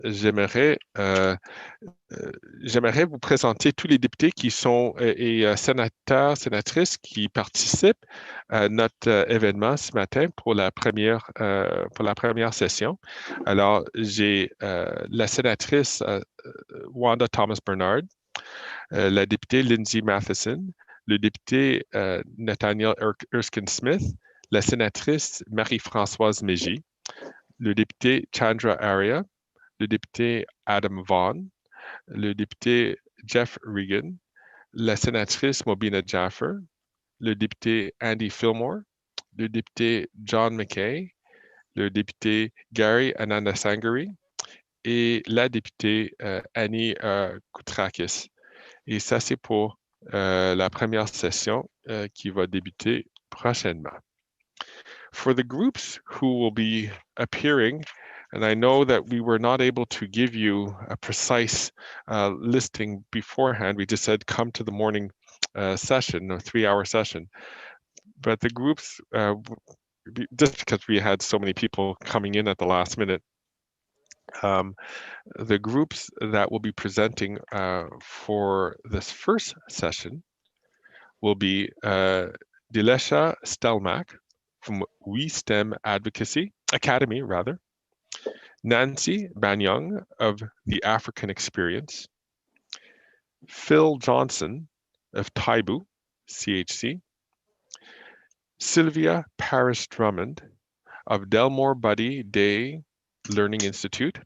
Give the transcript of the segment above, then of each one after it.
j'aimerais vous présenter tous les députés qui sont et sénateurs, sénatrices qui participent à notre événement ce matin pour la première session. Alors, j'ai la sénatrice Wanda Thomas Bernard, la députée Lindsay Matheson, le député Nathaniel Erskine Smith, la sénatrice Marie-Françoise Mégy, le député Chandra Arya, le député Adam Vaughan, le député Jeff Regan, la sénatrice Mobina Jaffer, le député Andy Fillmore, le député John McKay, le député Gary Anandasangari et la députée Annie Koutrakis. Et ça, c'est pour la première session qui va débuter prochainement. For the groups who will be appearing, and I know that we were not able to give you a precise listing beforehand. We just said come to the morning session, a 3-hour session. But the groups, just because we had so many people coming in at the last minute, the groups that will be presenting for this first session will be Dilesha Stelmack from We STEM Academy, Nancy Banyang of the African Experience, Phil Johnson of Taibu, CHC, Sylvia Paris Drummond of Delmore Buddy Day Learning Institute,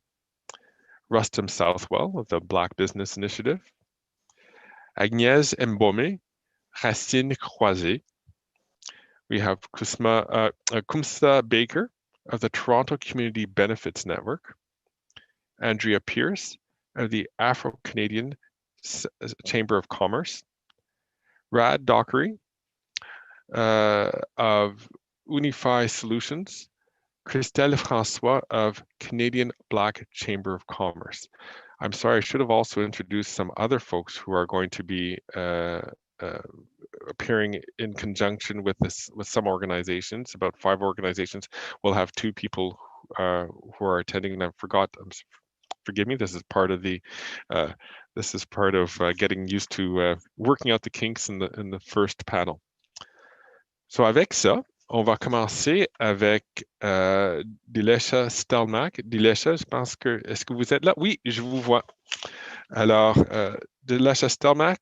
Rustum Southwell of the Black Business Initiative, Agnès Mbome, Racine Croisé. We have Kumsa Baker of the Toronto Community Benefits Network, Andrea Pierce of the Afro-Canadian Chamber of Commerce, Rad Dockery of Unify Solutions, Christelle Francois of Canadian Black Chamber of Commerce. I'm sorry, I should have also introduced some other folks who are going to be appearing in conjunction with some organizations. About 5 organizations. We'll have 2 people who are attending, and I forgot. Forgive me. This is part of getting used to working out the kinks in the first panel. So avec ça, on va commencer avec Dilesha Stelmack. Dilesha, je pense que est-ce que vous êtes là? Oui, je vous vois. Alors, Dilesha Stelmack,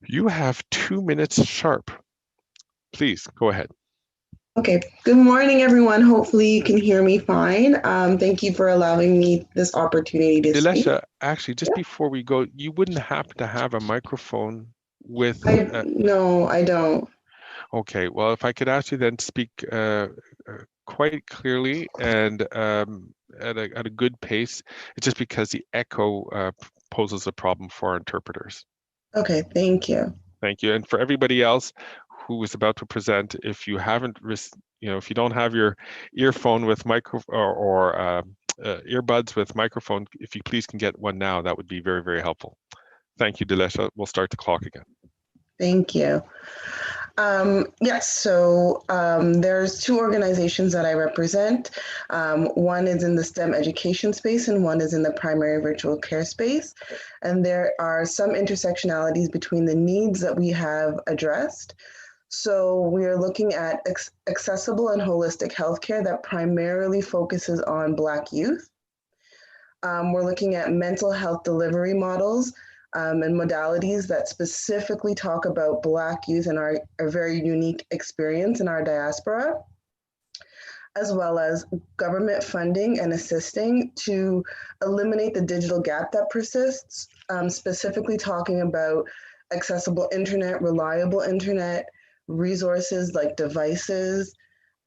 you have 2 minutes sharp. Please, go ahead. Okay, good morning, everyone. Hopefully you can hear me fine. Thank you for allowing me this opportunity to speak. Dilesha, actually, just before we go, you wouldn't happen to have a microphone with... No, I don't. Okay, well, if I could ask you then to speak quite clearly and at a good pace, it's just because the echo poses a problem for our interpreters. Okay, thank you. Thank you. And for everybody else who is about to present, if you haven't, if you don't have your earphone with earbuds with microphone, if you please can get one now, that would be very, very helpful. Thank you, Dilesha. We'll start the clock again. Thank you. Yes, so there's 2 organizations that I represent. One is in the STEM education space and one is in the primary virtual care space. And there are some intersectionalities between the needs that we have addressed. So we are looking at accessible and holistic healthcare that primarily focuses on Black youth. We're looking at mental health delivery models and modalities that specifically talk about Black youth and our very unique experience in our diaspora, as well as government funding and assisting to eliminate the digital gap that persists, specifically talking about accessible internet, reliable internet, resources like devices,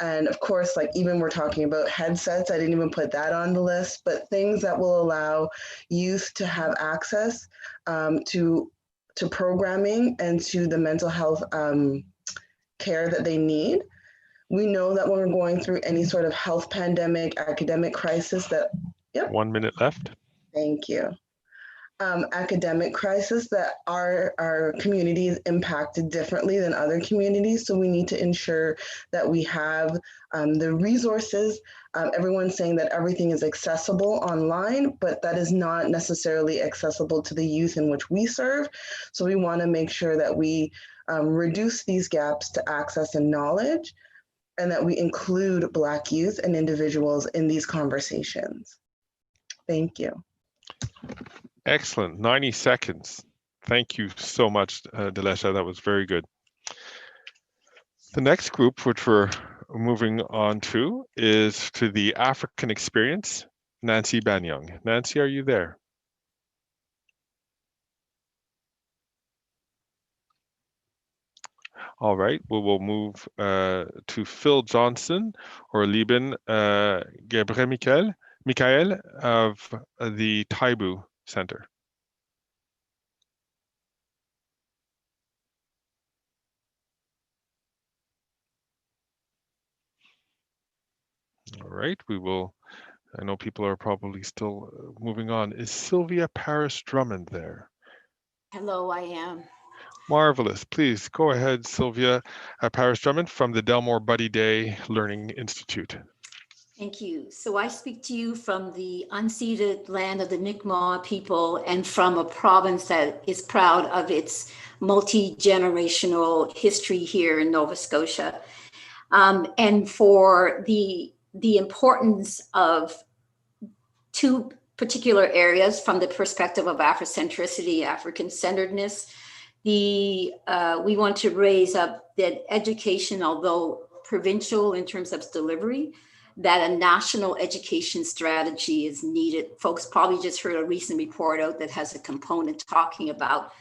and of course, like even we're talking about headsets. I didn't even put that on the list, but things that will allow youth to have access to programming and to the mental health care that they need. We know that when we're going through any sort of health pandemic, academic crisis that, 1 minute left. Thank you. academic crisis that our community is impacted differently than other communities. So we need to ensure that we have the resources. Everyone's saying that everything is accessible online, but that is not necessarily accessible to the youth in which we serve. So we want to make sure that we reduce these gaps to access and knowledge, and that we include Black youth and individuals in these conversations. Thank you. Excellent. 90 seconds. Thank you so much, Delesha. That was very good. The next group, which we're moving on to, is to the African experience. Nancy Banyong. Nancy, are you there? All right, we will move to Phil Johnson or Lieben Gebre Michael of the Taibu Center. All right, we will, I know people are probably still moving on. Is Sylvia Paris Drummond there? Hello, I am. Marvelous. Please go ahead, Sylvia Paris Drummond from the Delmore Buddy Day Learning Institute. Thank you. So I speak to you from the unceded land of the Mi'kmaq people and from a province that is proud of its multi-generational history here in Nova Scotia. And for the importance of two particular areas from the perspective of Afrocentricity, African-centeredness, we want to raise up that education, although provincial in terms of delivery, that a national education strategy is needed. Folks probably just heard a recent report out that has a component talking about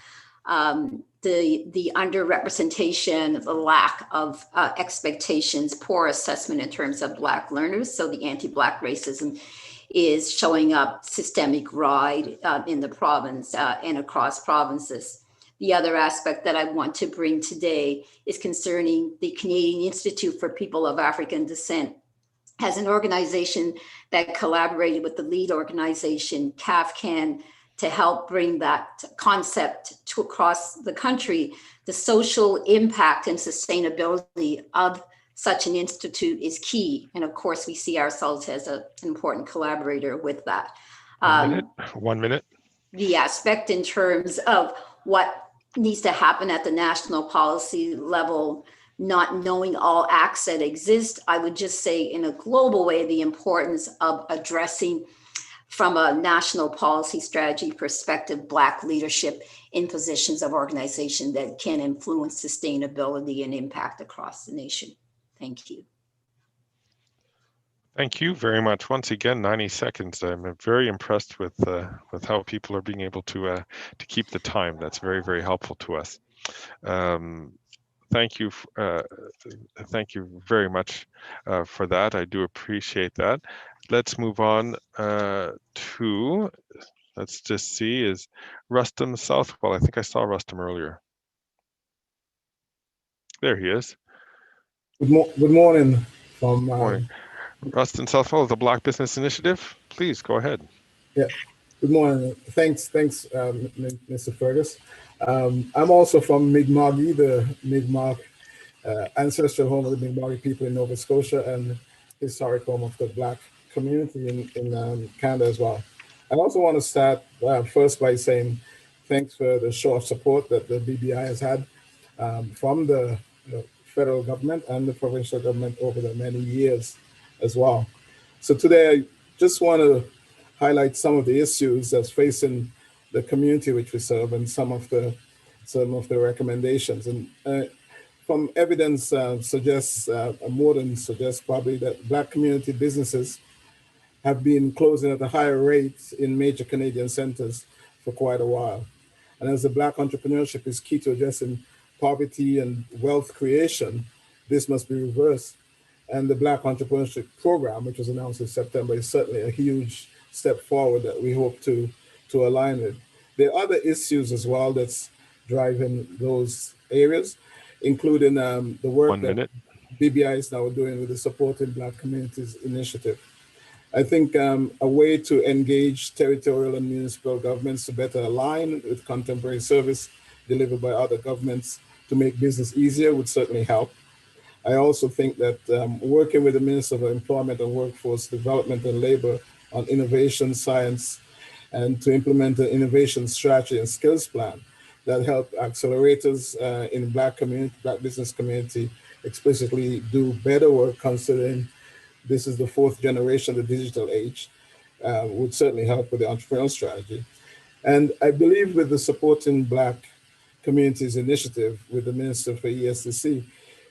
the underrepresentation, the lack of expectations, poor assessment in terms of Black learners. So the anti-Black racism is showing up systemic-wide in the province and across provinces. The other aspect that I want to bring today is concerning the Canadian Institute for People of African Descent as an organization that collaborated with the lead organization, CAFCAN, to help bring that concept to across the country. The social impact and sustainability of such an institute is key. And of course, we see ourselves as an important collaborator with that. 1 minute. The aspect in terms of what needs to happen at the national policy level, not knowing all acts that exist, I would just say in a global way, the importance of addressing from a national policy strategy perspective, Black leadership in positions of organization that can influence sustainability and impact across the nation. Thank you. Thank you very much. Once again, 90 seconds. I'm very impressed with how people are being able to keep the time. That's very, very helpful to us. Thank you very much for that. I do appreciate that. Let's move on to, let's just see, is Rustam Southwell. I think I saw Rustam earlier. There he is. Good morning. From morning. Rustam Southwell of the Black Business Initiative. Please go ahead. Yeah. Good morning. Thanks, Mr. Fergus. I'm also from Mi'kmaq, the Mi'kmaq ancestral home of the Mi'kmaq people in Nova Scotia and historic home of the Black community in Canada as well. I also want to start first by saying thanks for the show of support that the BBI has had from the federal government and the provincial government over the many years as well. So today I just want to highlight some of the issues that's facing the community which we serve and some of the recommendations. And from evidence suggests, more than suggests probably, that Black community businesses have been closing at a higher rate in major Canadian centers for quite a while. And as the Black entrepreneurship is key to addressing poverty and wealth creation, this must be reversed. And the Black Entrepreneurship Program, which was announced in September, is certainly a huge step forward that we hope to align with. There are other issues as well that's driving those areas, including the work that BBI is now doing with the Supporting Black Communities Initiative. I think a way to engage territorial and municipal governments to better align with contemporary service delivered by other governments to make business easier would certainly help. I also think that working with the Minister of Employment and Workforce Development and Labor on innovation, science, and to implement an innovation strategy and skills plan that help accelerators in Black business community explicitly do better work, considering this is the fourth generation of the digital age, would certainly help with the entrepreneurial strategy. And I believe with the Supporting Black Communities initiative with the Minister for ESCC,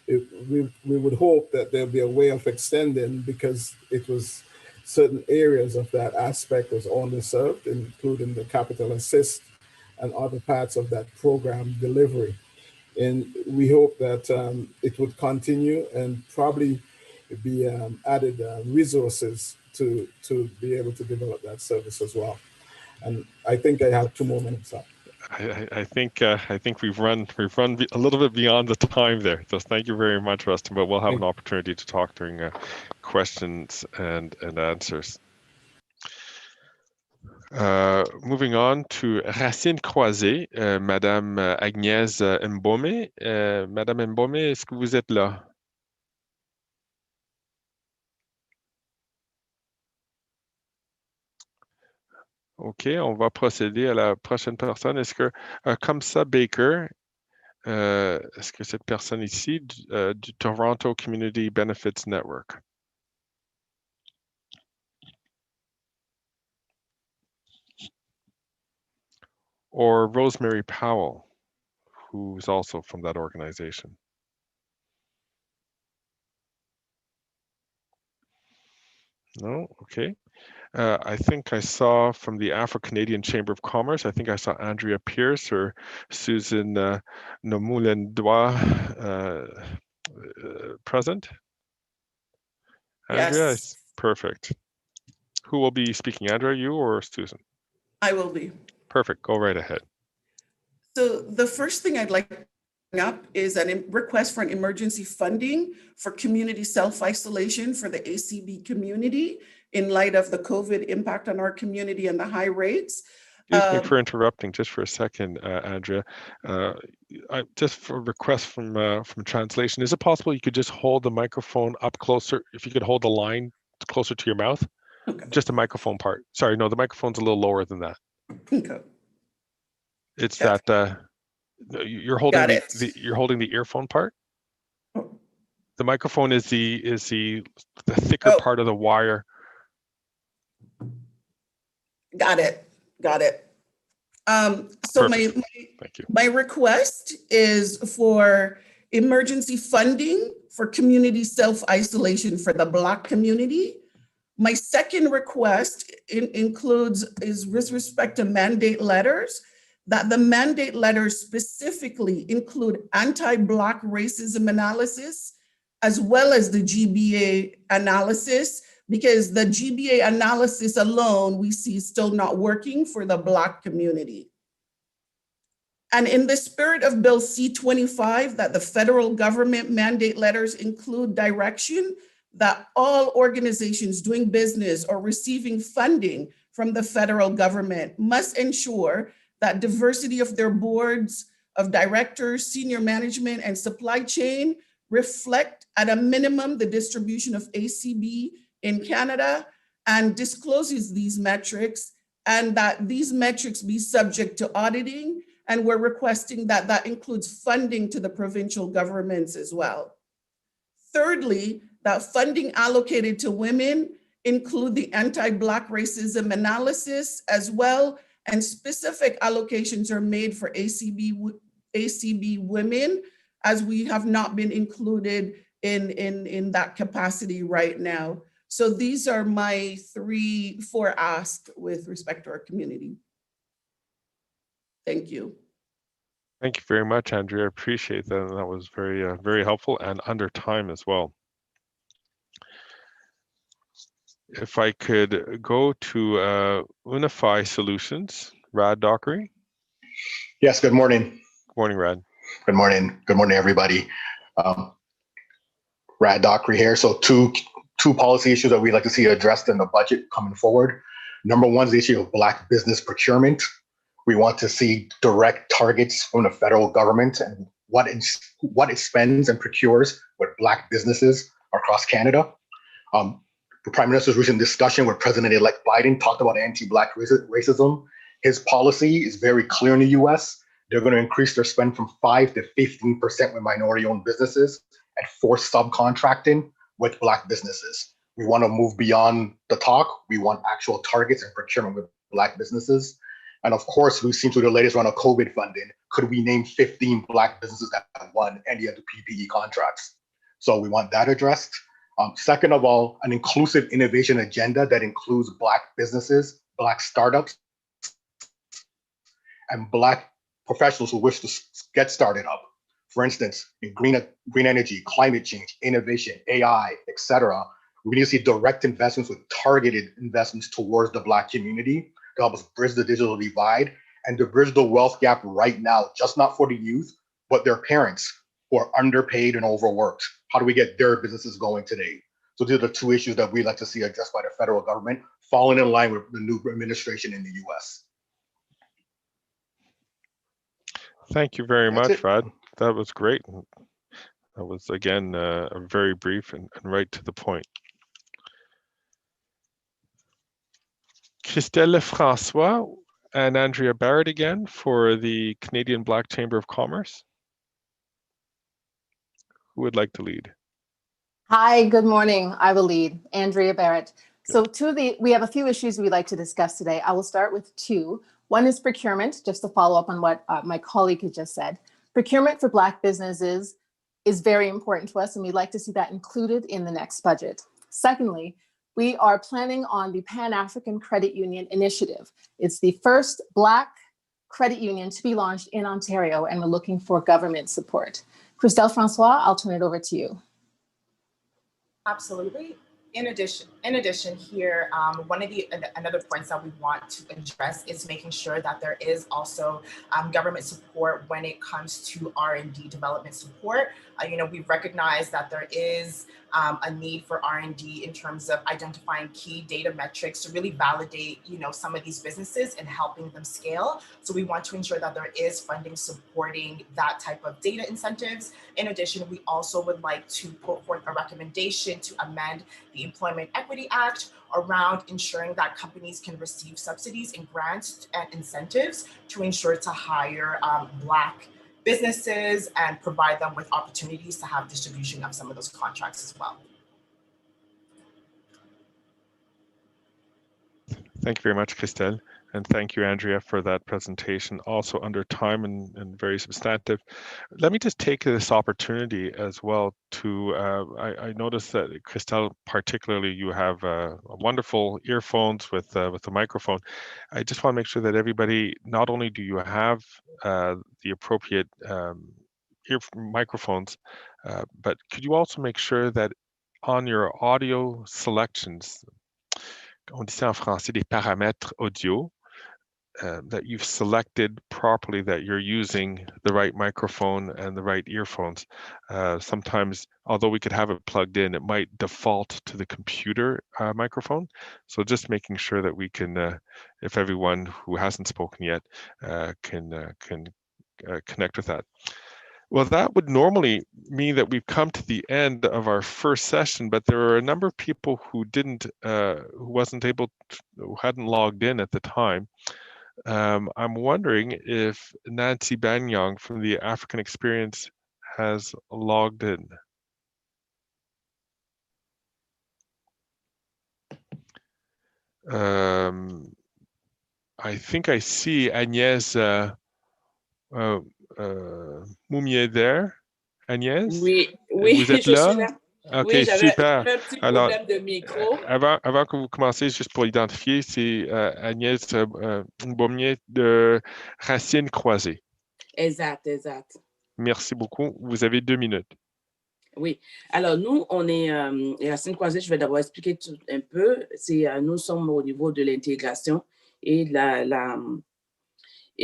we would hope that there'll be a way of extending, because it was certain areas of that aspect was underserved, including the capital assist and other parts of that program delivery. And we hope that it would continue and probably be added resources to be able to develop that service as well. And I think I have 2 more minutes up. I think we've run a little bit beyond the time there. So thank you very much, Rustin. But we'll have an opportunity to talk during questions and answers. Moving on to Racine Croisé, Madame Agnès Mbome. Madame Mbome, est-ce que vous êtes là? OK, on va procéder à la prochaine personne. Est-ce que Kamsa Baker, est-ce que cette personne ici du Toronto Community Benefits Network? Or Rosemary Powell, who's also from that organization? No? Okay. I think I saw from the Afro-Canadian Chamber of Commerce, I think I saw Andrea Pierce or Susan Nomoulendois present. Andrea? Yes. Perfect. Who will be speaking, Andrea, you or Susan? I will be. Perfect. Go right ahead. So the first thing I'd like to bring up is a request for an emergency funding for community self-isolation for the ACB community in light of the COVID impact on our community and the high rates. Excuse me for interrupting just for a second, Andrea. Just for a request from translation, is it possible you could just hold the microphone up closer? If you could hold the line closer to your mouth? Okay. Just the microphone part. Sorry, no, the microphone's a little lower than that. Okay. It's that you're holding you're holding the earphone part. Oh. The microphone is the thicker part of the wire. Got it. So my request is for emergency funding for community self-isolation for the Black community. My second request is with respect to mandate letters, that the mandate letters specifically include anti-Black racism analysis, as well as the GBA analysis, because the GBA analysis alone we see is still not working for the Black community. And in the spirit of Bill C-25, that the federal government mandate letters include direction that all organizations doing business or receiving funding from the federal government must ensure that diversity of their boards of directors, senior management, and supply chain reflect at a minimum the distribution of ACB in Canada, and discloses these metrics, and that these metrics be subject to auditing. And we're requesting that that includes funding to the provincial governments as well. Thirdly, that funding allocated to women include the anti-Black racism analysis as well, and specific allocations are made for ACB women, as we have not been included in that capacity right now. So these are my 4 asks with respect to our community. Thank you. Thank you very much, Andrea. I appreciate that. That was very, very helpful and under time as well. If I could go to Unify Solutions, Rad Dockery. Yes, good morning. Good morning, Rad. Good morning. Good morning, everybody. Rad Dockery here. So two two policy issues that we'd like to see addressed in the budget coming forward. Number one is the issue of Black business procurement. We want to see direct targets from the federal government and what it spends and procures with Black businesses across Canada. The Prime Minister's recent discussion with President-elect Biden talked about anti-Black racism. His policy is very clear in the US. They're going to increase their spend from 5 to 15% with minority-owned businesses and force subcontracting with Black businesses. We want to move beyond the talk. We want actual targets and procurement with Black businesses. And of course, we've seen through the latest round of COVID funding, could we name 15 Black businesses that have won any of the PPE contracts? So we want that addressed. Second of all, an inclusive innovation agenda that includes Black businesses, Black startups, and Black professionals who wish to get started up. For instance, in green energy, climate change, innovation, AI, etc. We need to see direct investments with targeted investments towards the Black community to help us bridge the digital divide and to bridge the wealth gap right now, just not for the youth, but their parents who are underpaid and overworked. How do we get their businesses going today? So these are the two issues that we'd like to see addressed by the federal government, falling in line with the new administration in the US. Thank you very much, Rod. That was great. That was, again, very brief and right to the point. Christelle Lefrançois and Andrea Barrett again for the Canadian Black Chamber of Commerce. Who would like to lead? Hi, good morning. I will lead. Andrea Barrett. So we have a few issues we'd like to discuss today. I will start with two. One is procurement, just to follow up on what my colleague had just said. Procurement for Black businesses is very important to us, and we'd like to see that included in the next budget. Secondly, we are planning on the Pan-African Credit Union Initiative. It's the first Black credit union to be launched in Ontario, and we're looking for government support. Christelle Francois, I'll turn it over to you. Absolutely. In addition here, one of the another points that we want to address is making sure that there is also government support when it comes to R&D development support. We recognize that there is a need for R&D in terms of identifying key data metrics to really validate, some of these businesses and helping them scale. So we want to ensure that there is funding supporting that type of data incentives. In addition, we also would like to put forth a recommendation to amend the Employment Equity Act around ensuring that companies can receive subsidies and grants and incentives to ensure to hire Black businesses and provide them with opportunities to have distribution of some of those contracts as well. Thank you very much, Christelle. And thank you, Andrea, for that presentation, also under time and very substantive. Let me just take this opportunity as well to, I noticed that, Christelle, particularly, you have wonderful earphones with the microphone. I just want to make sure that everybody, not only do you have the appropriate microphones, but could you also make sure that on your audio selections, on dit ça en français, des paramètres audio, that you've selected properly, that you're using the right microphone and the right earphones. Sometimes, although we could have it plugged in, it might default to the computer microphone. So just making sure that we can, if everyone who hasn't spoken yet can connect with that. Well, that would normally mean that we've come to the end of our first session, but there are a number of people who who hadn't logged in at the time. I'm wondering if Nancy Banyong from the African Experience has logged in. I think I see Agnès Moumier there. Agnès? Oui, vous êtes je là? suis là. OK, Oui, super. un petit Alors, problème de micro. avant que vous commenciez, juste pour identifier, c'est Agnès Baumier de Racines Croisées. Exact. Merci beaucoup. Vous avez 2 minutes. Oui. Alors, nous, on est Racines Croisées. Je vais d'abord expliquer tout un peu. Nous sommes au niveau de l'intégration et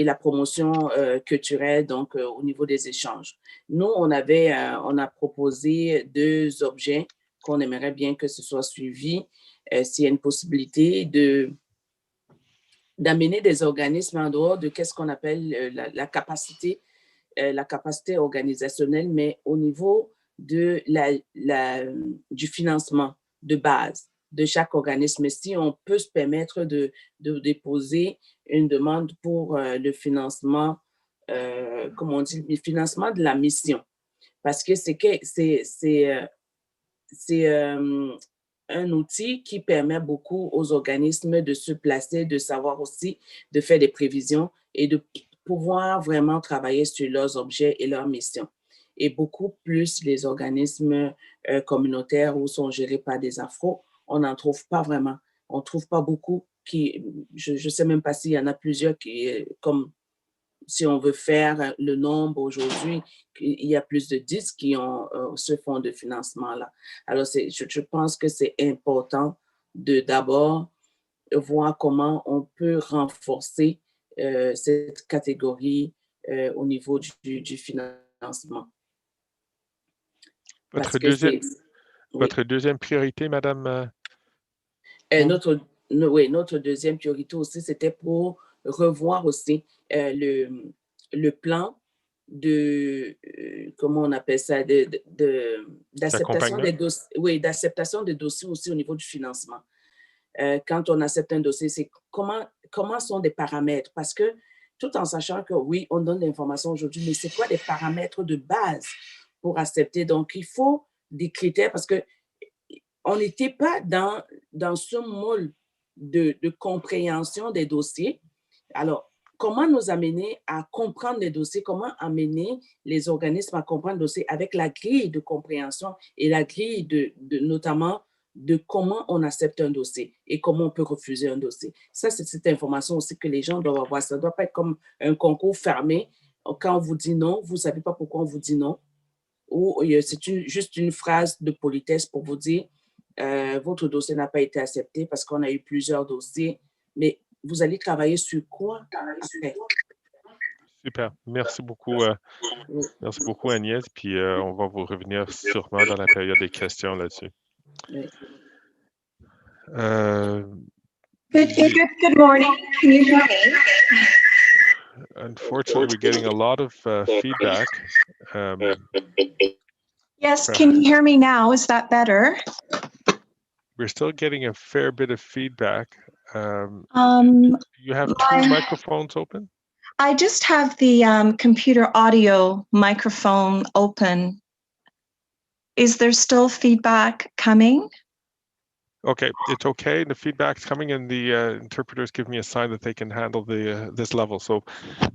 la promotion culturelle, donc au niveau des échanges. Nous, on a proposé 2 objets qu'on aimerait bien que ce soit suivi, s'il y a une possibilité d'amener des organismes en dehors de qu'est-ce qu'on appelle la capacité organisationnelle, mais au niveau de du financement de base de chaque organisme. Si on peut se permettre de déposer une demande pour le financement, comment on dit, le financement de la mission, parce que c'est un outil qui permet beaucoup aux organismes de se placer, de savoir aussi, de faire des prévisions et de pouvoir vraiment travailler sur leurs objets et leurs missions. Et beaucoup plus les organismes communautaires ou sont gérés par des afros, on n'en trouve pas vraiment. On ne trouve pas beaucoup qui, je ne sais même pas s'il y en a plusieurs qui, comme si on veut faire le nombre aujourd'hui, il y a plus de 10 qui ont ce fonds de financement-là. Alors, je pense que c'est important de d'abord voir comment on peut renforcer cette catégorie au niveau du financement. Votre deuxième priorité, Madame? Notre deuxième priorité aussi, c'était pour revoir aussi le plan de, comment on appelle ça, d'acceptation des dossiers, d'acceptation des dossiers aussi au niveau du financement. Quand on accepte un dossier, c'est comment sont des paramètres, parce que tout en sachant que oui, on donne l'information aujourd'hui, mais c'est quoi les paramètres de base pour accepter? Donc, il faut des critères, parce que on n'était pas dans ce moule de compréhension des dossiers. Alors, comment nous amener à comprendre les dossiers, comment amener les organismes à comprendre les dossiers avec la grille de compréhension et la grille notamment de comment on accepte un dossier et comment on peut refuser un dossier. Ça, c'est cette information aussi que les gens doivent avoir. Ça ne doit pas être comme un concours fermé. Quand on vous dit non, vous ne savez pas pourquoi on vous dit non. Ou c'est juste une phrase de politesse pour vous dire votre dossier n'a pas été accepté parce qu'on a eu plusieurs dossiers, mais vous allez travailler sur quoi après? Super. Merci beaucoup. Merci beaucoup, Agnès. Puis on va vous revenir sûrement dans la période des questions là-dessus. Oui. Good morning. Can you hear me? Unfortunately, we're getting a lot of feedback. Yes, can you hear me now? Is that better? We're still getting a fair bit of feedback. You have two microphones open? I just have the computer audio microphone open. Is there still feedback coming? Okay, it's okay. The feedback's coming, and the interpreters give me a sign that they can handle this level. So,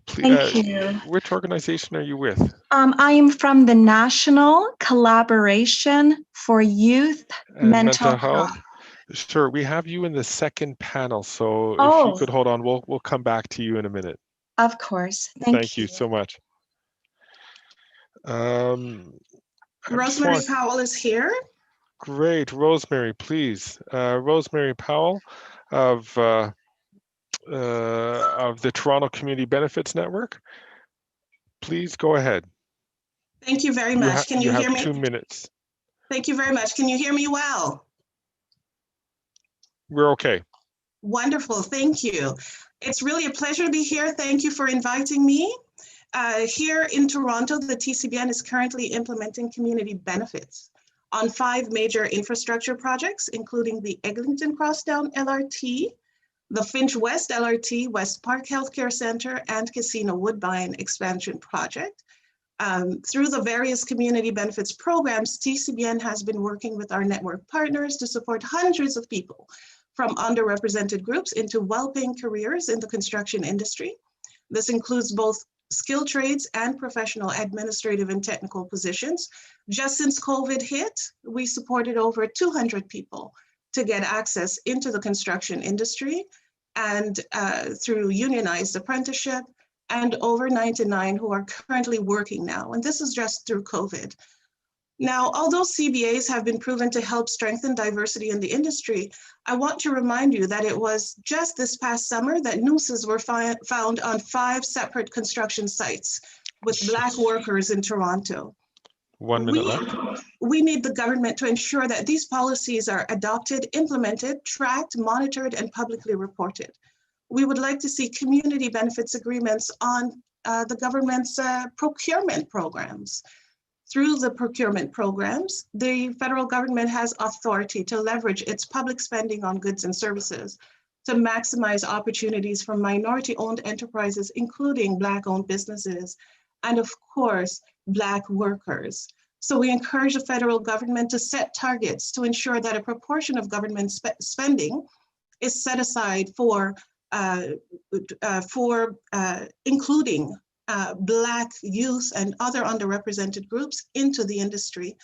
please, thank you. Which organization are you with? I am from the National Collaboration for Youth Mental Health. Sure, we have you in the second panel. So, if you could hold on, we'll come back to you in a minute. Of course. Thank you so much. Rosemary Powell is here. Great, Rosemary, please. Rosemary Powell of the Toronto Community Benefits Network. Please go ahead. Thank you very much. Can you hear me? You have 2 minutes. Thank you very much. Can you hear me well? We're okay. Wonderful. Thank you. It's really a pleasure to be here. Thank you for inviting me. Here in Toronto, the TCBN is currently implementing community benefits on 5 major infrastructure projects, including the Eglinton Crosstown LRT, the Finch West LRT, West Park Healthcare Center, and Casino Woodbine Expansion Project. Through the various community benefits programs, TCBN has been working with our network partners to support hundreds of people from underrepresented groups into well-paying careers in the construction industry. This includes both skilled trades and professional administrative and technical positions. Just since COVID hit, we supported over 200 people to get access into the construction industry and through unionized apprenticeship, and over 99 who are currently working now. And this is just through COVID. Now, although CBAs have been proven to help strengthen diversity in the industry, I want to remind you that it was just this past summer that nooses were found on 5 separate construction sites with Black workers in Toronto. 1 minute left. We need the government to ensure that these policies are adopted, implemented, tracked, monitored, and publicly reported. We would like to see community benefits agreements on the government's procurement programs. Through the procurement programs, the federal government has authority to leverage its public spending on goods and services to maximize opportunities for minority-owned enterprises, including Black-owned businesses, and of course, Black workers. So we encourage the federal government to set targets to ensure that a proportion of government spending is set aside for including Black youth and other underrepresented groups into the industry,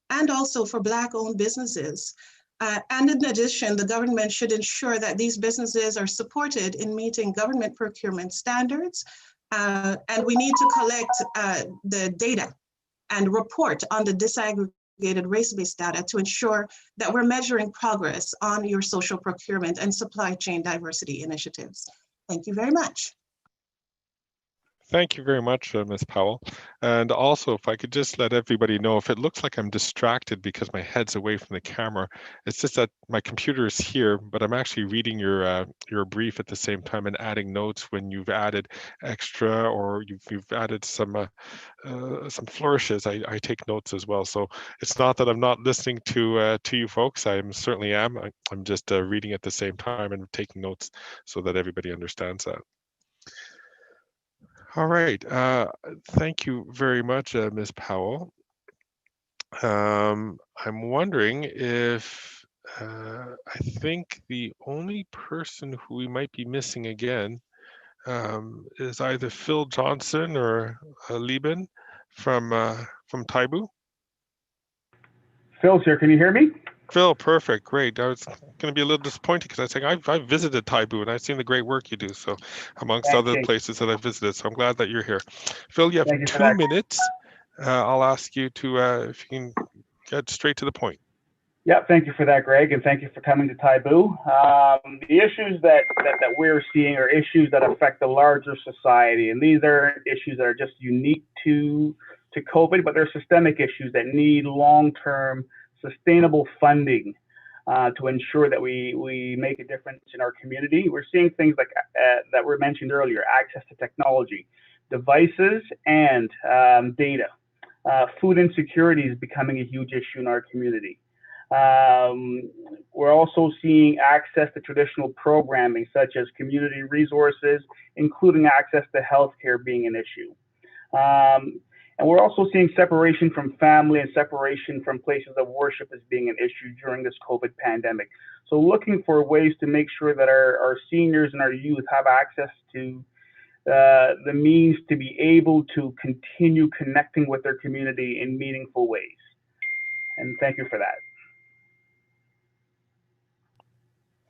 and also for Black-owned businesses. And in addition, the government should ensure that these businesses are supported in meeting government procurement standards, and we need to collect the data and report on the disaggregated race-based data to ensure that we're measuring progress on your social procurement and supply chain diversity initiatives. Thank you very much. Thank you very much, Ms. Powell. And also, if I could just let everybody know, if it looks like I'm distracted because my head's away from the camera, it's just that my computer is here, but I'm actually reading your brief at the same time and adding notes when you've added extra or you've added some flourishes. I take notes as well. So it's not that I'm not listening to you folks. I certainly am. I'm just reading at the same time and taking notes so that everybody understands that. All right, thank you very much, Ms. Powell. I'm wondering if, I think the only person who we might be missing again is either Phil Johnson or Lieben from Taibu. Phil's here, can you hear me? Phil, perfect, great. I was going to be a little disappointed because I was saying I've visited Taibu and I've seen the great work you do. So amongst other places that I've visited, so I'm glad that you're here. Phil, you have 2 minutes. I'll ask you to, if you can get straight to the point. Yeah, thank you for that, Greg, and thank you for coming to Taibu. The issues that we're seeing are issues that affect the larger society, and these are issues that are just unique to COVID, but they're systemic issues that need long-term sustainable funding to ensure that we make a difference in our community. We're seeing things like that were mentioned earlier: access to technology, devices, and data. Food insecurity is becoming a huge issue in our community. We're also seeing access to traditional programming such as community resources, including access to healthcare being an issue. And we're also seeing separation from family and separation from places of worship as being an issue during this COVID pandemic. So looking for ways to make sure that our seniors and our youth have access to the means to be able to continue connecting with their community in meaningful ways. And thank you for that.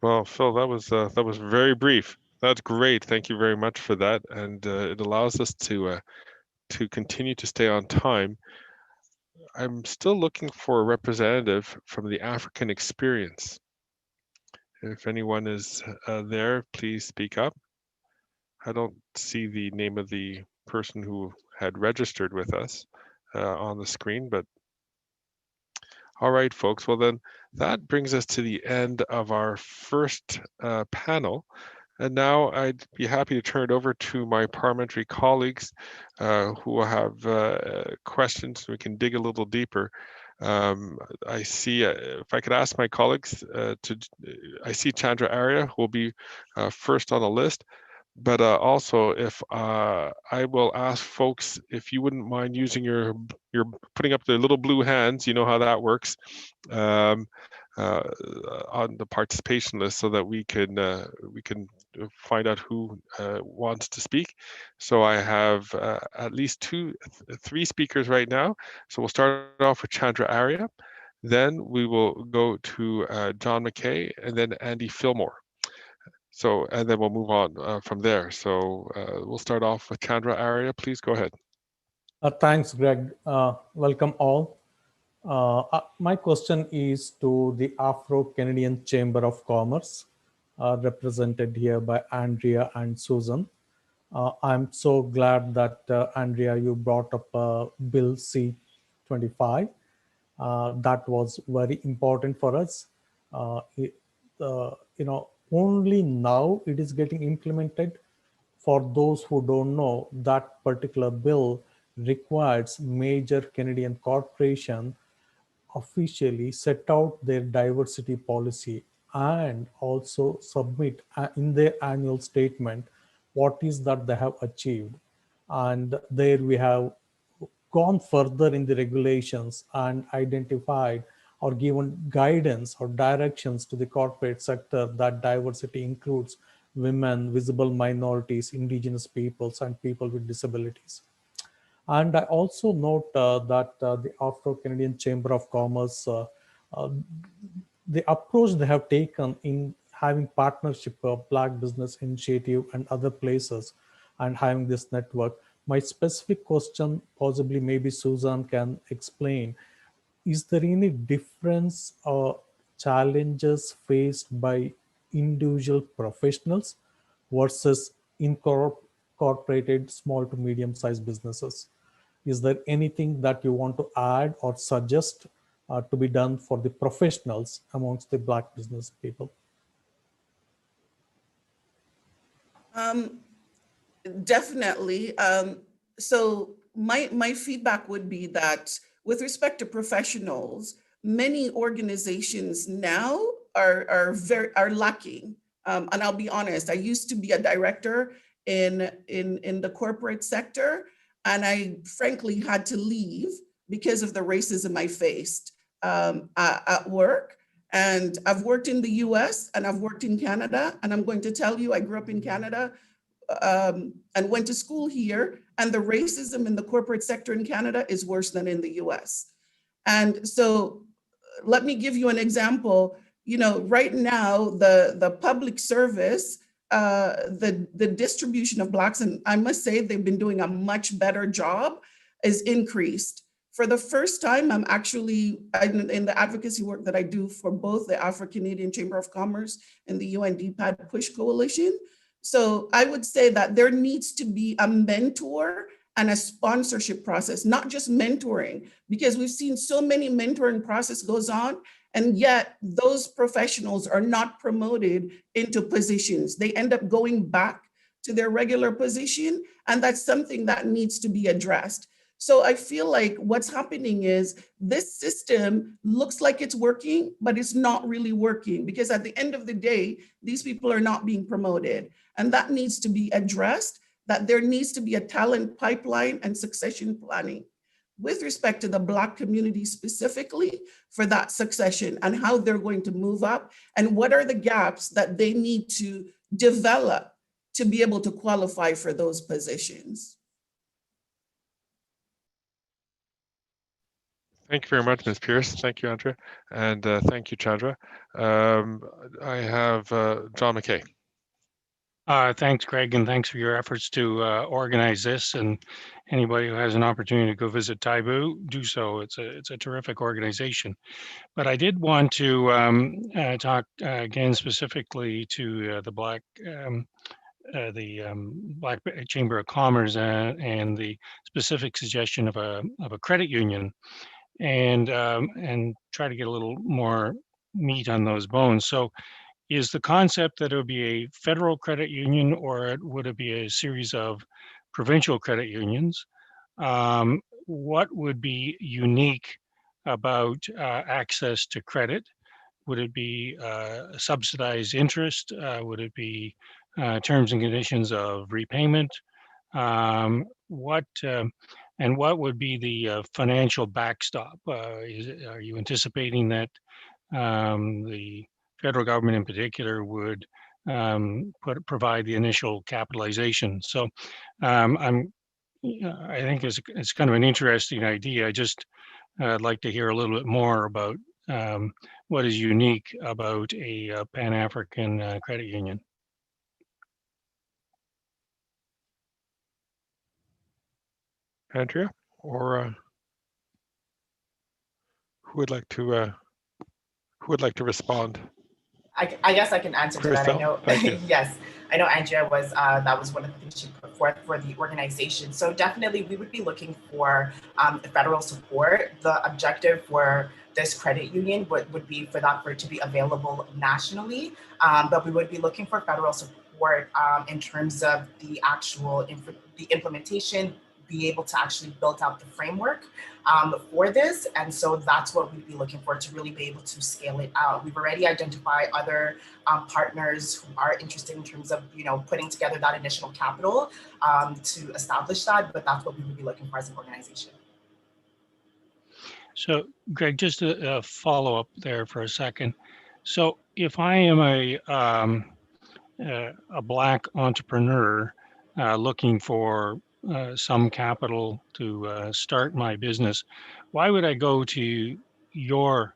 Well, Phil, that was very brief. That's great. Thank you very much for that. And it allows us to continue to stay on time. I'm still looking for a representative from the African experience. If anyone is there, please speak up. I don't see the name of the person who had registered with us on the screen, but all right, folks. Well, then that brings us to the end of our first panel. And now I'd be happy to turn it over to my parliamentary colleagues who will have questions. We can dig a little deeper. I see, if I could ask my colleagues I see Chandra Arya will be first on the list. But also, if I will ask folks if you wouldn't mind using your putting up the little blue hands, you know how that works, on the participation list, so that we can find out who wants to speak. So I have at least 3 speakers right now. So we'll start off with Chandra Arya, then we will go to John McKay, and then Andy Fillmore. So, and then we'll move on from there. So we'll start off with Chandra Arya. Please go ahead. Thanks, Greg. Welcome all. My question is to the Afro-Canadian Chamber of Commerce, represented here by Andrea and Susan. I'm so glad that, Andrea, you brought up Bill C-20 2025. That was very important for us. Only now it is getting implemented. For those who don't know, that particular bill requires major Canadian corporation officially set out their diversity policy and also submit in their annual statement what is that they have achieved. And there we have gone further in the regulations and identified or given guidance or directions to the corporate sector that diversity includes women, visible minorities, indigenous peoples, and people with disabilities. And I also note that the Afro-Canadian Chamber of Commerce, the approach they have taken in having partnership of Black Business Initiative and other places and having this network. My specific question, possibly maybe Susan can explain, is there any difference or challenges faced by individual professionals versus incorporated small to medium-sized businesses? Is there anything that you want to add or suggest to be done for the professionals amongst the Black business people? Definitely. So my feedback would be that with respect to professionals, many organizations now are lacking. And I'll be honest, I used to be a director in the corporate sector, and I frankly had to leave because of the racism I faced at work. And I've worked in the US and I've worked in Canada. And I'm going to tell you, I grew up in Canada and went to school here. And the racism in the corporate sector in Canada is worse than in the US. And so let me give you an example. You know, right now, the public service, the distribution of Blacks, and I must say they've been doing a much better job, is increased. For the first time, I'm actually in the advocacy work that I do for both the Afro-Canadian Chamber of Commerce and the UNDPAD Push Coalition. So I would say that there needs to be a mentor and a sponsorship process, not just mentoring, because we've seen so many mentoring process goes on, and yet those professionals are not promoted into positions. They end up going back to their regular position, and that's something that needs to be addressed. So I feel like what's happening is this system looks like it's working, but it's not really working, because at the end of the day, these people are not being promoted. And that needs to be addressed, that there needs to be a talent pipeline and succession planning with respect to the Black community specifically for that succession and how they're going to move up and what are the gaps that they need to develop to be able to qualify for those positions. Thank you very much, Ms. Pierce. Thank you, Andrea. And thank you, Chandra. I have John McKay. Thanks, Greg, and thanks for your efforts to organize this. And anybody who has an opportunity to go visit Taibu, do so. It's a terrific organization. But I did want to talk again specifically to the Black Chamber of Commerce and the specific suggestion of a credit union, and try to get a little more meat on those bones. So, is the concept that it would be a federal credit union, or would it be a series of provincial credit unions? What would be unique about access to credit? Would it be subsidized interest? Would it be terms and conditions of repayment? What would be the financial backstop? Are you anticipating that the federal government in particular would provide the initial capitalization? So I think it's kind of an interesting idea. I just like to hear a little bit more about what is unique about a Pan-African credit union. Andrea, or who would like to respond? I guess I can answer to that. I know, yes, I know Andrea that was one of the things she put forth for the organization. So definitely we would be looking for federal support. The objective for this credit union would be for it to be available nationally, but we would be looking for federal support in terms of the actual implementation, be able to actually build out the framework for this. And so that's what we'd be looking for to really be able to scale it out. We've already identified other partners who are interested in terms of, putting together that initial capital to establish that, but that's what we would be looking for as an organization. So Greg, just a follow-up there for a second. So if I am a Black entrepreneur looking for some capital to start my business, why would I go to your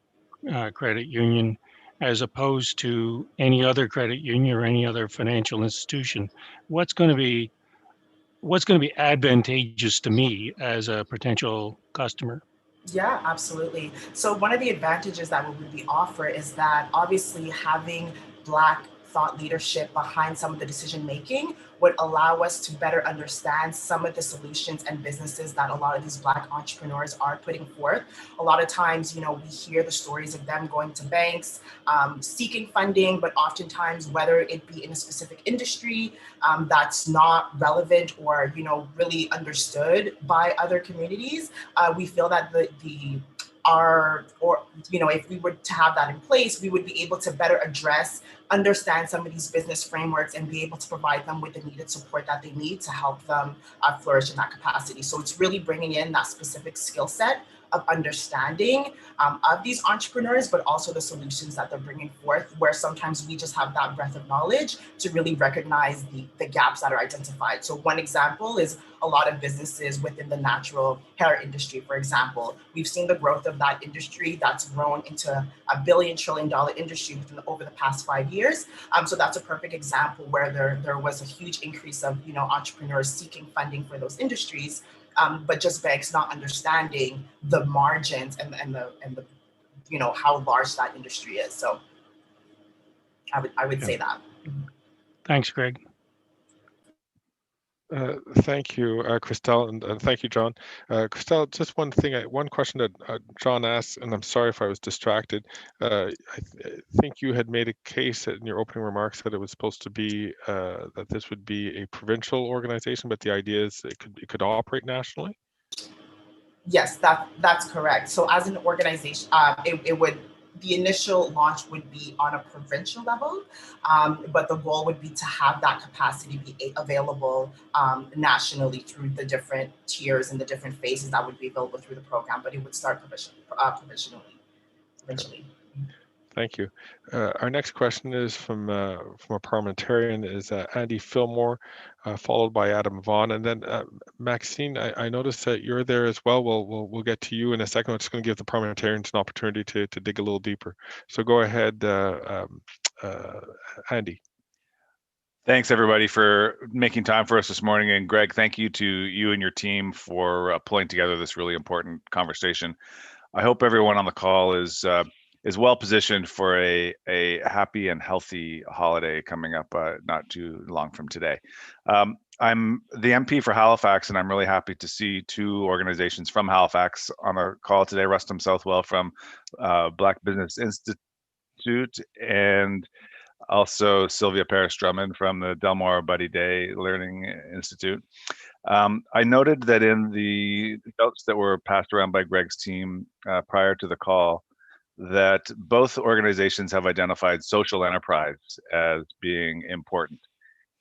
credit union as opposed to any other credit union or any other financial institution? What's going to be advantageous to me as a potential customer? Yeah, absolutely. So one of the advantages that we would offer is that obviously having Black thought leadership behind some of the decision making would allow us to better understand some of the solutions and businesses that a lot of these Black entrepreneurs are putting forth. A lot of times, we hear the stories of them going to banks, seeking funding, but oftentimes whether it be in a specific industry that's not relevant or, really understood by other communities, we feel that if we were to have that in place, we would be able to better understand some of these business frameworks and be able to provide them with the needed support that they need to help them flourish in that capacity. So it's really bringing in that specific skill set of understanding of these entrepreneurs, but also the solutions that they're bringing forth, where sometimes we just have that breadth of knowledge to really recognize the gaps that are identified. So one example is a lot of businesses within the natural hair industry, for example. We've seen the growth of that industry that's grown into a $1 billion trillion industry over the past 5 years. So that's a perfect example where there was a huge increase of entrepreneurs seeking funding for those industries. But just banks not understanding the margins and the how large that industry is. So I would say that. Thanks, Greg. Thank you, Christelle, and thank you, John. Christelle, just one question that John asked, and I'm sorry if I was distracted. I think you had made a case in your opening remarks that it was supposed to be that this would be a provincial organization, but the idea is it could operate nationally. Yes, that's correct. So as an organization, the initial launch would be on a provincial level, but the goal would be to have that capacity be available nationally through the different tiers and the different phases that would be available through the program, but it would start provincially. Thank you. Our next question is from a parliamentarian, is Andy Fillmore, followed by Adam Vaughan, and then Maxine. I noticed that you're there as well. We'll get to you in a second. I'm just going to give the parliamentarians an opportunity to dig a little deeper. So go ahead, Andy. Thanks everybody for making time for us this morning, and Greg, thank you to you and your team for pulling together this really important conversation. I hope everyone on the call is well positioned for a happy and healthy holiday coming up not too long from today. I'm the MP for Halifax, and I'm really happy to see two organizations from Halifax on our call today. Rustam Southwell from Black Business Institute, and also Sylvia Paris-Drummond from the Delmore Buddy Day Learning Institute. I noted that in the notes that were passed around by Greg's team prior to the call, that both organizations have identified social enterprise as being important.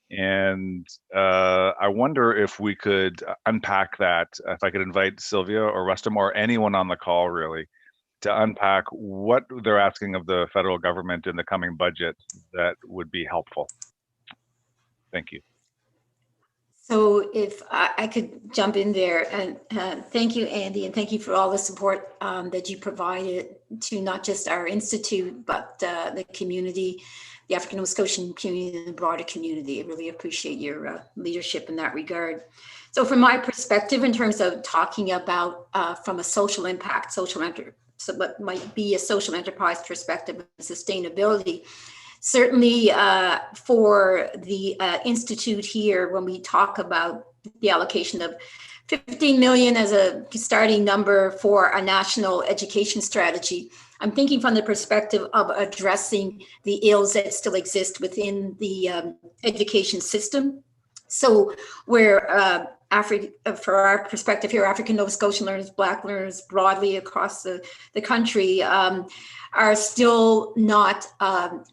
And I wonder if we could unpack that, if I could invite Sylvia or Rustam or anyone on the call really to unpack what they're asking of the federal government in the coming budget that would be helpful. Thank you. So if I could jump in there, and thank you, Andy, and thank you for all the support that you provided to not just our institute, but the community, the African Nova Scotian community, and the broader community. I really appreciate your leadership in that regard. So from my perspective, in terms of talking about from a social impact, so what might be a social enterprise perspective of sustainability. Certainly for the Institute here, when we talk about the allocation of 15 million as a starting number for a national education strategy, I'm thinking from the perspective of addressing the ills that still exist within the education system. So where for our perspective here, African Nova Scotian learners, Black learners broadly across the country are still not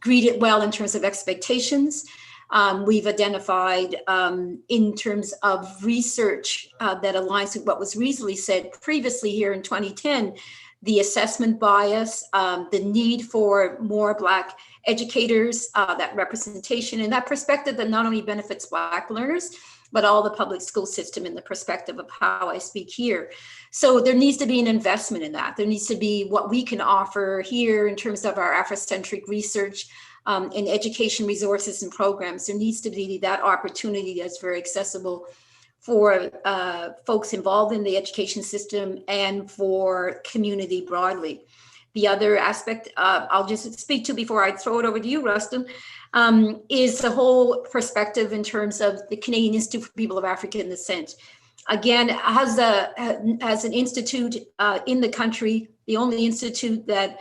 greeted well in terms of expectations. We've identified in terms of research that aligns with what was recently said previously here in 2010, the assessment bias, the need for more Black educators, that representation and that perspective that not only benefits Black learners, but all the public school system in the perspective of how I speak here. So there needs to be an investment in that. There needs to be what we can offer here in terms of our Afrocentric research and education resources and programs. There needs to be that opportunity that's very accessible for folks involved in the education system and for community broadly. The other aspect I'll just speak to before I throw it over to you, Rustin, is the whole perspective in terms of the Canadian Institute for People of African Descent. Again, as an institute in the country, the only institute that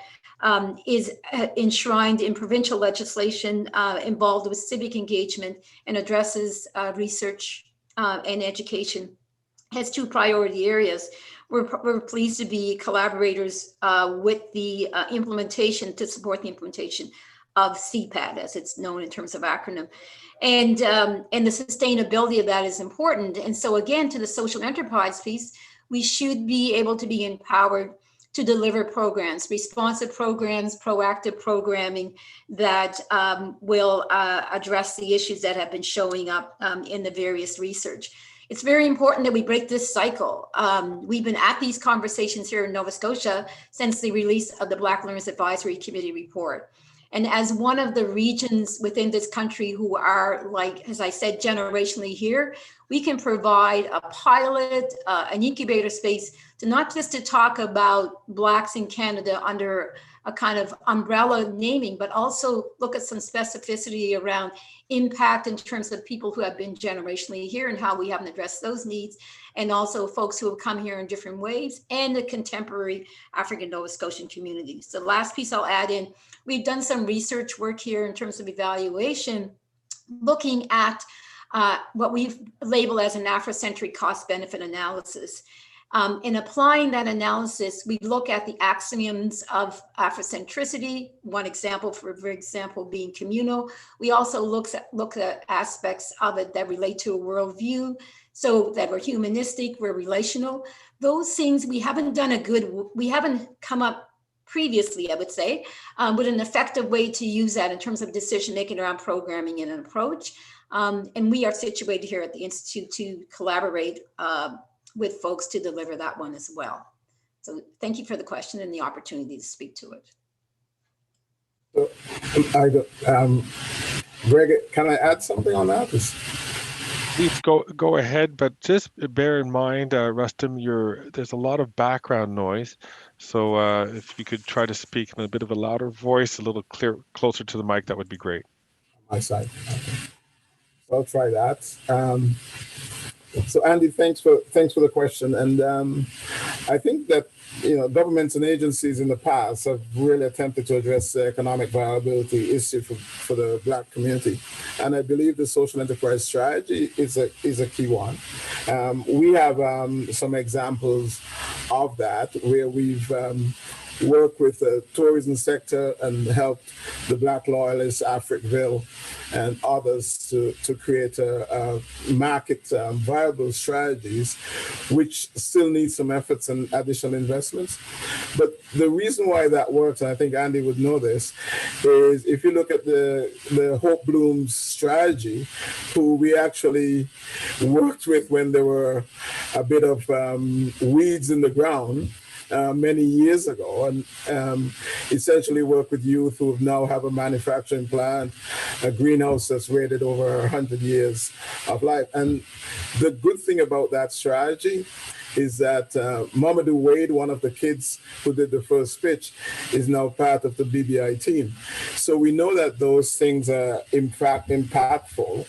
is enshrined in provincial legislation involved with civic engagement and addresses research and education, has two priority areas. We're pleased to be collaborators with the implementation, to support the implementation of CPAD, as it's known in terms of acronym. And the sustainability of that is important. And so again, to the social enterprise piece, we should be able to be empowered to deliver programs, responsive programs, proactive programming that will address the issues that have been showing up in the various research. It's very important that we break this cycle. We've been at these conversations here in Nova Scotia since the release of the Black Learners Advisory Committee report. And as one of the regions within this country who are, like, as I said, generationally here, we can provide a pilot, an incubator space to not just to talk about Blacks in Canada under a kind of umbrella naming, but also look at some specificity around impact in terms of people who have been generationally here and how we haven't addressed those needs, and also folks who have come here in different ways, and the contemporary African Nova Scotian communities. The last piece I'll add in, we've done some research work here in terms of evaluation, looking at what we've labeled as an Afrocentric cost-benefit analysis. In applying that analysis, we look at the axioms of Afrocentricity, one example, for example, being communal. We also look at aspects of it that relate to a worldview, so that we're humanistic, we're relational. Those things we haven't come up previously, I would say, with an effective way to use that in terms of decision-making around programming and an approach. And we are situated here at the Institute to collaborate with folks to deliver that one as well. So thank you for the question and the opportunity to speak to it. Greg, can I add something on that? Please go ahead, but just bear in mind, Rustin, there's a lot of background noise. So if you could try to speak in a bit of a louder voice, a little closer to the mic, that would be great. My side. Okay. So I'll try that. So Andy, thanks for the question. And I think that, governments and agencies in the past have really attempted to address the economic viability issue for the Black community. And I believe the social enterprise strategy is a key one. We have some examples of that where we've worked with the tourism sector and helped the Black loyalists, Africville, and others to create a market viable strategies, which still need some efforts and additional investments. But the reason why that works, and I think Andy would know this, is if you look at the Hope Bloom's strategy, who we actually worked with when there were a bit of weeds in the ground, many years ago, and essentially work with youth who now have a manufacturing plant, a greenhouse that's rated over 100 years of life. And the good thing about that strategy is that Mamadou Wade, one of the kids who did the first pitch, is now part of the BBI team. So we know that those things are in fact impactful,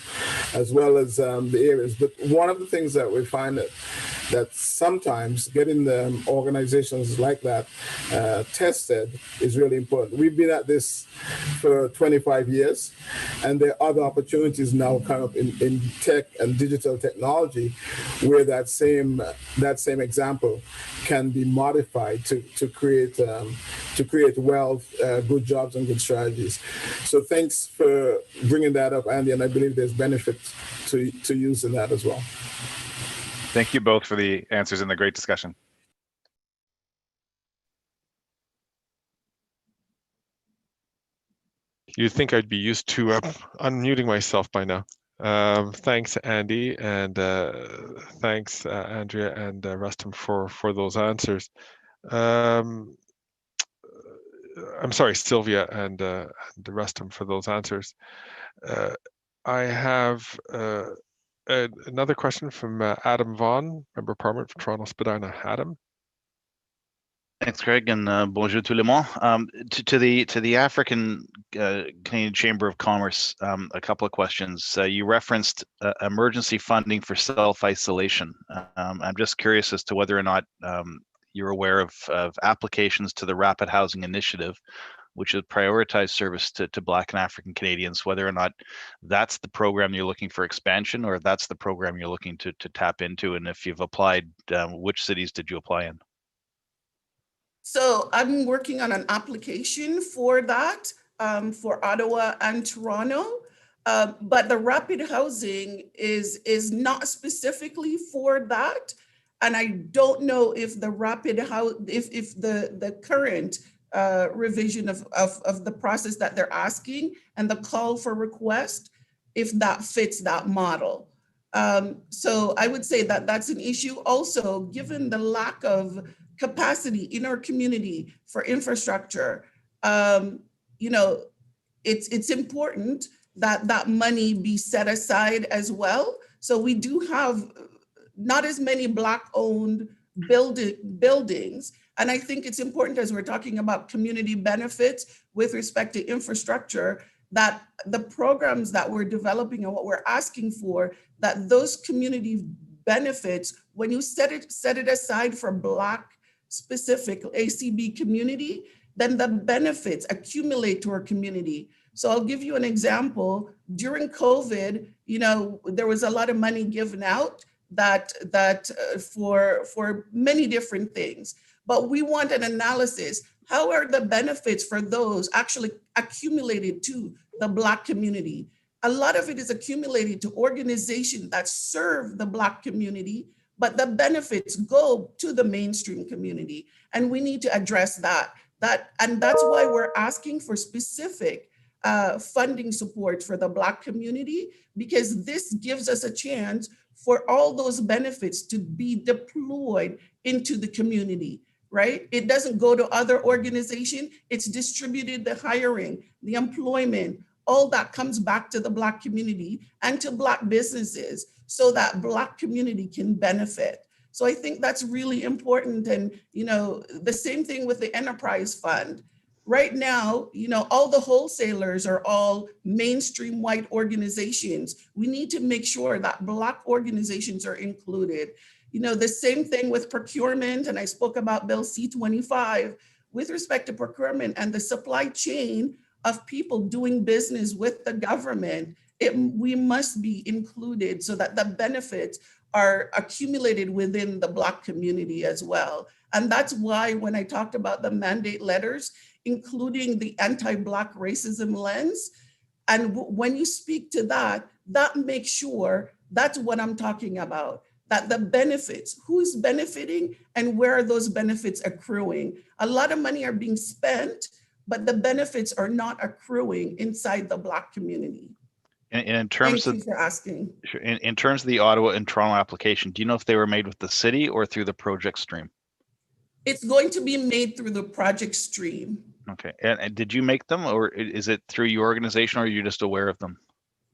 as well as the areas. But one of the things that we find that sometimes getting the organizations like that tested is really important. We've been at this for 25 years, and there are other opportunities now kind of in tech and digital technology where that same example can be modified to create wealth, good jobs, and good strategies. So thanks for bringing that up, Andy, and I believe there's benefit to using that as well. Thank you both for the answers and the great discussion. You'd think I'd be used to unmuting myself by now. Thanks, Andy, and thanks, Andrea and Rustam for those answers. I'm sorry, Sylvia and Rustam, for those answers. I have another question from Adam Vaughan, Member of Parliament for Toronto Spadina. Adam. Thanks, Greg, and bonjour tout le monde. To the African Canadian Chamber of Commerce, a couple of questions. You referenced emergency funding for self-isolation. I'm just curious as to whether or not you're aware of applications to the Rapid Housing Initiative, which is prioritized service to Black and African Canadians, whether or not that's the program you're looking for expansion, or that's the program you're looking to tap into, and if you've applied, which cities did you apply in? So I'm working on an application for that, for Ottawa and Toronto, but the rapid housing is not specifically for that. And I don't know if the if the current revision of the process that they're asking and the call for request, if that fits that model. So I would say that that's an issue. Also, given the lack of capacity in our community for infrastructure, you know, it's important that that money be set aside as well. So we do have not as many Black-owned buildings. And I think it's important, as we're talking about community benefits with respect to infrastructure, that the programs that we're developing and what we're asking for, that those community benefits, when you set it aside for Black specific ACB community, then the benefits accumulate to our community. So I'll give you an example. During COVID, you know, there was a lot of money given out for many different things, but we want an analysis. How are the benefits for those actually accumulated to the Black community? A lot of it is accumulated to organizations that serve the Black community, but the benefits go to the mainstream community. And we need to address that. And that's why we're asking for specific funding support for the Black community, because this gives us a chance for all those benefits to be deployed into the community, right? It doesn't go to other organizations, it's distributed, the hiring, the employment, all that comes back to the Black community and to Black businesses so that Black community can benefit. So I think that's really important. And, you know, the same thing with the enterprise fund. Right now, you know, all the wholesalers are all mainstream white organizations. We need to make sure that Black organizations are included. You know, the same thing with procurement, and I spoke about Bill C-25 with respect to procurement and the supply chain of people doing business with the government. We must be included so that the benefits are accumulated within the Black community as well. And that's why when I talked about the mandate letters, including the anti-Black racism lens, and when you speak to that, that makes sure that's what I'm talking about, that the benefits, who's benefiting and where are those benefits accruing? A lot of money are being spent, but the benefits are not accruing inside the Black community. And in terms Thank you for asking. In terms of the Ottawa and Toronto application, do you know if they were made with the city or through the project stream? It's going to be made through the project stream. Okay, and did you make them, or is it through your organization, or are you just aware of them?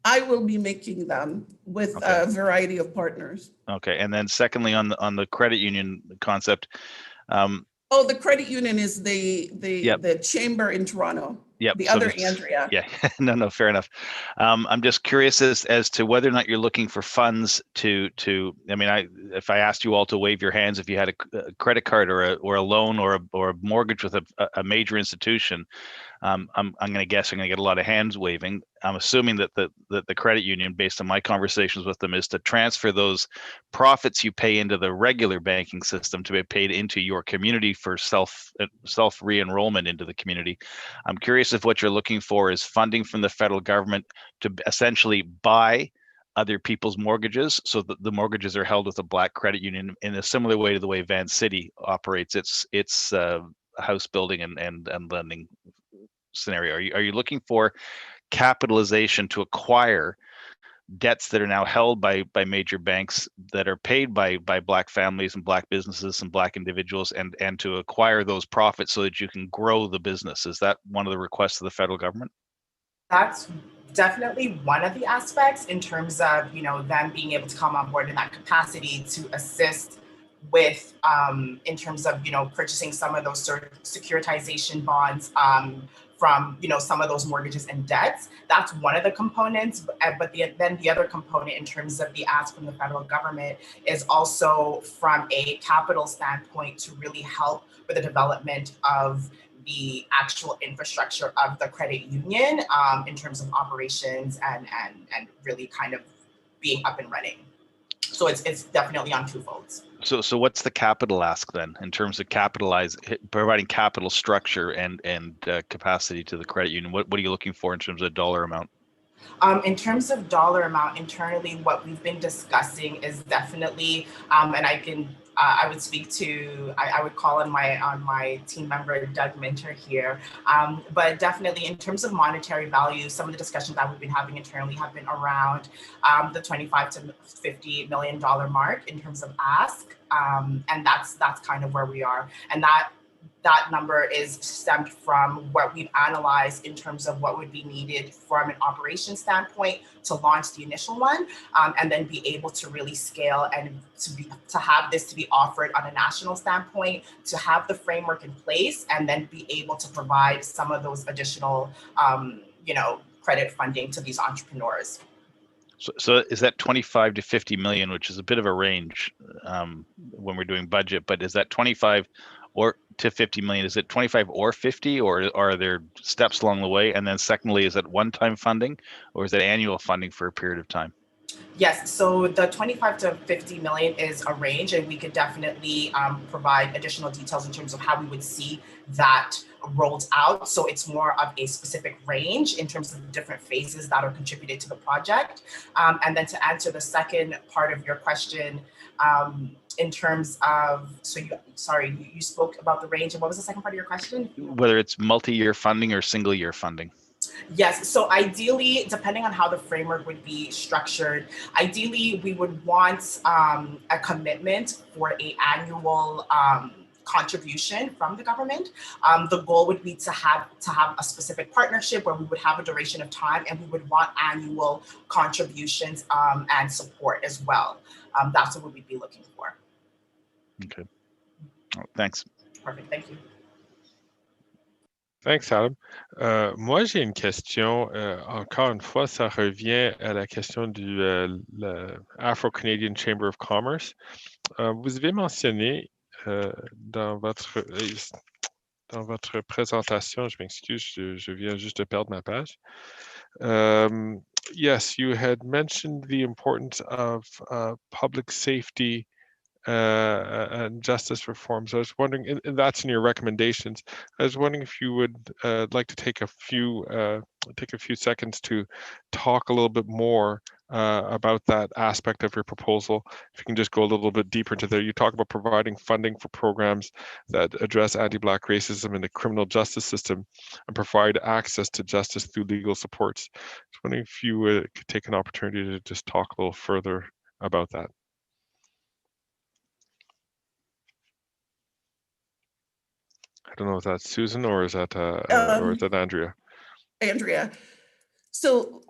I will be making them with a variety of partners. Okay, and then secondly, on the credit union concept. Oh, the credit union is the chamber in Toronto. Yep. The other Andrea. Yeah, no, fair enough. I'm just curious as to whether or not you're looking for funds to. I mean, if I asked you all to wave your hands, if you had a credit card or a loan or a mortgage with a major institution, I'm going to guess I'm going to get a lot of hands waving. I'm assuming that the credit union, based on my conversations with them, is to transfer those profits you pay into the regular banking system to be paid into your community for self re-enrollment into the community. I'm curious if what you're looking for is funding from the federal government to essentially buy other people's mortgages, so that the mortgages are held with a Black credit union in a similar way to the way Van City operates its house building and lending scenario. Are you looking for capitalization to acquire debts that are now held by major banks that are paid by Black families and Black businesses and Black individuals, and to acquire those profits so that you can grow the business? Is that one of the requests of the federal government? That's definitely one of the aspects, in terms of, you know, them being able to come on board in that capacity to assist with, in terms of, you know, purchasing some of those securitization bonds from, you know, some of those mortgages and debts. That's one of the components. But then the other component, in terms of the ask from the federal government, is also from a capital standpoint to really help with the development of the actual infrastructure of the credit union, in terms of operations and really kind of being up and running. So it's definitely on two folds. So what's the capital ask then, in terms of providing capital structure and capacity to the credit union? What are you looking for in terms of dollar amount? In terms of dollar amount, internally, what we've been discussing is definitely, and I would speak to, I would call on my team member, Doug Minter here, but definitely in terms of monetary value, some of the discussions that we've been having internally have been around the $25 to $50 million mark in terms of ask, and that's kind of where we are. And that number is stemmed from what we've analyzed in terms of what would be needed from an operation standpoint to launch the initial one, and then be able to really scale and to have this to be offered on a national standpoint, to have the framework in place, and then be able to provide some of those additional, you know, credit funding to these entrepreneurs. So is that 25 to 50 million, which is a bit of a range when we're doing budget, but is that 25 or to 50 million? Is it 25 or 50, or are there steps along the way? And then secondly, is it one-time funding, or is it annual funding for a period of time? Yes, so the 25 to 50 million is a range, and we could definitely provide additional details in terms of how we would see that rolled out. So it's more of a specific range in terms of the different phases that are contributed to the project. And then to answer the second part of your question, in terms of, you spoke about the range, and what was the second part of your question? Whether it's multi-year funding or single-year funding. Yes, so ideally, depending on how the framework would be structured, ideally we would want a commitment for an annual contribution from the government. The goal would be to have a specific partnership where we would have a duration of time, and we would want annual contributions and support as well. That's what we'd be looking for. Okay. Thanks. Perfect. Thank you. Thanks, Adam. Moi, j'ai une question. Encore une fois, ça revient à la question du Afro-Canadian Chamber of Commerce. Vous avez mentionné dans votre présentation, je m'excuse, je viens juste de perdre ma page. Yes, you had mentioned the importance of public safety and justice reforms. I was wondering, and that's in your recommendations. I was wondering if you would like to take a few seconds to talk a little bit more about that aspect of your proposal. If you can just go a little bit deeper into there. You talk about providing funding for programs that address anti-Black racism in the criminal justice system and provide access to justice through legal supports. I was wondering if you could take an opportunity to just talk a little further about that. I don't know if that's Susan or is that Andrea? Andrea. So,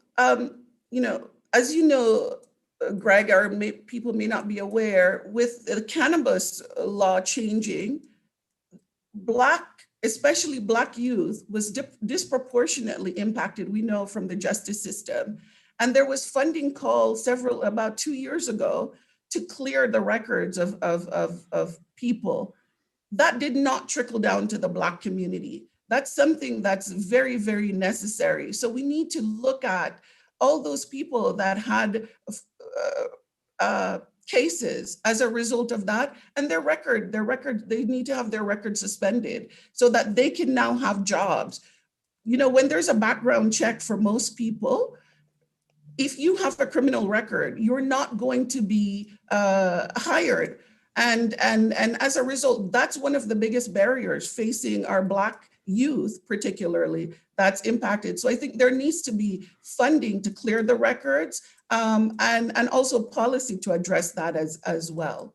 you know, as you know, Greg, or people may not be aware, with the cannabis law changing, especially Black youth was disproportionately impacted, we know, from the justice system. And there was funding called about 2 years ago to clear the records of people. That did not trickle down to the Black community. That's something that's very, very necessary. So we need to look at all those people that had cases as a result of that, and their record, they need to have their record suspended so that they can now have jobs. You know, when there's a background check for most people, if you have a criminal record, you're not going to be hired. And as a result, that's one of the biggest barriers facing our Black youth, particularly, that's impacted. So I think there needs to be funding to clear the records, and also policy to address that as well.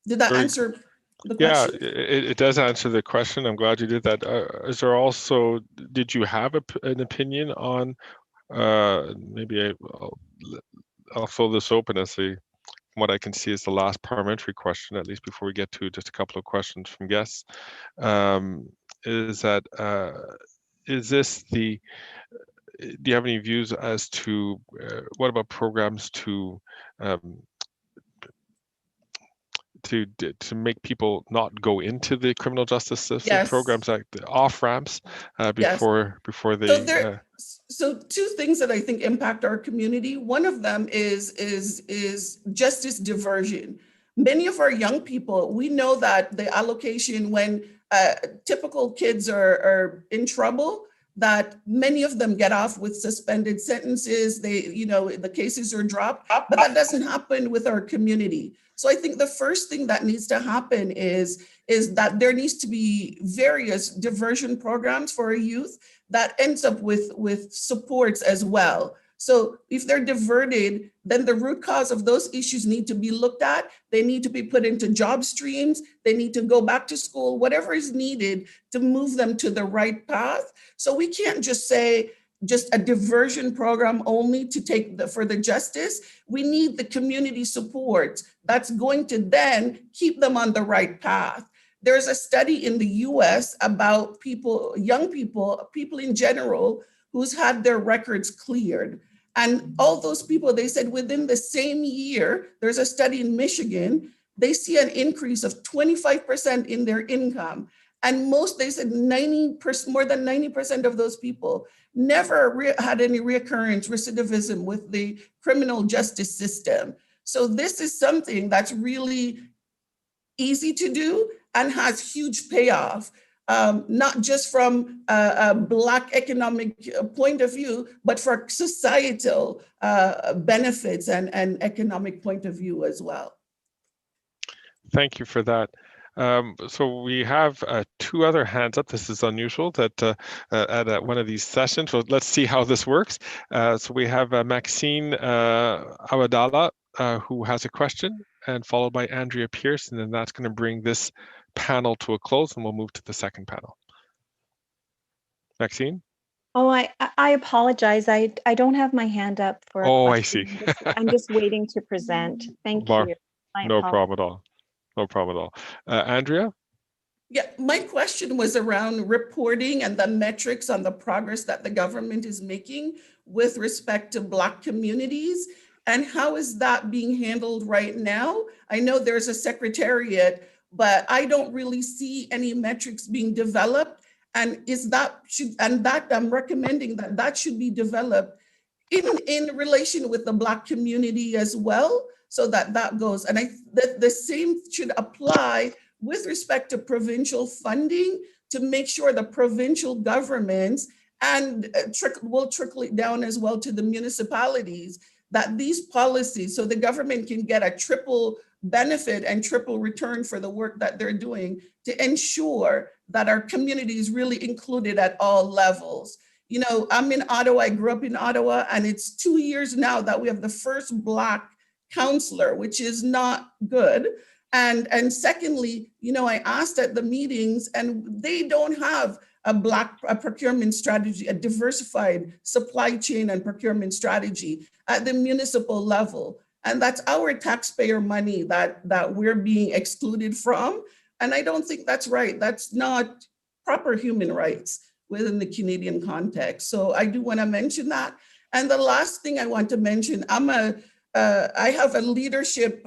Did that answer the question? Yeah, it does answer the question. I'm glad you did that. Is there also, did you have an opinion on, maybe I'll throw this open as what I can see is the last parliamentary question, at least before we get to just a couple of questions from guests, is that, do you have any views as to what about programs to make people not go into the criminal justice system? Yes. Programs like the off ramps before they. So two things that I think impact our community. One of them is justice diversion. Many of our young people, we know that the allocation when typical kids are in trouble, that many of them get off with suspended sentences. The cases are dropped, but that doesn't happen with our community. So I think the first thing that needs to happen is that there needs to be various diversion programs for our youth that ends up with supports as well. So if they're diverted, then the root cause of those issues need to be looked at. They need to be put into job streams. They need to go back to school, whatever is needed to move them to the right path. So we can't just say just a diversion program only to take for the justice. We need the community support that's going to then keep them on the right path. There's a study in the US about young people in general, who's had their records cleared. And all those people, they said within the same year, there's a study in Michigan, they see an increase of 25% in their income. And they said more than 90% of those people never had any recurrent recidivism with the criminal justice system. So this is something that's really easy to do and has huge payoff. Not just from a Black economic point of view, but for societal benefits and economic point of view as well. Thank you for that. So we have two other hands up. This is unusual that at one of these sessions. So let's see how this works. So we have Maxine Awadala, who has a question, and followed by Andrea Pierce, and then that's going to bring this panel to a close, and we'll move to the second panel. Maxine? Oh, I apologize. I don't have my hand up for a question. I see. I'm just waiting to present. Thank you. No problem at all. No problem at all. Andrea? Yeah, my question was around reporting and the metrics on the progress that the government is making with respect to Black communities, and how is that being handled right now? I know there's a secretariat, but I don't really see any metrics being developed. And I'm recommending that should be developed in relation with the Black community as well, so that goes. And the same should apply with respect to provincial funding, to make sure the provincial governments will trickle it down as well to the municipalities, that these policies, so the government can get a triple benefit and triple return for the work that they're doing to ensure that our community is really included at all levels. You know, I'm in Ottawa, I grew up in Ottawa, and it's 2 years now that we have the first Black councillor, which is not good. And secondly, I asked at the meetings, and they don't have a procurement strategy, a diversified supply chain and procurement strategy at the municipal level. And that's our taxpayer money that we're being excluded from. And I don't think that's right. That's not proper human rights within the Canadian context. So I do want to mention that. And the last thing I want to mention, I have a leadership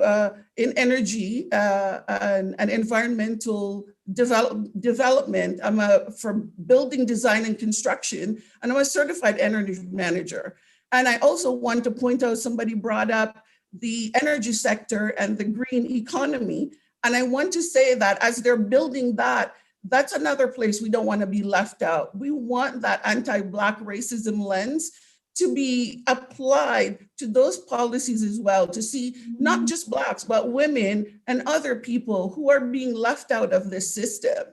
in energy and environmental development. I'm for building design and construction, and I'm a certified energy manager. And I also want to point out, somebody brought up the energy sector and the green economy. And I want to say that as they're building that, that's another place we don't want to be left out. We want that anti-Black racism lens to be applied to those policies as well, to see not just Blacks, but women and other people who are being left out of this system.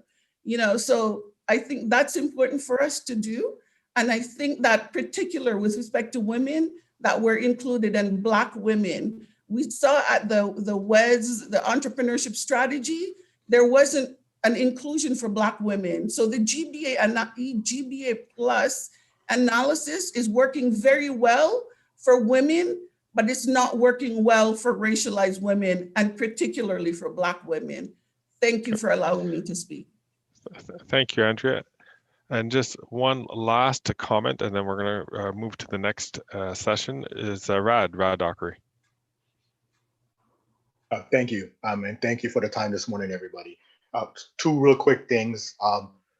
So I think that's important for us to do. And I think that particular with respect to women that were included, and Black women, we saw at the WEDS, the entrepreneurship strategy, there wasn't an inclusion for Black women. So the GBA and GBA plus analysis is working very well for women, but it's not working well for racialized women, and particularly for Black women. Thank you for allowing me to speak. Thank you, Andrea. And just one last comment, and then we're going to move to the next session, is Rad Dockery. Thank you, and thank you for the time this morning, everybody. Two real quick things.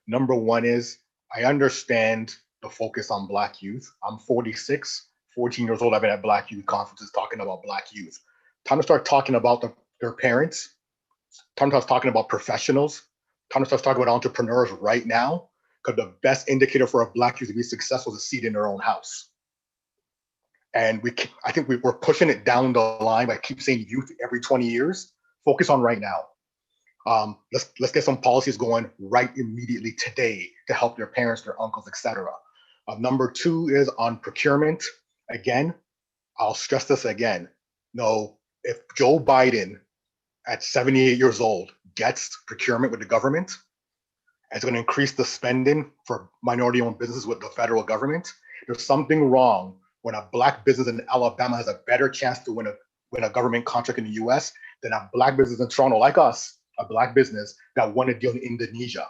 Number one is, I understand the focus on Black youth. I'm 46, 14 years old. I've been at Black youth conferences talking about Black youth. Time to start talking about their parents. Time to start talking about professionals. Time to start talking about entrepreneurs right now, because the best indicator for a Black youth to be successful is a seat in their own house. And I think we're pushing it down the line by keep saying youth every 20 years. Focus on right now. Let's get some policies going right immediately today to help their parents, their uncles, etc. Number two is on procurement. Again, I'll stress this again. No, if Joe Biden at 78 years old gets procurement with the government, it's going to increase the spending for minority-owned businesses with the federal government. There's something wrong when a Black business in Alabama has a better chance to win a government contract in the US than a Black business in Toronto, like us, a Black business that won a deal in Indonesia.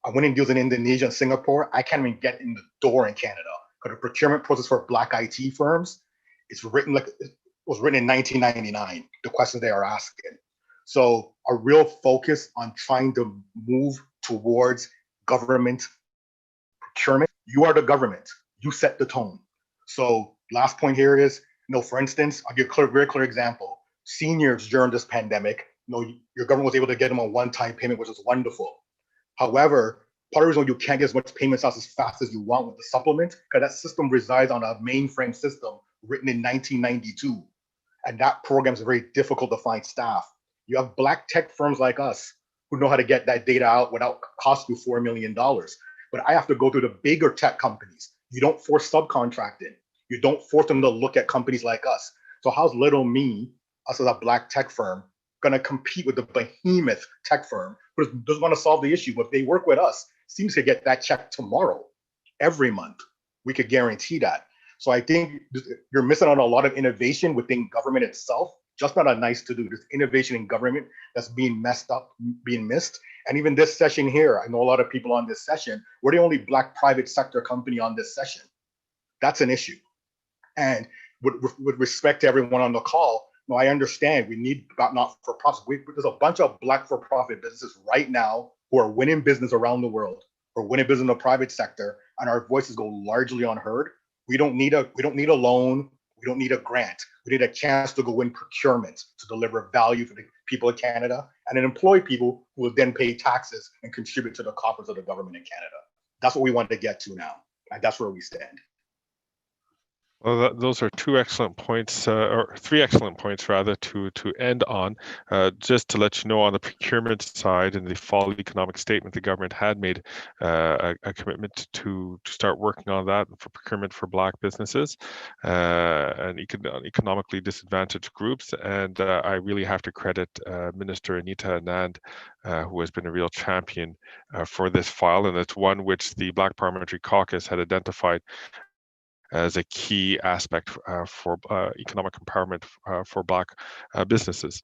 I'm winning deals in Indonesia and Singapore. I can't even get in the door in Canada because the procurement process for Black IT firms, it's written like it was written in 1999, the questions they are asking. So a real focus on trying to move towards government procurement. You are the government. You set the tone. So last point here is, for instance, I'll give a very clear example. Seniors during this pandemic, your government was able to get them a one-time payment, which is wonderful. However, part of the reason you can't get as much payments out as fast as you want with the supplement, because that system resides on a mainframe system written in 1992. And that program is very difficult to find staff. You have Black tech firms like us who know how to get that data out without costing you $4 million. But I have to go through the bigger tech companies. You don't force subcontracting. You don't force them to look at companies like us. So how's little me, us as a Black tech firm, going to compete with the behemoth tech firm who doesn't want to solve the issue? But if they work with us, seems to get that check tomorrow, every month. We could guarantee that. So I think you're missing on a lot of innovation within government itself. Just not a nice to do. There's innovation in government that's being messed up, being missed. And even this session here, I know a lot of people on this session, we're the only Black private sector company on this session. That's an issue. And with respect to everyone on the call, I understand we need not-for-profits. There's a bunch of Black for-profit businesses right now who are winning business around the world, or winning business in the private sector, and our voices go largely unheard. We don't need a loan. We don't need a grant. We need a chance to go win procurement to deliver value for the people of Canada and then employ people who will then pay taxes and contribute to the coffers of the government in Canada. That's what we want to get to now. And that's where we stand. Well, those are two excellent points, or three excellent points rather, to end on. Just to let you know, on the procurement side, in the fall economic statement, the government had made a commitment to start working on that for procurement for Black businesses and economically disadvantaged groups. And I really have to credit Minister Anita Anand, who has been a real champion for this file, and it's one which the Black Parliamentary Caucus had identified as a key aspect for economic empowerment for Black businesses.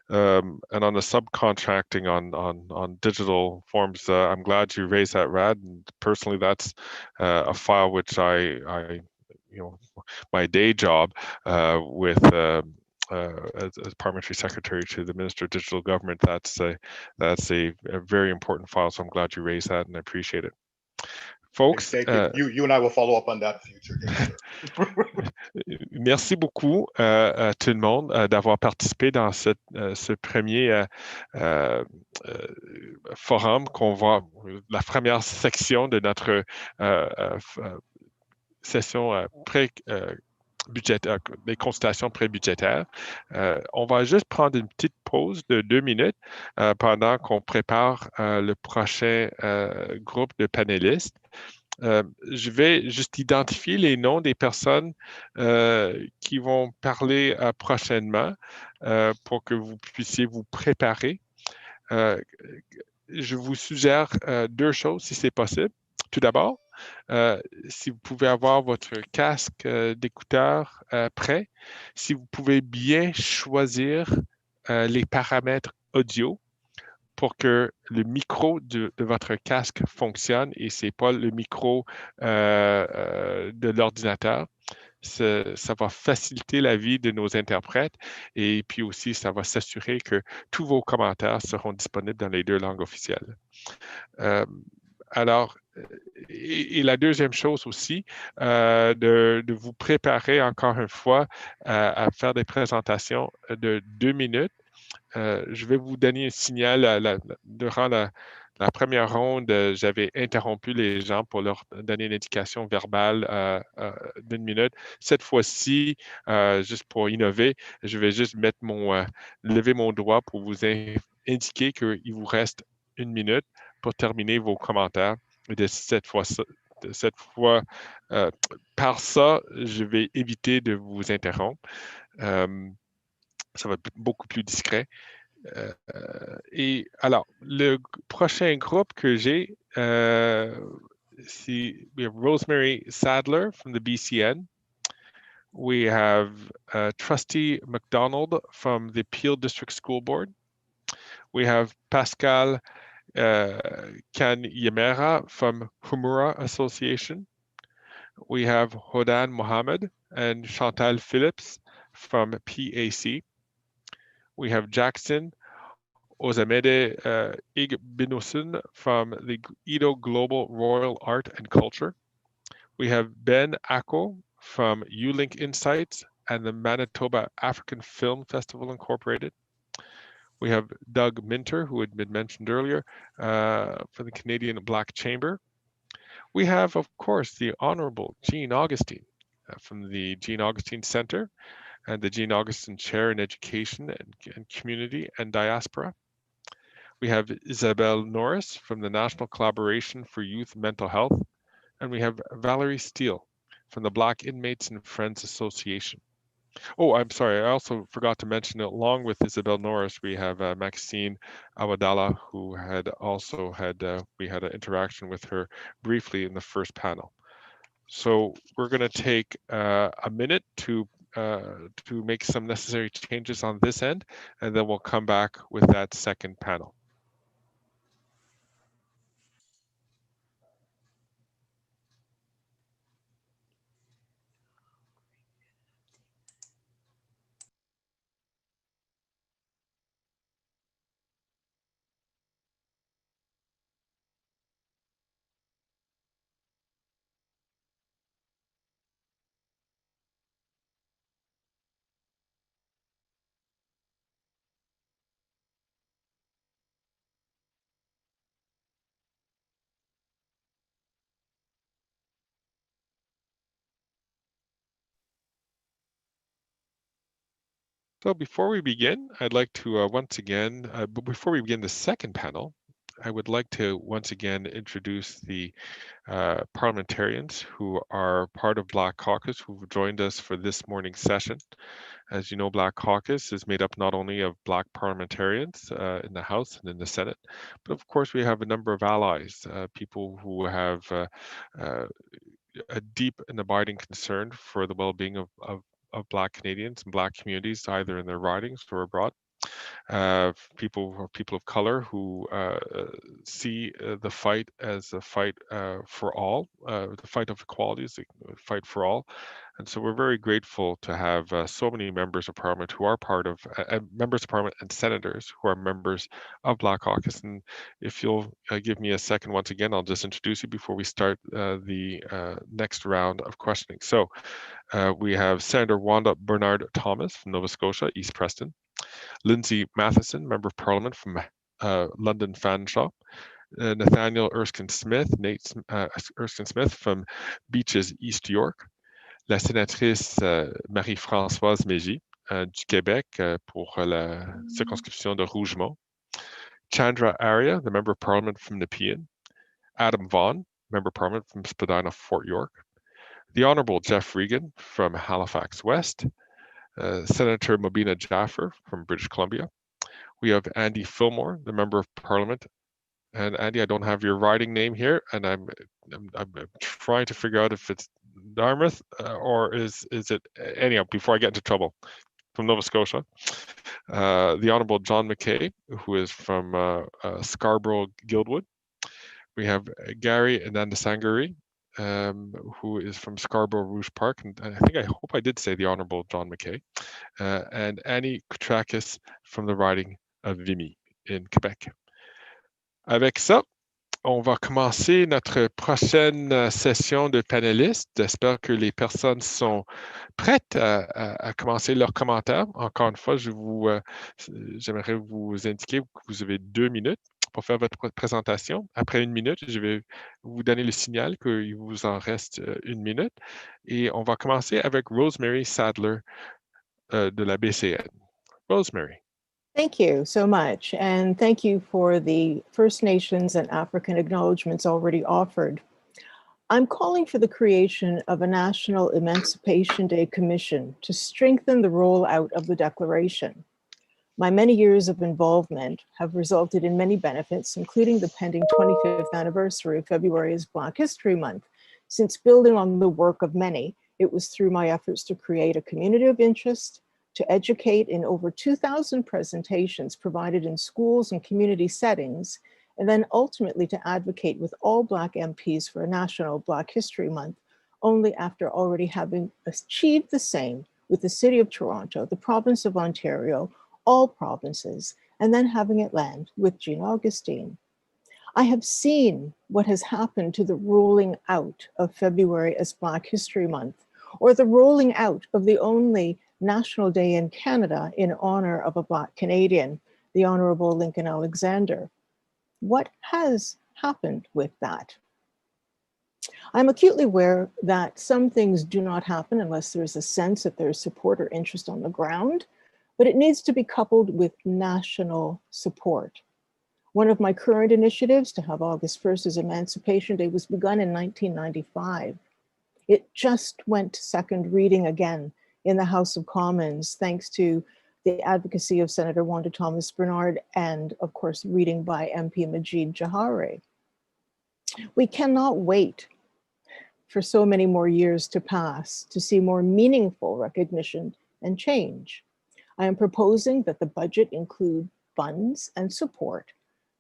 And on the subcontracting on digital forms, I'm glad you raised that, Rad. And personally, that's a file which I my day job with as parliamentary secretary to the Minister of Digital Government, that's a very important file. So I'm glad you raised that, and I appreciate it. Folks, you and I will follow up on that future. Merci beaucoup à tout le monde d'avoir participé dans ce premier forum qu'on voit, la première section de notre session budgétaire, des consultations prébudgétaires. On va juste prendre une petite pause de 2 minutes pendant qu'on prépare le prochain groupe de panélistes. Je vais juste identifier les noms des personnes qui vont parler prochainement pour que vous puissiez vous préparer. Je vous suggère 2 choses si c'est possible. Tout d'abord, si vous pouvez avoir votre casque d'écouteur prêt, si vous pouvez bien choisir les paramètres audio pour que le micro de votre casque fonctionne et ce n'est pas le micro de l'ordinateur. Ça va faciliter la vie de nos interprètes et puis aussi, ça va s'assurer que tous vos commentaires seront disponibles dans les 2 langues officielles. Alors, et la deuxième chose aussi, de vous préparer encore une fois à faire des présentations de 2 minutes. Je vais vous donner un signal. Durant la première ronde, j'avais interrompu les gens pour leur donner une indication verbale d'1 minute. Cette fois-ci, juste pour innover, je vais juste lever mon doigt pour vous indiquer qu'il vous reste 1 minute pour terminer vos commentaires. Et de cette fois, par ça, je vais éviter de vous interrompre. Ça va être beaucoup plus discret. Et alors, le prochain groupe que j'ai, we have Rosemary Sadler from the BCN. We have Trustee McDonald from the Peel District School Board. We have Pascal Kanyemera from Humura Association. We have Hodan Mohammed and Chantal Phillips from PAC. We have Jackson Ozamede Igbinosun from the Edo Global Royal Art and Culture. We have Ben Ako from ULink Insights and the Manitoba African Film Festival Incorporated. We have Doug Minter, who had been mentioned earlier, from the Canadian Black Chamber. We have, of course, the Honorable Jean Augustine from the Jean Augustine Center and the Jean Augustine Chair in Education and Community and Diaspora. We have Isabelle Norris from the National Collaboration for Youth Mental Health. And we have Valerie Steele from the Black Inmates and Friends Association. Oh, I'm sorry. I also forgot to mention, along with Isabelle Norris, we have Maxine Awadala, who we had an interaction with her briefly in the first panel. So we're going to take a minute to make some necessary changes on this end, and then we'll come back with that second panel. So before we begin, I'd like to once again, before we begin the second panel, I would like to once again introduce the parliamentarians who are part of Black Caucus who've joined us for this morning's session. As you know, Black Caucus is made up not only of Black parliamentarians in the House and in the Senate, but of course we have a number of allies, people who have a deep and abiding concern for the well-being of Black Canadians and Black communities, either in their ridings or abroad. People of color who see the fight as a fight for all, the fight of equality is a fight for all. And so we're very grateful to have so many members of parliament who are part of, members of parliament and senators who are members of Black Caucus. And if you'll give me a second, once again, I'll just introduce you before we start the next round of questioning. So we have Senator Wanda Bernard Thomas from Nova Scotia, East Preston. Lindsay Matheson, Member of Parliament from London Fanshawe. Nathaniel Erskine-Smith, Erskine-Smith from Beaches, East York. La sénatrice Marie-Françoise Mégy du Québec pour la circonscription de Rougemont. Chandra Arya, the Member of Parliament from Nepean. Adam Vaughan, Member of Parliament from Spadina, Fort York. The Honourable Jeff Regan from Halifax West. Senator Mobina Jaffer from British Columbia. We have Andy Fillmore, the Member of Parliament. And Andy, I don't have your riding name here, and I'm trying to figure out if it's Dartmouth or is it, anyhow, before I get into trouble, from Nova Scotia. The Honourable John McKay, who is from Scarborough Guildwood. We have Gary Anandasangari, who is from Scarborough Rouge Park, and I hope I did say the Honourable John McKay, and Annie Koutrakis from the riding of Vimy in Quebec. Avec ça, on va commencer notre prochaine session de panélistes. J'espère que les personnes sont prêtes à commencer leurs commentaires. Encore une fois, j'aimerais vous indiquer que vous avez 2 minutes pour faire votre présentation. Après 1 minute, je vais vous donner le signal qu'il vous en reste 1 minute. Et on va commencer avec Rosemary Sadler de la BCN. Rosemary. Thank you so much. And thank you for the First Nations and African acknowledgements already offered. I'm calling for the creation of a National Emancipation Day Commission to strengthen the rollout of the Declaration. My many years of involvement have resulted in many benefits, including the pending 25th anniversary of February as Black History Month. Since building on the work of many, it was through my efforts to create a community of interest, to educate in over 2,000 presentations provided in schools and community settings, and then ultimately to advocate with all Black MPs for a National Black History Month, only after already having achieved the same with the City of Toronto, the Province of Ontario, all provinces, and then having it land with Jean Augustine. I have seen what has happened to the rolling out of February as Black History Month, or the rolling out of the only National Day in Canada in honor of a Black Canadian, the Honorable Lincoln Alexander. What has happened with that? I'm acutely aware that some things do not happen unless there's a sense that there's support or interest on the ground, but it needs to be coupled with national support. One of my current initiatives to have August 1st as Emancipation Day was begun in 1995. It just went to second reading again in the House of Commons, thanks to the advocacy of Senator Wanda Thomas Bernard and, of course, reading by MP Majid Jahari. We cannot wait for so many more years to pass to see more meaningful recognition and change. I am proposing that the budget include funds and support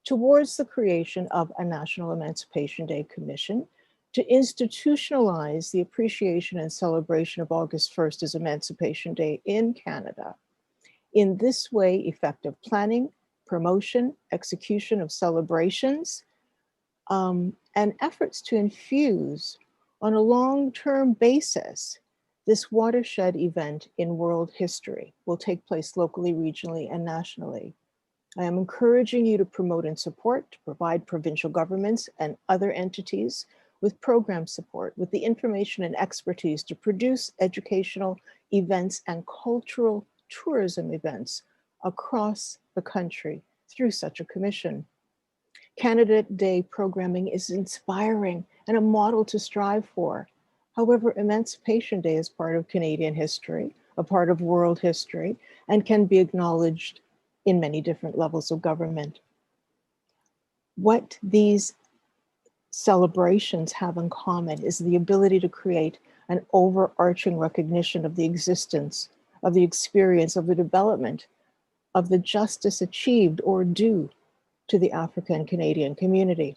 towards the creation of a National Emancipation Day Commission to institutionalize the appreciation and celebration of August 1st as Emancipation Day in Canada. In this way, effective planning, promotion, execution of celebrations, and efforts to infuse on a long-term basis this watershed event in world history will take place locally, regionally, and nationally. I am encouraging you to promote and support, to provide provincial governments and other entities with program support, with the information and expertise to produce educational events and cultural tourism events across the country through such a commission. Candidate Day programming is inspiring and a model to strive for. However, Emancipation Day is part of Canadian history, a part of world history, and can be acknowledged in many different levels of government. What these celebrations have in common is the ability to create an overarching recognition of the existence, of the experience, of the development, of the justice achieved or due to the African Canadian community.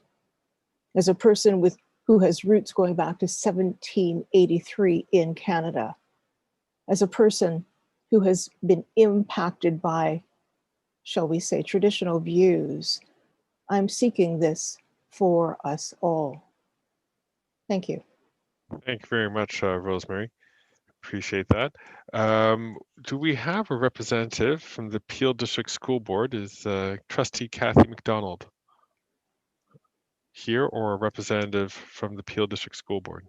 As a person who has roots going back to 1783 in Canada, as a person who has been impacted by, shall we say, traditional views, I'm seeking this for us all. Thank you. Thank you very much, Rosemary. Appreciate that. Do we have a representative from the Peel District School Board? Is Trustee Kathy McDonald here, or a representative from the Peel District School Board?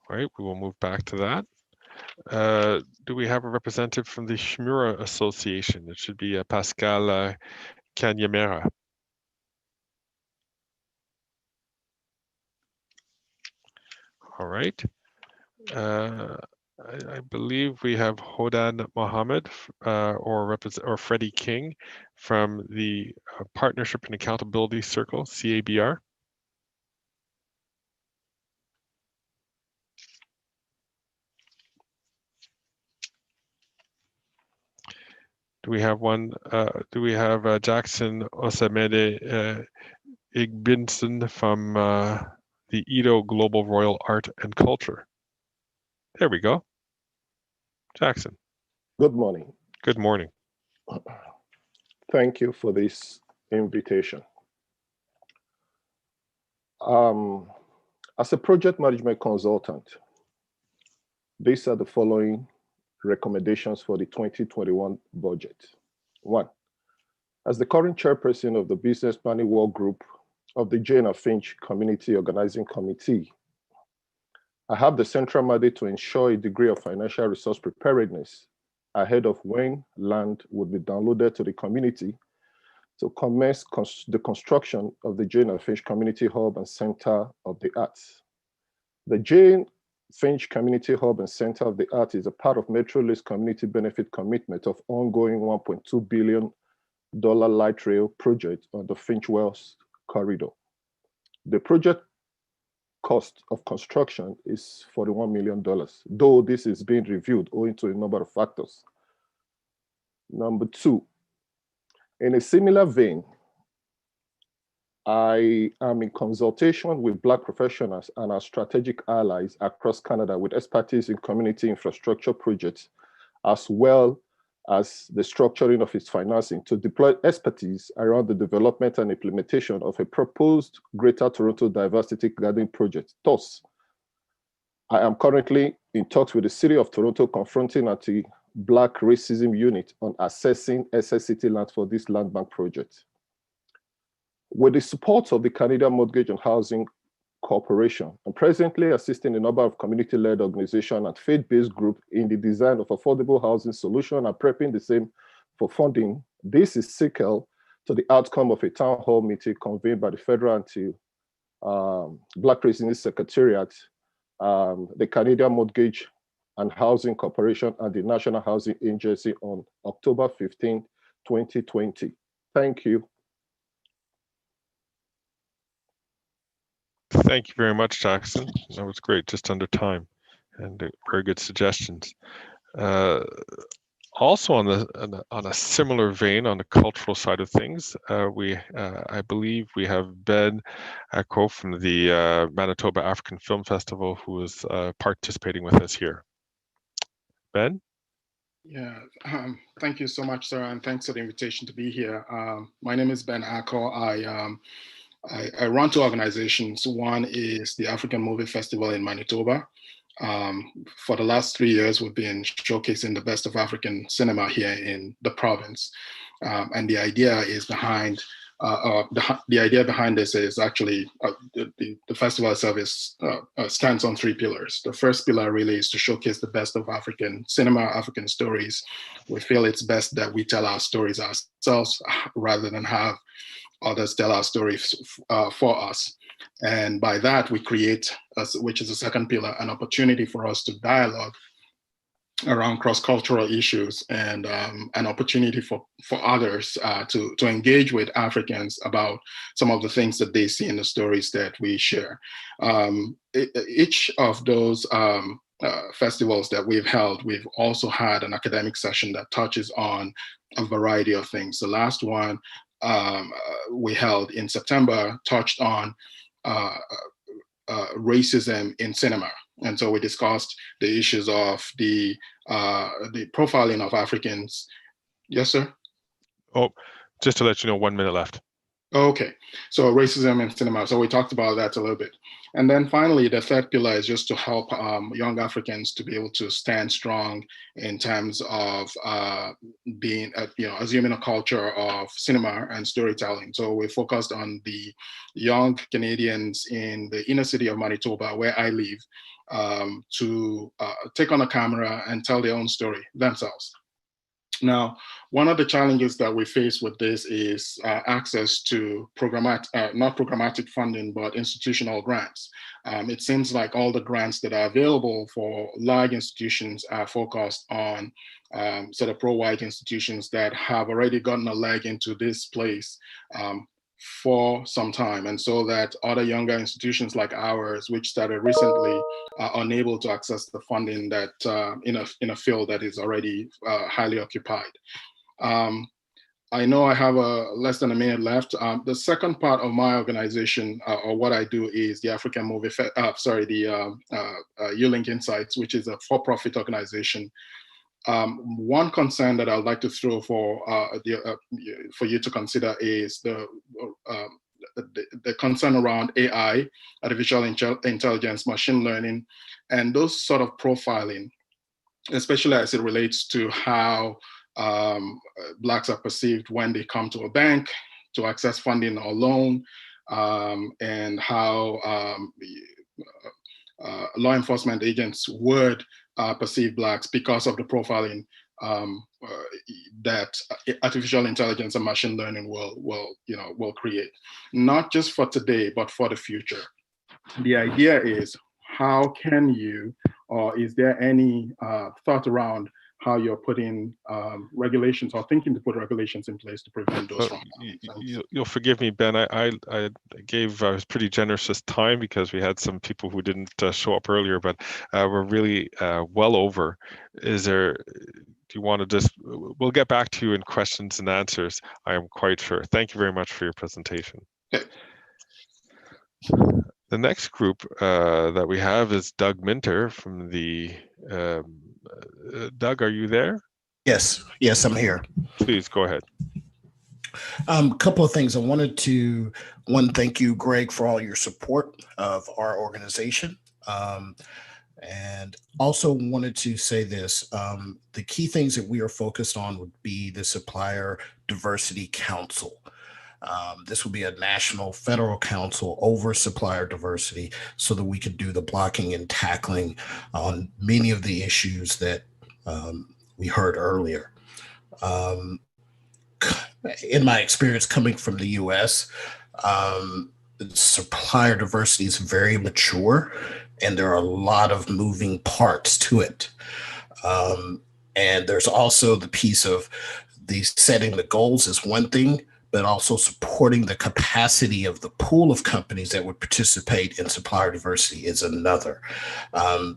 All right, we will move back to that. Do we have a representative from the Shmura Association? It should be Pascal Kanyamera. All right. I believe we have Hodan Mohammed or Freddie King from the Partnership and Accountability Circle, CABR. Do we have one? Do we have Jackson Osamede Igbinson from the Edo Global Royal Art and Culture? There we go. Jackson. Good morning. Good morning. Thank you for this invitation. As a project management consultant, these are the following recommendations for the 2021 budget. 1, as the current chairperson of the Business Planning Work Group of the Jane and Finch Community Organizing Committee, I have the central mandate to ensure a degree of financial resource preparedness ahead of when land would be downloaded to the community to commence the construction of the Jane and Finch Community Hub and Center of the Arts. The Jane Finch Community Hub and Center of the Arts is a part of Metrolinx's community benefit commitment of ongoing $1.2 billion light rail project on the Finch Wells corridor. The project cost of construction is $41 million, though this is being reviewed owing to a number of factors. Number 2, in a similar vein, I am in consultation with Black professionals and our strategic allies across Canada with expertise in community infrastructure projects, as well as the structuring of its financing to deploy expertise around the development and implementation of a proposed Greater Toronto Diversity Garden project. Thus, I am currently in talks with the City of Toronto confronting anti-Black racism unit on assessing SSCT land for this land bank project. With the support of the Canadian Mortgage and Housing Corporation, I'm presently assisting a number of community-led organizations and faith-based groups in the design of affordable housing solution and prepping the same for funding. This is sequel to the outcome of a town hall meeting convened by the Federal Anti-Black Racism Secretariat, the Canadian Mortgage and Housing Corporation, and the National Housing Agency on October 15, 2020. Thank you. Thank you very much, Jackson. That was great, just under time, and very good suggestions. Also on a similar vein, on the cultural side of things, I believe we have Ben Akko from the Manitoba African Film Festival, who is participating with us here. Ben? Yeah, thank you so much, sir, and thanks for the invitation to be here. My name is Ben Akko. I run 2 organizations. One is the African Movie Festival in Manitoba. For the last 3 years, we've been showcasing the best of African cinema here in the province. And the idea is behind the idea behind this is actually the festival itself stands on 3 pillars. The first pillar really is to showcase the best of African cinema, African stories. We feel it's best that we tell our stories ourselves rather than have others tell our stories for us. And by that, we create, which is the second pillar, an opportunity for us to dialogue around cross-cultural issues, and an opportunity for others to engage with Africans about some of the things that they see in the stories that we share. Each of those festivals that we've held, we've also had an academic session that touches on a variety of things. The last one we held in September touched on racism in cinema. And so we discussed the issues of the profiling of Africans. Yes, sir? Oh, just to let you know, 1 minute left. Okay, so racism in cinema. So we talked about that a little bit. And then finally, the third pillar is just to help young Africans to be able to stand strong in terms of being, assuming a culture of cinema and storytelling. So we focused on the young Canadians in the inner city of Manitoba, where I live, to take on a camera and tell their own story themselves. Now, one of the challenges that we face with this is access to not programmatic funding, but institutional grants. It seems like all the grants that are available for large institutions are focused on sort of pro-white institutions that have already gotten a leg into this place for some time, and so that other younger institutions like ours, which started recently, are unable to access the funding that in a field that is already highly occupied. I know I have less than a minute left. The second part of my organization, or what I do, is the African Movie, U-Link Insights, which is a for-profit organization. One concern that I'd like to throw for you to consider is the concern around AI, artificial intelligence, machine learning, and those sort of profiling, especially as it relates to how Blacks are perceived when they come to a bank to access funding or loan, and how law enforcement agents would perceive Blacks because of the profiling that artificial intelligence and machine learning will create, not just for today, but for the future. The idea is, how can you, or is there any thought around how you're putting regulations or thinking to put regulations in place to prevent those from happening? You'll forgive me, Ben. I was pretty generous this time because we had some people who didn't show up earlier, but we're really well over. Do you want to just, we'll get back to you in questions and answers, I am quite sure. Thank you very much for your presentation. Okay. The next group that we have is Doug Minter from the Doug, are you there? Yes, I'm here. Please go ahead. A couple of things. I wanted to, thank you, Greg, for all your support of our organization. And also wanted to say this, the key things that we are focused on would be the Supplier Diversity Council. This will be a national federal council over supplier diversity so that we could do the blocking and tackling on many of the issues that we heard earlier. In my experience coming from the US, supplier diversity is very mature and there are a lot of moving parts to it. And there's also the piece of the setting the goals is one thing, but also supporting the capacity of the pool of companies that would participate in supplier diversity is another.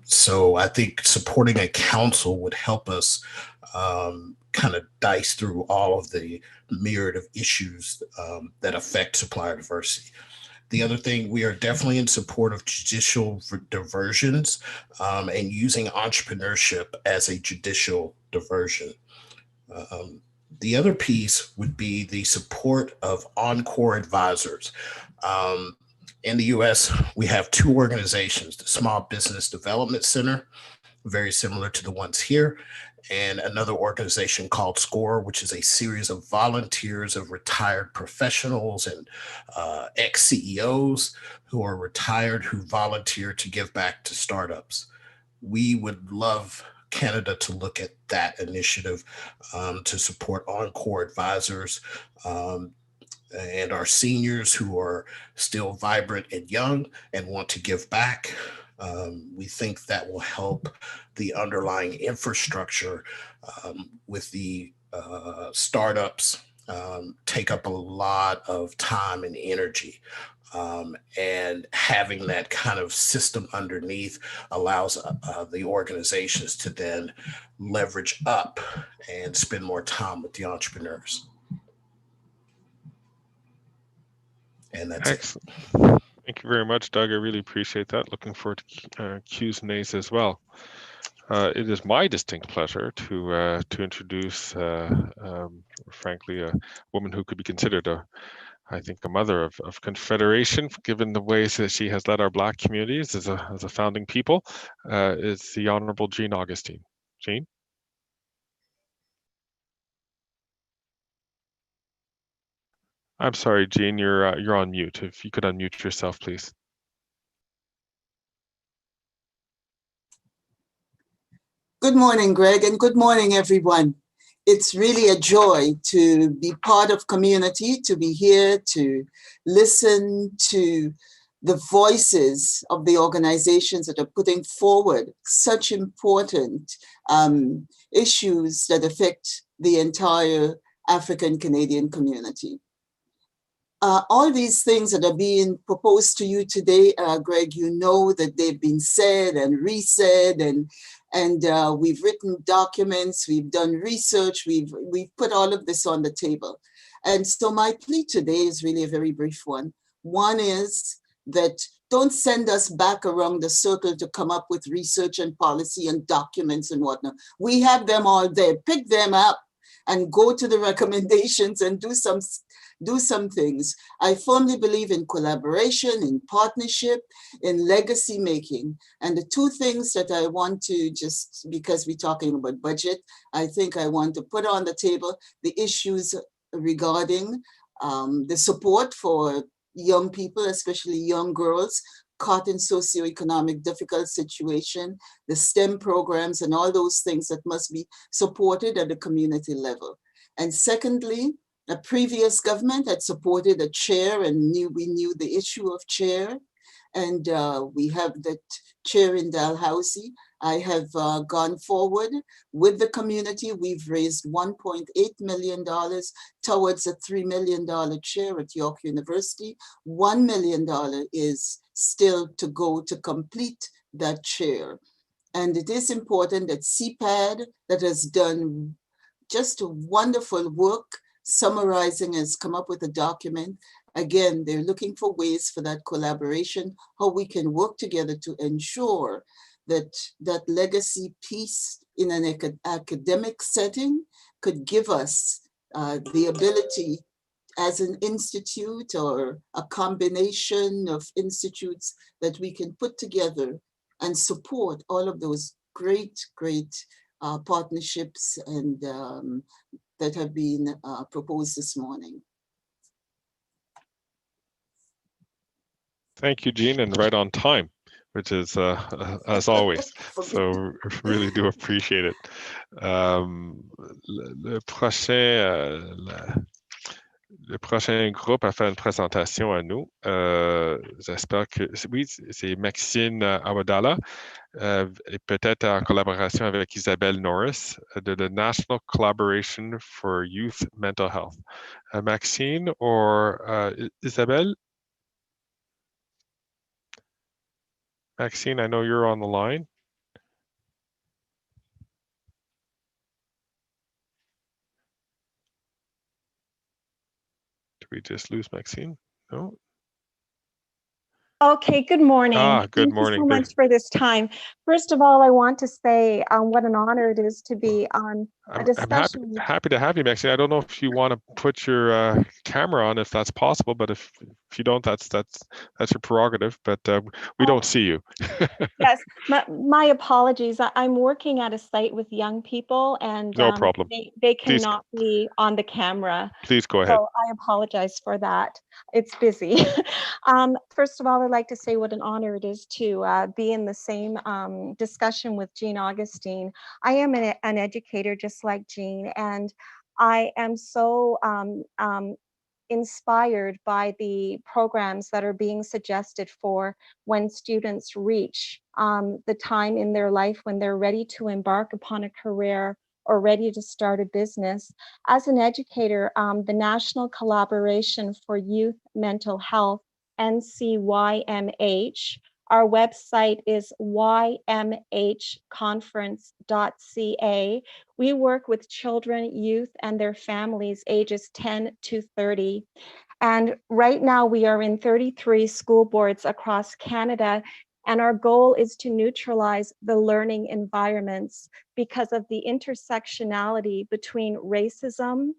So I think supporting a council would help us kind of dice through all of the myriad of issues that affect supplier diversity. The other thing, we are definitely in support of judicial diversions and using entrepreneurship as a judicial diversion. The other piece would be the support of Encore advisors. In the US, we have two organizations, the Small Business Development Center, very similar to the ones here, and another organization called SCORE, which is a series of volunteers of retired professionals and ex-CEOs who are retired who volunteer to give back to startups. We would love Canada to look at that initiative to support Encore advisors and our seniors who are still vibrant and young and want to give back. We think that will help the underlying infrastructure with the startups take up a lot of time and energy. And having that kind of system underneath allows the organizations to then leverage up and spend more time with the entrepreneurs. And that's excellent. Thank you very much, Doug. I really appreciate that. Looking forward to Q's and A's as well. It is my distinct pleasure to introduce, frankly, a woman who could be considered I think a mother of Confederation, given the ways that she has led our Black communities as a founding people, is the Honorable Jean Augustine. Jean? I'm sorry, Jean, you're on mute. If you could unmute yourself, please. Good morning, Greg, and good morning, everyone. It's really a joy to be part of community, to be here, to listen to the voices of the organizations that are putting forward such important issues that affect the entire African Canadian community. All these things that are being proposed to you today, Greg, you know that they've been said and re-said, and we've written documents, we've done research, we've put all of this on the table. And so my plea today is really a very brief one. One is that don't send us back around the circle to come up with research and policy and documents and whatnot. We have them all there. Pick them up and go to the recommendations and do some things. I firmly believe in collaboration, in partnership, in legacy making. And the two things that I want to just, because we're talking about budget, I think I want to put on the table the issues regarding the support for young people, especially young girls, caught in socioeconomic difficult situation, the STEM programs and all those things that must be supported at the community level. And secondly, a previous government had supported a chair and we knew the issue of chair. And we have that chair in Dalhousie. I have gone forward with the community. We've raised $1.8 million towards a $3 million chair at York University. $1 million is still to go to complete that chair. And it is important that CPAD, that has done just a wonderful work, summarizing, has come up with a document. Again, they're looking for ways for that collaboration, how we can work together to ensure that that legacy piece in an academic setting could give us the ability as an institute or a combination of institutes that we can put together and support all of those great partnerships and that have been proposed this morning. Thank you, Jean, and right on time, which is as always. So really do appreciate it. Le prochain groupe a fait une présentation à nous. J'espère que oui, c'est Maxine Awadala, et peut-être en collaboration avec Isabelle Norris de the National Collaboration for Youth Mental Health. Maxine or Isabelle? Maxine, I know you're on the line. Did we just lose Maxine? No. Okay, good morning. Good morning. Thank you so much for this time. First of all, I want to say what an honor it is to be on a discussion. I'm happy to have you, Maxine. I don't know if you want to put your camera on, if that's possible, but if If you don't, that's your prerogative, but we don't see you. Yes, my apologies. I'm working at a site with young people, and no problem. They cannot be on the camera. Please go ahead. So I apologize for that. It's busy. First of all, I'd like to say what an honor it is to be in the same discussion with Jean Augustine. I am an educator just like Jean, and I am so inspired by the programs that are being suggested for when students reach the time in their life when they're ready to embark upon a career or ready to start a business. As an educator, the National Collaboration for Youth Mental Health, NCYMH, our website is ymhconference.ca. We work with children, youth, and their families ages 10 to 30. And right now we are in 33 school boards across Canada, and our goal is to neutralize the learning environments because of the intersectionality between racism,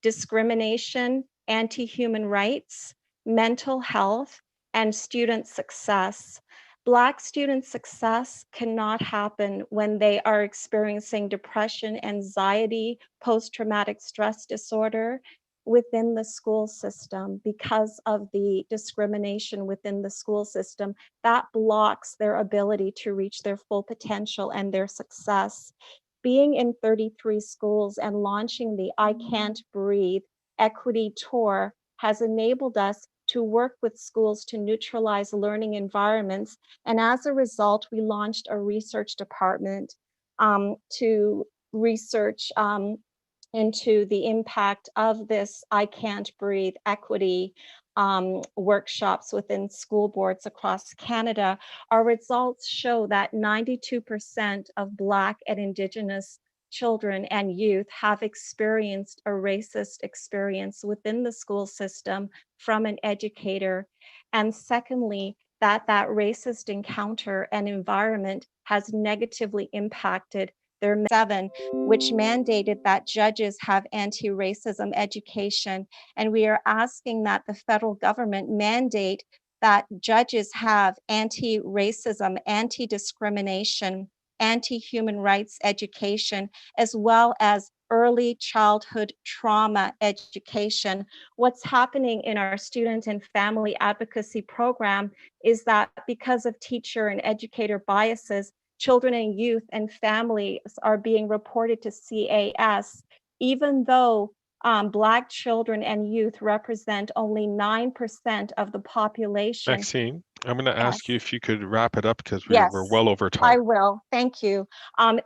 discrimination, anti-human rights, mental health, and student success. Black student success cannot happen when they are experiencing depression, anxiety, post-traumatic stress disorder within the school system because of the discrimination within the school system. That blocks their ability to reach their full potential and their success. Being in 33 schools and launching the I Can't Breathe Equity Tour has enabled us to work with schools to neutralize learning environments. And as a result, we launched a research department to research into the impact of this I Can't Breathe equity workshops within school boards across Canada. Our results show that 92% of Black and Indigenous children and youth have experienced a racist experience within the school system from an educator. And secondly, that racist encounter and environment has negatively impacted their 7, which mandated that judges have anti-racism education. And we are asking that the federal government mandate that judges have anti-racism, anti-discrimination, anti-human rights education, as well as early childhood trauma education. What's happening in our student and family advocacy program is that because of teacher and educator biases, children and youth and families are being reported to CAS, even though Black children and youth represent only 9% of the population. Maxine, I'm going to ask you if you could wrap it up because we're well over time. I will. Thank you.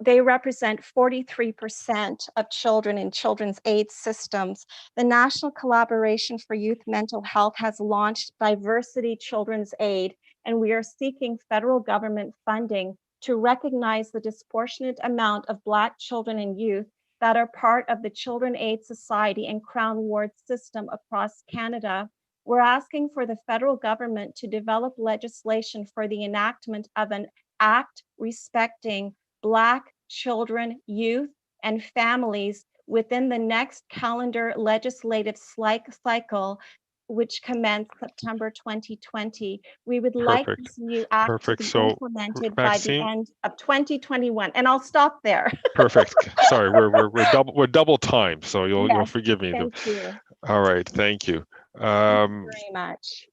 They represent 43% of children in children's aid systems. The National Collaboration for Youth Mental Health has launched Diversity Children's Aid, and we are seeking federal government funding to recognize the disproportionate amount of Black children and youth that are part of the Children Aid Society and Crown Ward system across Canada. We're asking for the federal government to develop legislation for the enactment of an act respecting Black children, youth, and families within the next calendar legislative cycle, which commenced September 2020. We would like this new act to be implemented by the end of 2021, and I'll stop there. Perfect. Sorry, we're double time, so you'll forgive me. Thank you. All right, thank you. Thank you very much.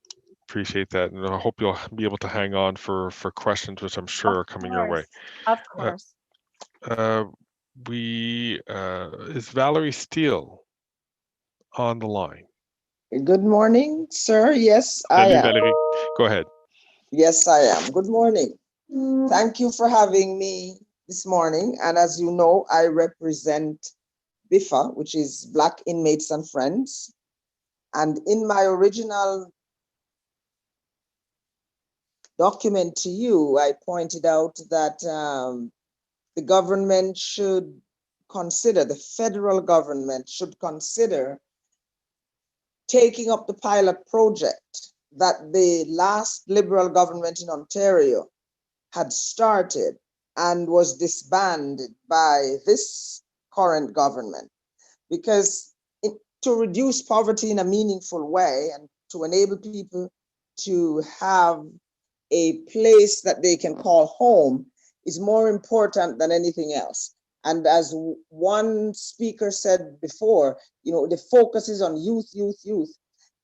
Appreciate that, and I hope you'll be able to hang on for questions, which I'm sure are coming your way. Of course. Is Valerie Steele on the line? Good morning, sir. Yes, I am. Valerie, go ahead. Yes, I am. Good morning. Thank you for having me this morning. And as you know, I represent BIFA, which is Black Inmates and Friends. And in my original document to you, I pointed out that the government should consider, the federal government should consider taking up the pilot project that the last Liberal government in Ontario had started and was disbanded by this current government. Because to reduce poverty in a meaningful way and to enable people to have a place that they can call home is more important than anything else. And as one speaker said before, you know, the focus is on youth, youth, youth.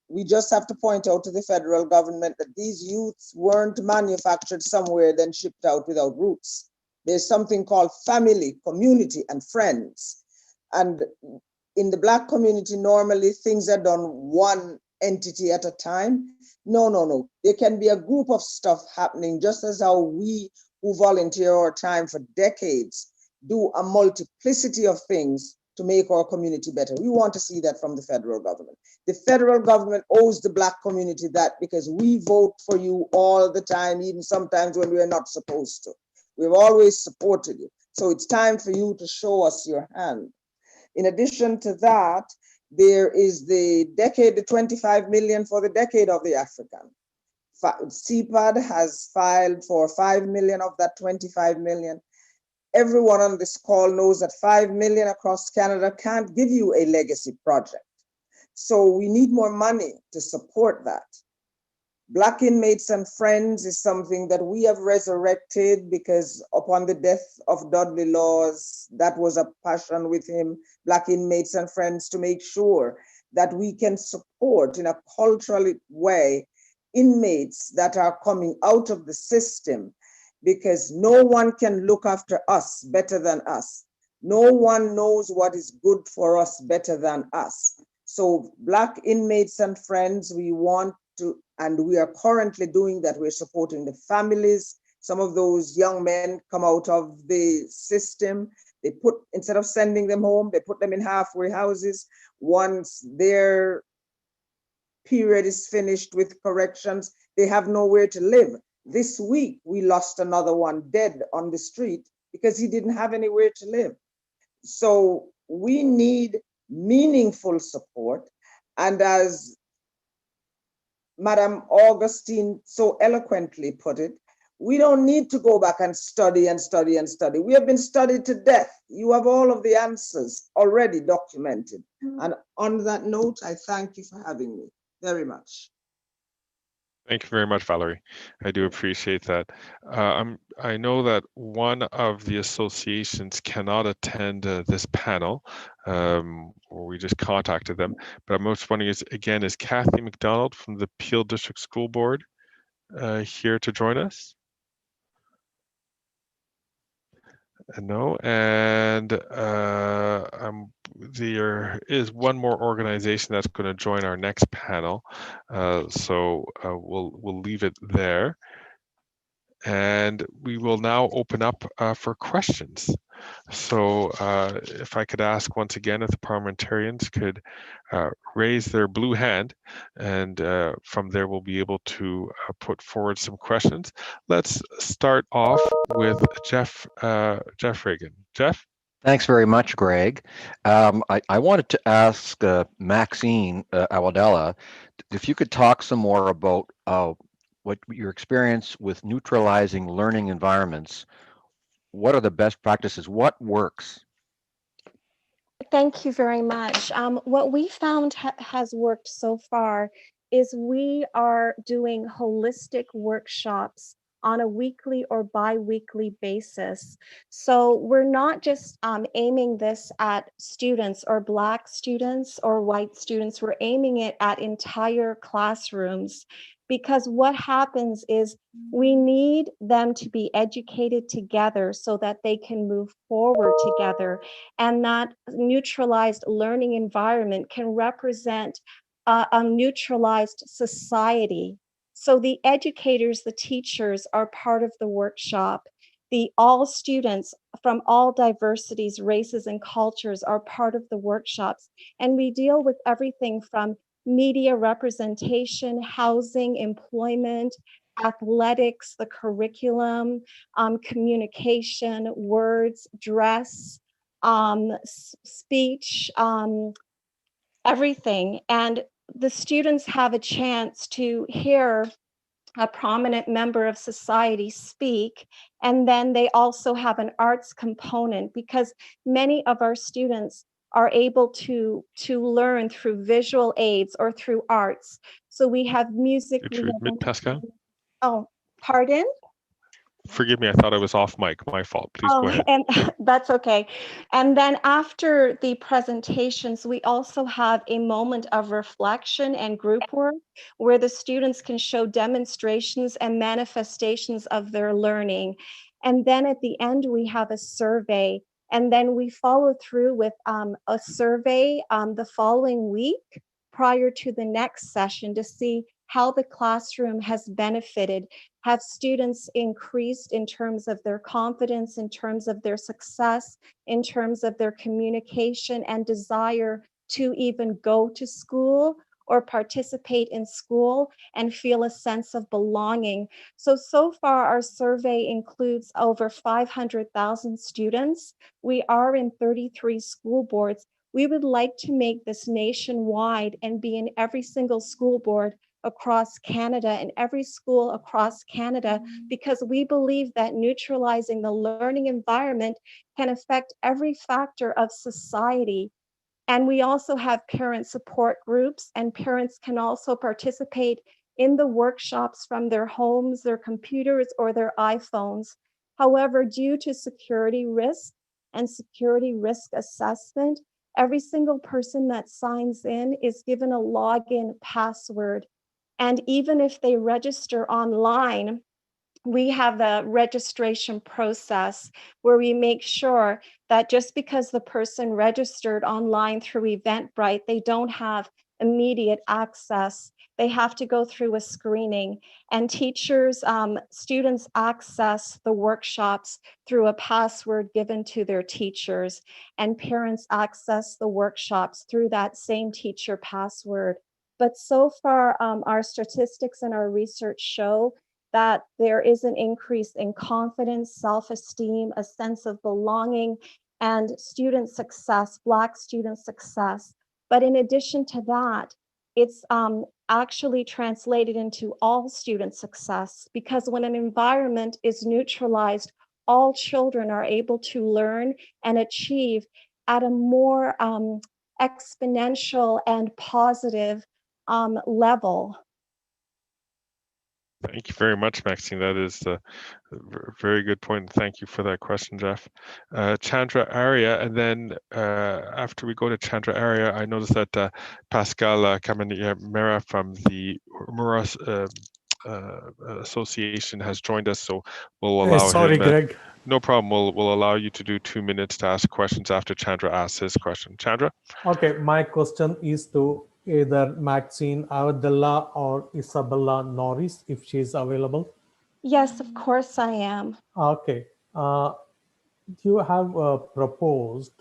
We just have to point out to the federal government that these youths weren't manufactured somewhere, then shipped out without roots. There's something called family, community, and friends. And in the Black community, normally things are done one entity at a time. No, no, no. There can be a group of stuff happening, just as how we who volunteer our time for decades do a multiplicity of things to make our community better. We want to see that from the federal government. The federal government owes the Black community that, because we vote for you all the time, even sometimes when we're not supposed to. We've always supported you. So it's time for you to show us your hand. In addition to that, there is the decade, the 25 million for the decade of the African. CPAD has filed for 5 million of that 25 million. Everyone on this call knows that 5 million across Canada can't give you a legacy project. So we need more money to support that. Black Inmates and Friends is something that we have resurrected because upon the death of Dudley Laws, that was a passion with him, Black Inmates and Friends, to make sure that we can support in a cultural way inmates that are coming out of the system, because no one can look after us better than us. No one knows what is good for us better than us. So Black Inmates and Friends, we want to, and we are currently doing that. We're supporting the families. Some of those young men come out of the system. They put, instead of sending them home, they put them in halfway houses. Once their period is finished with corrections, they have nowhere to live. This week, we lost another one dead on the street because he didn't have anywhere to live. So we need meaningful support. And as Madam Augustine so eloquently put it, we don't need to go back and study and study and study. We have been studied to death. You have all of the answers already documented. And on that note, I thank you for having me very much. Thank you very much, Valerie. I do appreciate that. I know that one of the associations cannot attend this panel, or we just contacted them, but I'm most wondering is Kathy McDonald from the Peel District School Board here to join us? No, and there is one more organization that's going to join our next panel, so we'll leave it there, and we will now open up for questions. So if I could ask once again if the parliamentarians could raise their blue hand, and from there we'll be able to put forward some questions. Let's start off with Jeff Reagan. Jeff? Thanks very much, Greg. I wanted to ask Maxine Awadella if you could talk some more about what your experience with neutralizing learning environments. What are the best practices? What works? Thank you very much. What we found has worked so far is we are doing holistic workshops on a weekly or bi-weekly basis. So we're not just aiming this at students or Black students or white students, we're aiming it at entire classrooms. Because what happens is we need them to be educated together so that they can move forward together. And that neutralized learning environment can represent a neutralized society. So the educators, the teachers are part of the workshop. All students from all diversities, races, and cultures are part of the workshops. And we deal with everything from media representation, housing, employment, athletics, the curriculum, communication, words, dress, speech, everything. And the students have a chance to hear a prominent member of society speak, and then they also have an arts component because many of our students are able to learn through visual aids or through arts. So we have music. Did you admit, Pascal? Oh, pardon? Forgive me, I thought I was off mic. My fault. Please go ahead. And that's okay. And then after the presentations, we also have a moment of reflection and group work where the students can show demonstrations and manifestations of their learning. And then at the end, we have a survey. And then we follow through with a survey the following week prior to the next session to see how the classroom has benefited. Have students increased in terms of their confidence, in terms of their success, in terms of their communication and desire to even go to school or participate in school and feel a sense of belonging? So far our survey includes over 500,000 students. We are in 33 school boards. We would like to make this nationwide and be in every single school board across Canada and every school across Canada, because we believe that neutralizing the learning environment can affect every factor of society. And we also have parent support groups, and parents can also participate in the workshops from their homes, their computers, or their iPhones. However, due to security risk and security risk assessment, every single person that signs in is given a login password. And even if they register online, we have a registration process where we make sure that just because the person registered online through Eventbrite, they don't have immediate access. They have to go through a screening, and teachers, students access the workshops through a password given to their teachers, and parents access the workshops through that same teacher password. But so far, our statistics and our research show that there is an increase in confidence, self-esteem, a sense of belonging, and student success, Black student success. But in addition to that, it's actually translated into all student success, because when an environment is neutralized, all children are able to learn and achieve at a more exponential and positive level. Thank you very much, Maxine. That is a very good point. Thank you for that question, Jeff. Chandra Arya, and then after we go to Chandra Arya, I noticed that Pascal Camanera from the Muras Association has joined us, so we'll allow sorry, him. Greg. No problem. We'll allow you to do 2 minutes to ask questions after Chandra asks his question. Chandra? Okay, my question is to either Maxine Awadella or Isabella Norris, if she is available. Yes, of course I am. Okay. You have proposed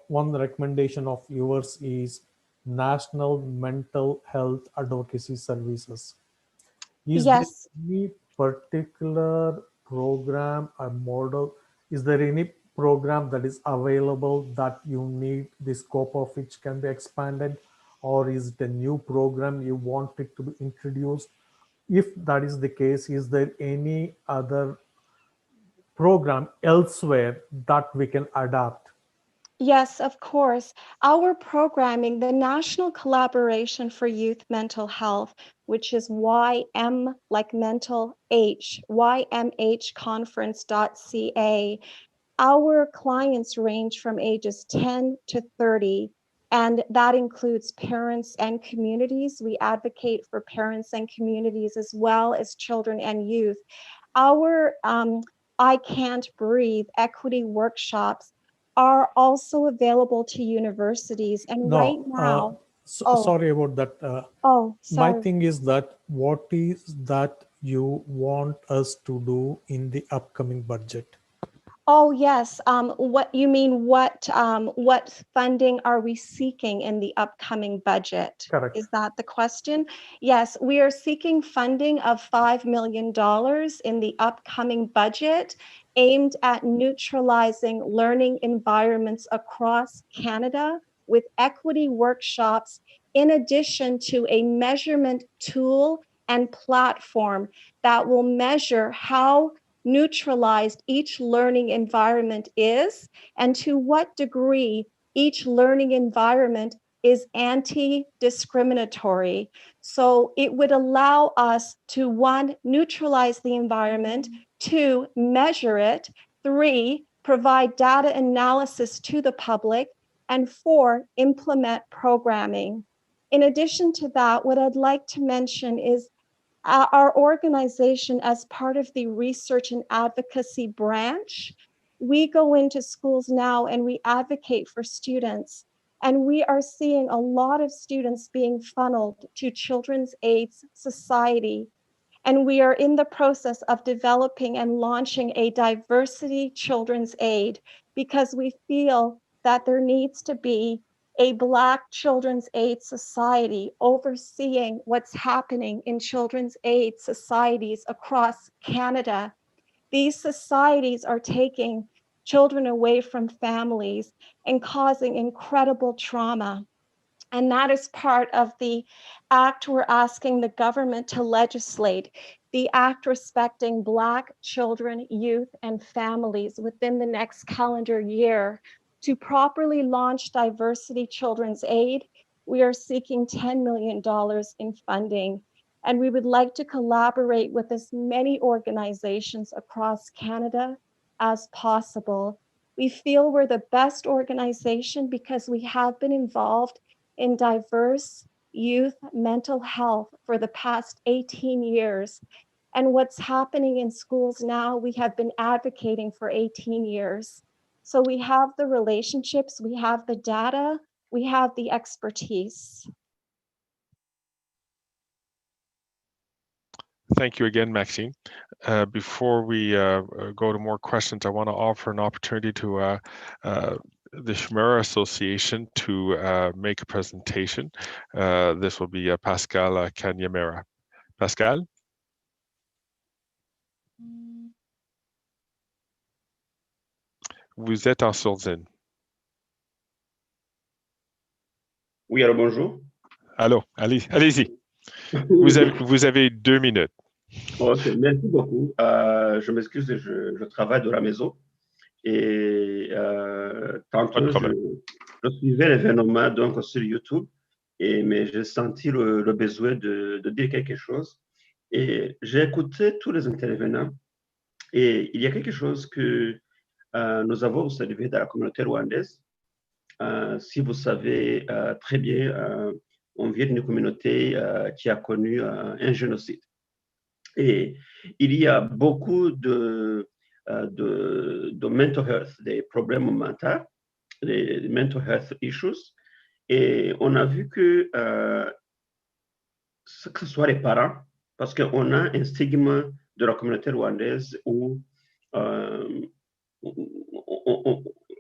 one recommendation of yours is National Mental Health Advocacy Services. Is there any particular program or model? Is there any program that is available that you need the scope of which can be expanded, or is it a new program you want it to be introduced? If that is the case, is there any other program elsewhere that we can adapt? Yes, of course. Our programming, the National Collaboration for Youth Mental Health, which is YM like mental H, ymhconference.ca. Our clients range from ages 10 to 30, and that includes parents and communities. We advocate for parents and communities as well as children and youth. Our I Can't Breathe equity workshops are also available to universities. And right now, sorry about that. sorry. My thing is that what is that you want us to do in the upcoming budget? Oh yes. What you mean? What funding are we seeking in the upcoming budget? Correct. Is that the question? Yes, we are seeking funding of $5 million in the upcoming budget, aimed at neutralizing learning environments across Canada with equity workshops, in addition to a measurement tool and platform that will measure how neutralized each learning environment is and to what degree each learning environment is anti-discriminatory. So it would allow us to, 1, neutralize the environment, 2, measure it, 3, provide data analysis to the public, and 4, implement programming. In addition to that, what I'd like to mention is our organization, as part of the research and advocacy branch, we go into schools now and we advocate for students. And we are seeing a lot of students being funneled to Children's Aid Society. And we are in the process of developing and launching a diversity children's aid, because we feel that there needs to be a Black Children's Aid Society overseeing what's happening in children's aid societies across Canada. These societies are taking children away from families and causing incredible trauma. And that is part of the act we're asking the government to legislate, the act respecting Black children, youth, and families within the next calendar year. To properly launch Diversity Children's Aid, we are seeking $10 million in funding. And we would like to collaborate with as many organizations across Canada as possible. We feel we're the best organization because we have been involved in diverse youth mental health for the past 18 years. And what's happening in schools now, we have been advocating for 18 years. So we have the relationships, we have the data, we have the expertise. Thank you again, Maxine. Before we go to more questions, I want to offer an opportunity to the Shmura Association to make a presentation. This will be Pascal Kanyamera. Pascal? Vous êtes en sourdine. Oui, alors bonjour. Allô, allez-y. Vous avez 2 minutes. Ok, merci beaucoup. Je m'excuse, je travaille de la maison. Et tantôt, je suivais l'événement donc, sur YouTube, mais j'ai senti le besoin de dire quelque chose. Et j'ai écouté tous les intervenants. Et il y a quelque chose que nous avons observé dans la communauté rwandaise. Si vous savez très bien, on vient d'une communauté qui a connu un génocide. Et il y a beaucoup de mental health, des problèmes mentaux, des mental health issues. Et on a vu que ce soit les parents, parce qu'on a un stigma de la communauté rwandaise où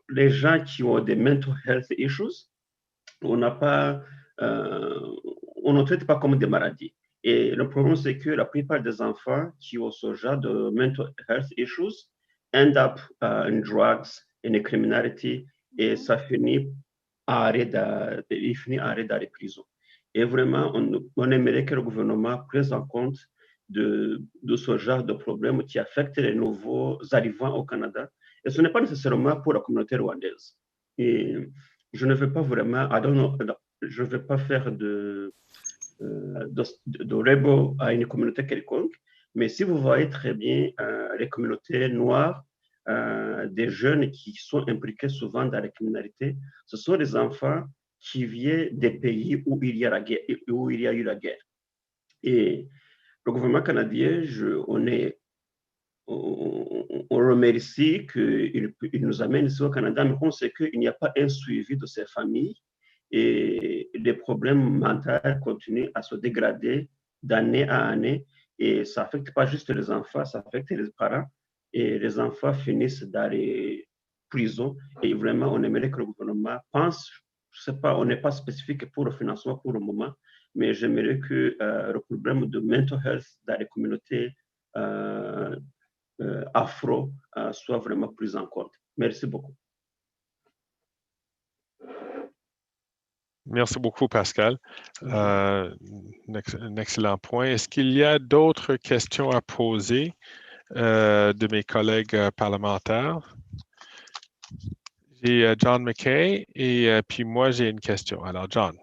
les gens qui ont des mental health issues, on ne traite pas comme des maladies. Et le problème, c'est que la plupart des enfants qui ont ce genre de mental health issues end up in drugs, in a criminality, et ça finit à arrêt dans les prisons. Et vraiment, on aimerait que le gouvernement prenne en compte de ce genre de problèmes qui affectent les nouveaux arrivants au Canada. Et ce n'est pas nécessairement pour la communauté rwandaise. Et je ne veux pas vraiment, je ne veux pas faire de rebel à une communauté quelconque, mais si vous voyez très bien les communautés noires, des jeunes qui sont impliqués souvent dans la criminalité, ce sont des enfants qui viennent des pays où il y a eu la guerre. Et le gouvernement canadien, on remercie qu'il nous amène ici au Canada, mais on sait qu'il n'y a pas un suivi de ces familles et les problèmes mentaux continuent à se dégrader d'année à année et ça n'affecte pas juste les enfants, ça affecte les parents et les enfants finissent dans les prisons et vraiment on aimerait que le gouvernement pense, je ne sais pas, on n'est pas spécifique pour le financement pour le moment, mais j'aimerais que le problème de mental health dans les communautés afro soit vraiment pris en compte. Merci beaucoup. Merci beaucoup, Pascal. Un excellent point. Est-ce qu'il y a d'autres questions à poser de mes collègues parlementaires? J'ai John McKay et puis moi, j'ai une question. Alors, John.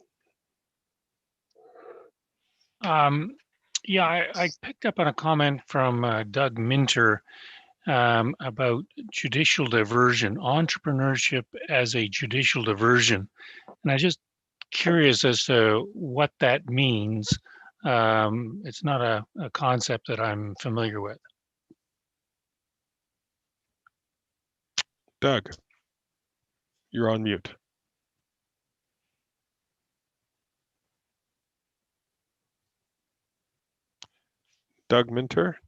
Yeah, I picked up on a comment from Doug Minter about judicial diversion, entrepreneurship as a judicial diversion. And I'm just curious as to what that means. It's not a concept that I'm familiar with. Doug, you're on mute. Doug Minter.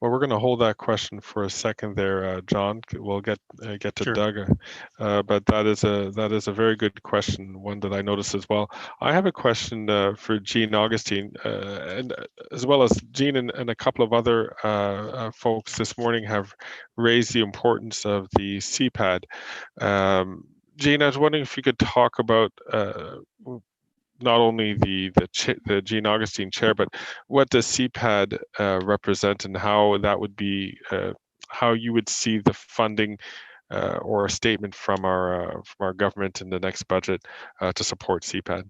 Well, we're going to hold that question for a second there, John. We'll get to Sure. Doug, but that is a very good question, one that I noticed as well. I have a question for Jean Augustine, and as well as Jean and a couple of other folks this morning have raised the importance of the CPAD. Jean, I was wondering if you could talk about not only the Jean Augustine chair, but what does CPAD represent, and how that would be, how you would see the funding or a statement from our government in the next budget to support CPAD.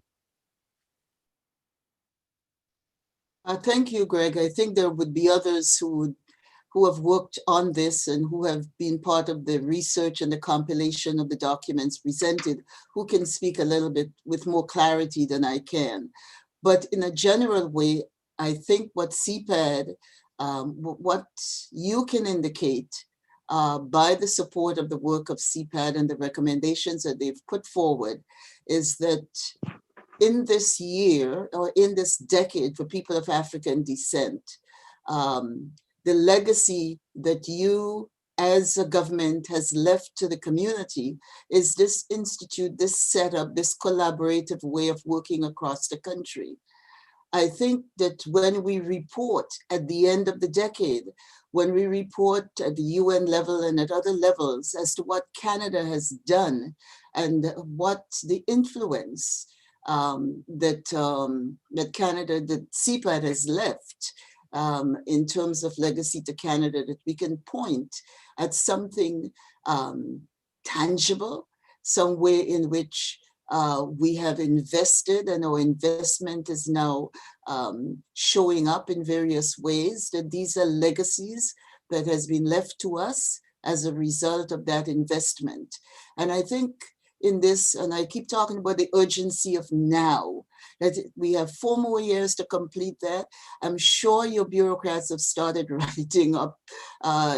Thank you, Greg. I think there would be others who have worked on this and who have been part of the research and the compilation of the documents presented, who can speak a little bit with more clarity than I can. But in a general way, I think what CPAD, what you can indicate by the support of the work of CPAD and the recommendations that they've put forward is that in this year, or in this decade for people of African descent, the legacy that you as a government has left to the community is this institute, this setup, this collaborative way of working across the country. I think that when we report at the end of the decade, when we report at the UN level and at other levels as to what Canada has done and what the influence that Canada, that CPAD has left, in terms of legacy to Canada, that we can point at something tangible, some way in which we have invested and our investment is now showing up in various ways, that these are legacies that has been left to us as a result of that investment. And I think in this, and I keep talking about the urgency of now, that we have 4 more years to complete that. I'm sure your bureaucrats have started writing up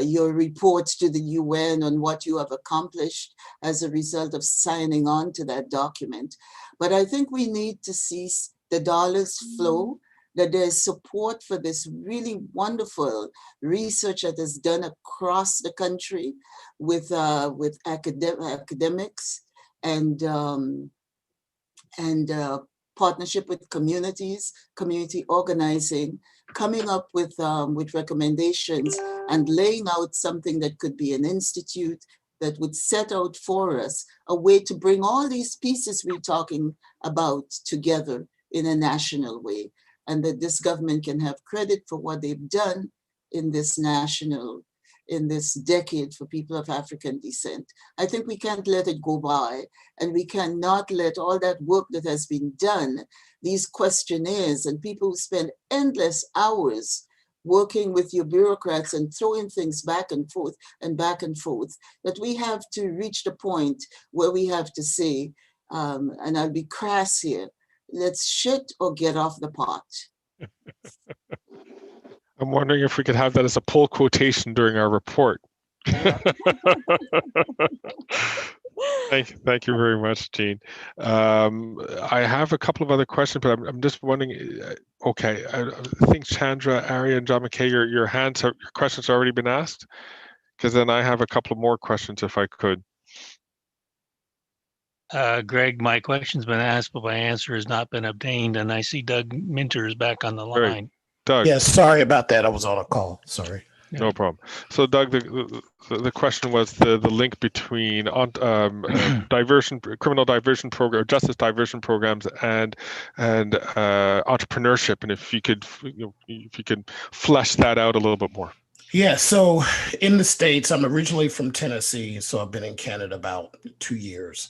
your reports to the UN on what you have accomplished as a result of signing on to that document. But I think we need to see the dollars flow, that there's support for this really wonderful research that is done across the country with academics and partnership with communities, community organizing, coming up with recommendations and laying out something that could be an institute that would set out for us a way to bring all these pieces we're talking about together in a national way, and that this government can have credit for what they've done in this in this decade for people of African descent. I think we can't let it go by, and we cannot let all that work that has been done, these questionnaires and people who spend endless hours working with your bureaucrats and throwing things back and forth, that we have to reach the point where we have to say, and I'll be crass here, let's shit or get off the pot. I'm wondering if we could have that as a pull quotation during our report. Thank you very much, Jean. I have a couple of other questions, but I'm just wondering, okay, I think Chandra, Arya, and John McKay, your questions have already been asked? Because then I have a couple more questions if I could. Greg, my question's been asked, but my answer has not been obtained, and I see Doug Minter is back on the line. Doug. Yes, sorry about that. I was on a call. Sorry. No problem. So, Doug, the question was the link between criminal diversion program, justice diversion programs, and entrepreneurship, and if you could flesh that out a little bit more. Yeah, so in the States, I'm originally from Tennessee, so I've been in Canada about 2 years.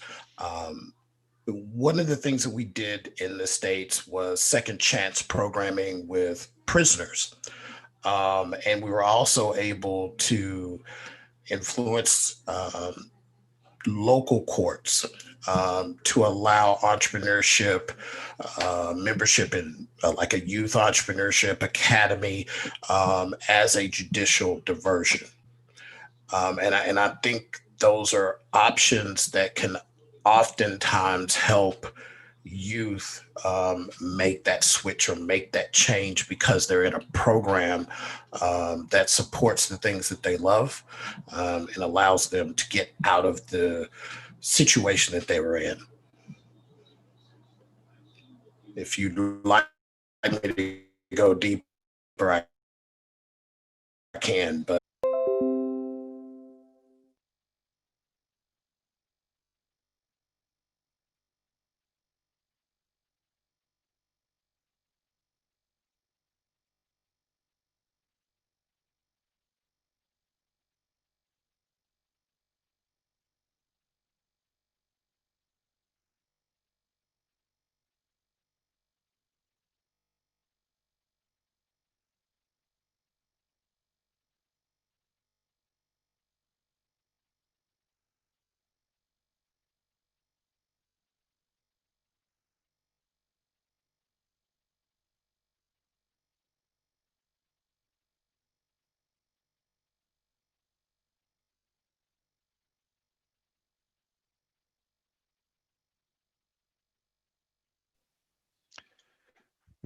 One of the things that we did in the States was second chance programming with prisoners. And we were also able to influence local courts to allow entrepreneurship, membership in like a youth entrepreneurship academy as a judicial diversion. And I think those are options that can oftentimes help youth make that switch or make that change because they're in a program that supports the things that they love and allows them to get out of the situation that they were in. If you'd like me to go deeper, I can, but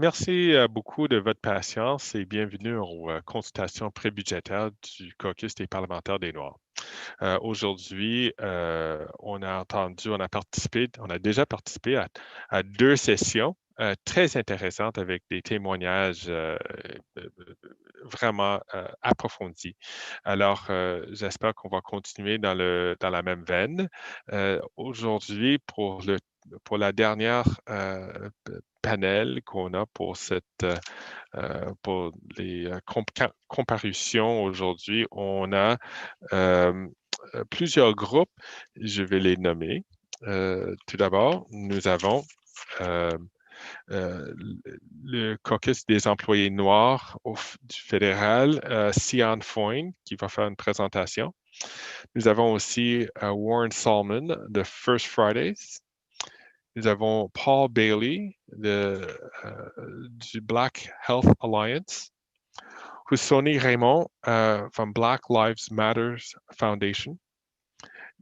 Merci beaucoup de votre patience et bienvenue aux consultations prébudgétaires du Caucus des parlementaires des Noirs. Aujourd'hui, on a déjà participé à 2 sessions très intéressantes avec des témoignages vraiment approfondis. Alors, j'espère qu'on va continuer dans la même veine. Aujourd'hui, pour la dernière panel qu'on a pour les comparutions aujourd'hui, on a plusieurs groupes. Je vais les nommer. Tout d'abord, nous avons le caucus des employés noirs du fédéral, Sian Foyne, qui va faire une présentation. Nous avons aussi Warren Salmon de First Fridays. Nous avons Paul Bailey du Black Health Alliance. Husoni Raymond from Black Lives Matters Foundation.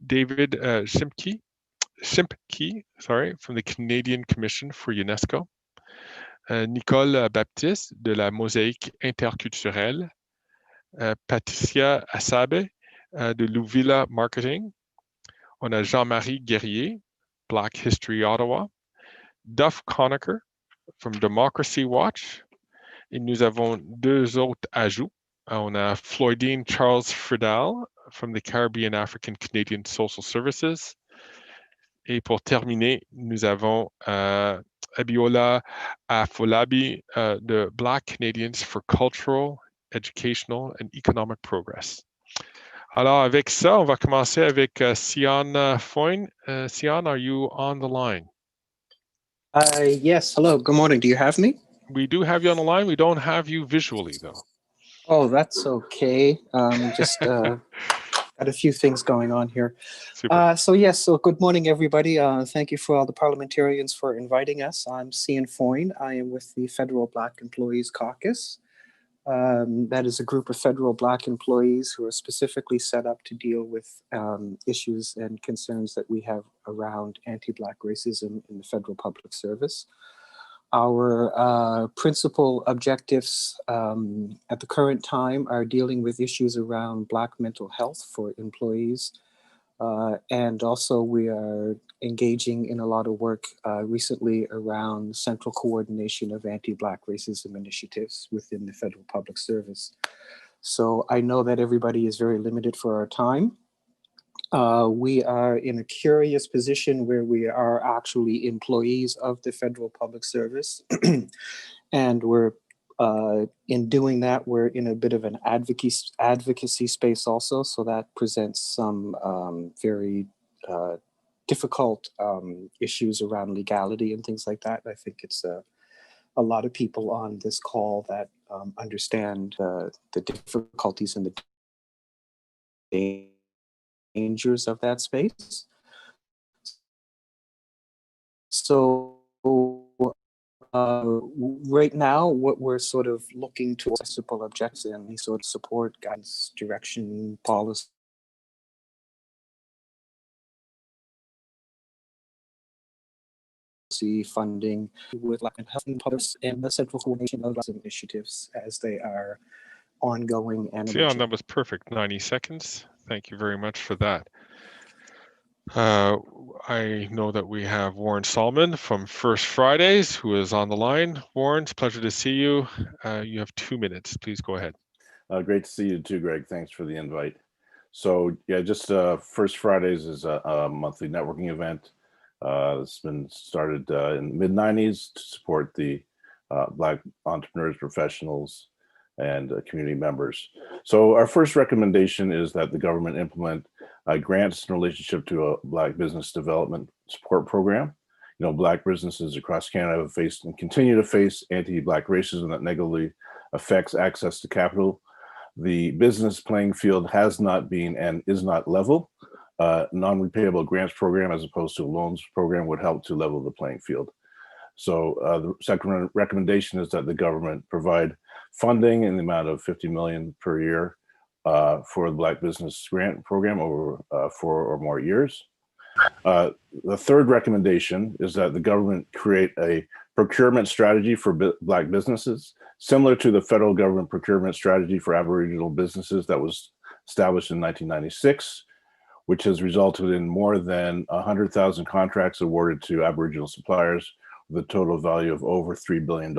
David Shimke, from the Canadian Commission for UNESCO. Nicole Baptiste de la Mosaïque interculturelle. Patricia Asabe de Louvila Marketing. On a Jean-Marie Guerrier, Black History Ottawa. Duff Conacher from Democracy Watch. Et nous avons 2 autres ajouts. On a Floydine Charles Friedel from the Caribbean African Canadian Social Services. Et pour terminer, nous avons Abiola Afolabi de Black Canadians for Cultural, Educational and Economic Progress. Alors, avec ça, on va commencer avec Sian Foyne. Sian, are you on the line? Yes, hello, good morning. Do you have me? We do have you on the line. We don't have you visually, though. Oh, that's okay. Just got a few things going on here. So good morning, everybody. Thank you for all the parliamentarians for inviting us. I'm Sian Foyne. I am with the Federal Black Employees Caucus. That is a group of federal Black employees who are specifically set up to deal with issues and concerns that we have around anti-Black racism in the federal public service. Our principal objectives at the current time are dealing with issues around Black mental health for employees. And also we are engaging in a lot of work recently around central coordination of anti-Black racism initiatives within the federal public service. So I know that everybody is very limited for our time. We are in a curious position where we are actually employees of the Federal Public Service. And we're in doing that, we're in a bit of an advocacy space also. So that presents some very difficult issues around legality and things like that. I think it's a lot of people on this call that understand the difficulties and the dangers of that space. So right now, what we're sort of looking to simple objectives and any sort of support, guidance, direction, policy, funding with like health and public and the central coordination of initiatives as they are ongoing. And that was perfect. 90 seconds. Thank you very much for that. I know that we have Warren Solomon from First Fridays who is on the line. Warren, it's a pleasure to see you. You have 2 minutes. Please go ahead. Great to see you too, Greg. Thanks for the invite. So yeah, just First Fridays is a monthly networking event. It's been started in the mid-90s to support the Black entrepreneurs, professionals, and community members. So our first recommendation is that the government implement grants in relationship to a Black business development support program. You know, Black businesses across Canada have faced and continue to face anti-Black racism that negatively affects access to capital. The business playing field has not been and is not level. Non-repayable grants program as opposed to a loans program would help to level the playing field. So the second recommendation is that the government provide funding in the amount of $50 million per year for the Black Business Grant Program over 4 or more years. The third recommendation is that the government create a procurement strategy for Black businesses, similar to the federal government procurement strategy for Aboriginal businesses that was established in 1996, which has resulted in more than 100,000 contracts awarded to Aboriginal suppliers with a total value of over $3 billion.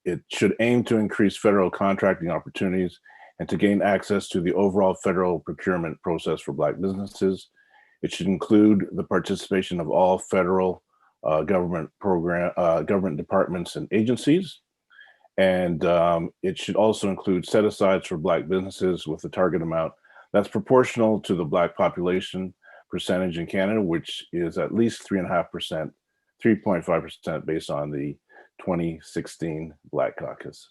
It should aim to increase federal contracting opportunities and to gain access to the overall federal procurement process for Black businesses. It should include the participation of all federal government departments and agencies. And it should also include set-asides for Black businesses with a target amount that's proportional to the Black population percentage in Canada, which is at least 3.5%, 3.5% based on the 2016 Black Caucus.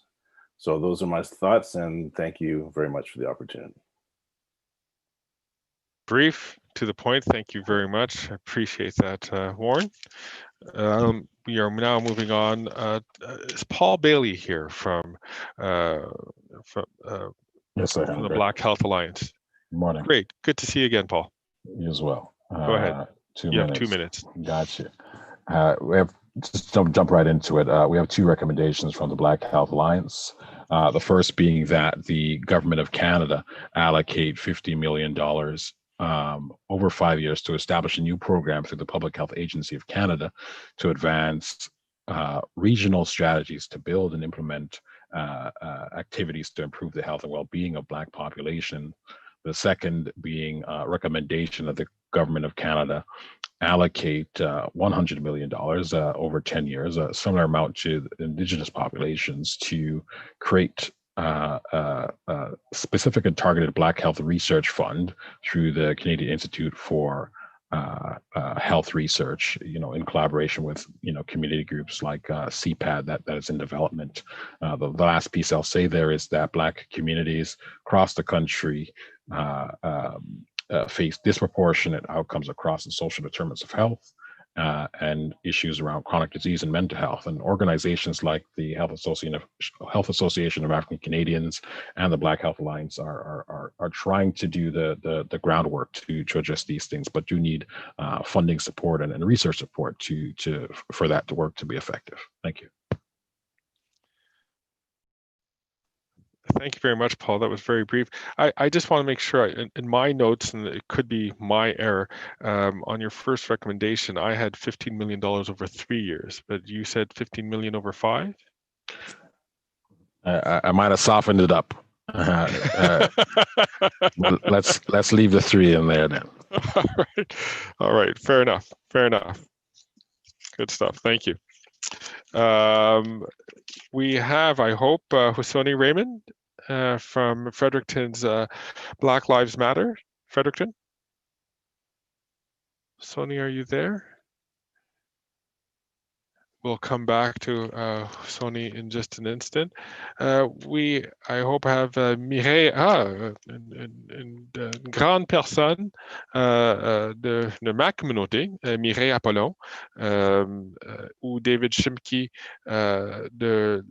So those are my thoughts, and thank you very much for the opportunity. Brief, to the point. Thank you very much. I appreciate that, Warren. We are now moving on. Is Paul Bailey here from Yes, I am. from the Black Health Alliance? Good morning. Great. Good to see you again, Paul. You as well. Go ahead. 2 You minutes. have 2 minutes. Gotcha. We have just jump right into it. We have 2 recommendations from the Black Health Alliance. The first being that the government of Canada allocate $50 million over 5 years to establish a new program through the Public Health Agency of Canada to advance regional strategies to build and implement activities to improve the health and well-being of Black population. The second being a recommendation that the government of Canada allocate $100 million over 10 years, a similar amount to Indigenous populations, to create a specific and targeted Black Health Research Fund through the Canadian Institute for Health Research, in collaboration with, community groups like CPAD that is in development. The last piece I'll say there is that Black communities across the country face disproportionate outcomes across the social determinants of health and issues around chronic disease and mental health. And organizations like the Health Association of African Canadians and the Black Health Alliance are trying to do the groundwork to address these things, but do need funding support and research support for that to work to be effective. Thank you. Thank you very much, Paul. That was very brief. I just want to make sure in my notes, and it could be my error, on your first recommendation, I had $15 million over 3 years, but you said $15 million over 5? I might have softened it up. Let's leave the 3 in there then. All right. Fair enough. Good stuff. Thank you. We have, I hope, Husoni Raymond from Fredericton's Black Lives Matter. Fredericton? Husoni, are you there? We'll come back to Husoni in just an instant. I hope, have Mireille, une grande personne de ma communauté, Mireille Apollon, ou David Shimke de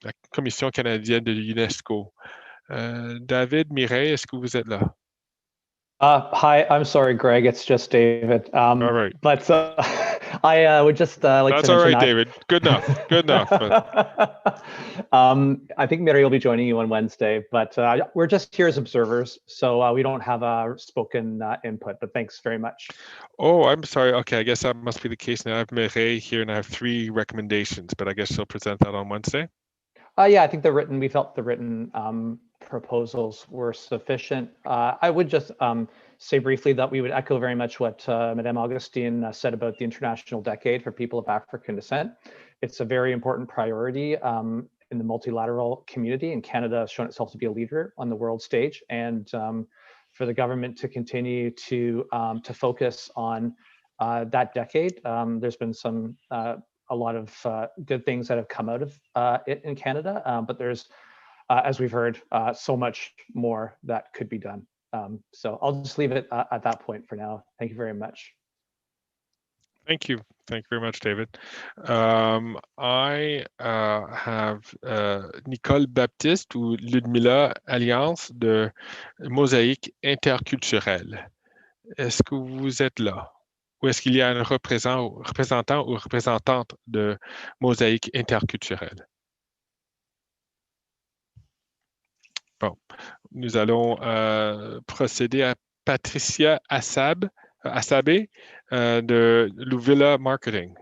la Commission canadienne de l'UNESCO. David, Mireille, est-ce que vous êtes là? Hi, I'm sorry, Greg. It's just David. All right. But I would just like That's to all mention right, David. Good enough. I think Mary will be joining you on Wednesday, but we're just here as observers, so we don't have a spoken input, but thanks very much. Oh, I'm sorry. Okay, I guess that must be the case now. I have Mireille here and I have 3 recommendations, but I guess she'll present that on Wednesday. Yeah, I think we felt the written proposals were sufficient. I would just say briefly that we would echo very much what Madame Augustine said about the International Decade for People of African Descent. It's a very important priority in the multilateral community, and Canada has shown itself to be a leader on the world stage. And for the government to continue to focus on that decade, there's been a lot of good things that have come out of it in Canada, but there's, as we've heard, so much more that could be done. So I'll just leave it at that point for now. Thank you very much. Thank you. Thank you very much, David. I have Nicole Baptiste ou Ludmila Alliance de Mosaïque interculturelle. Est-ce que vous êtes là? Ou est-ce qu'il y a un représentant ou représentante de Mosaïque interculturelle? Bon, nous allons procéder à Patricia Asabe de Louvilla Marketing.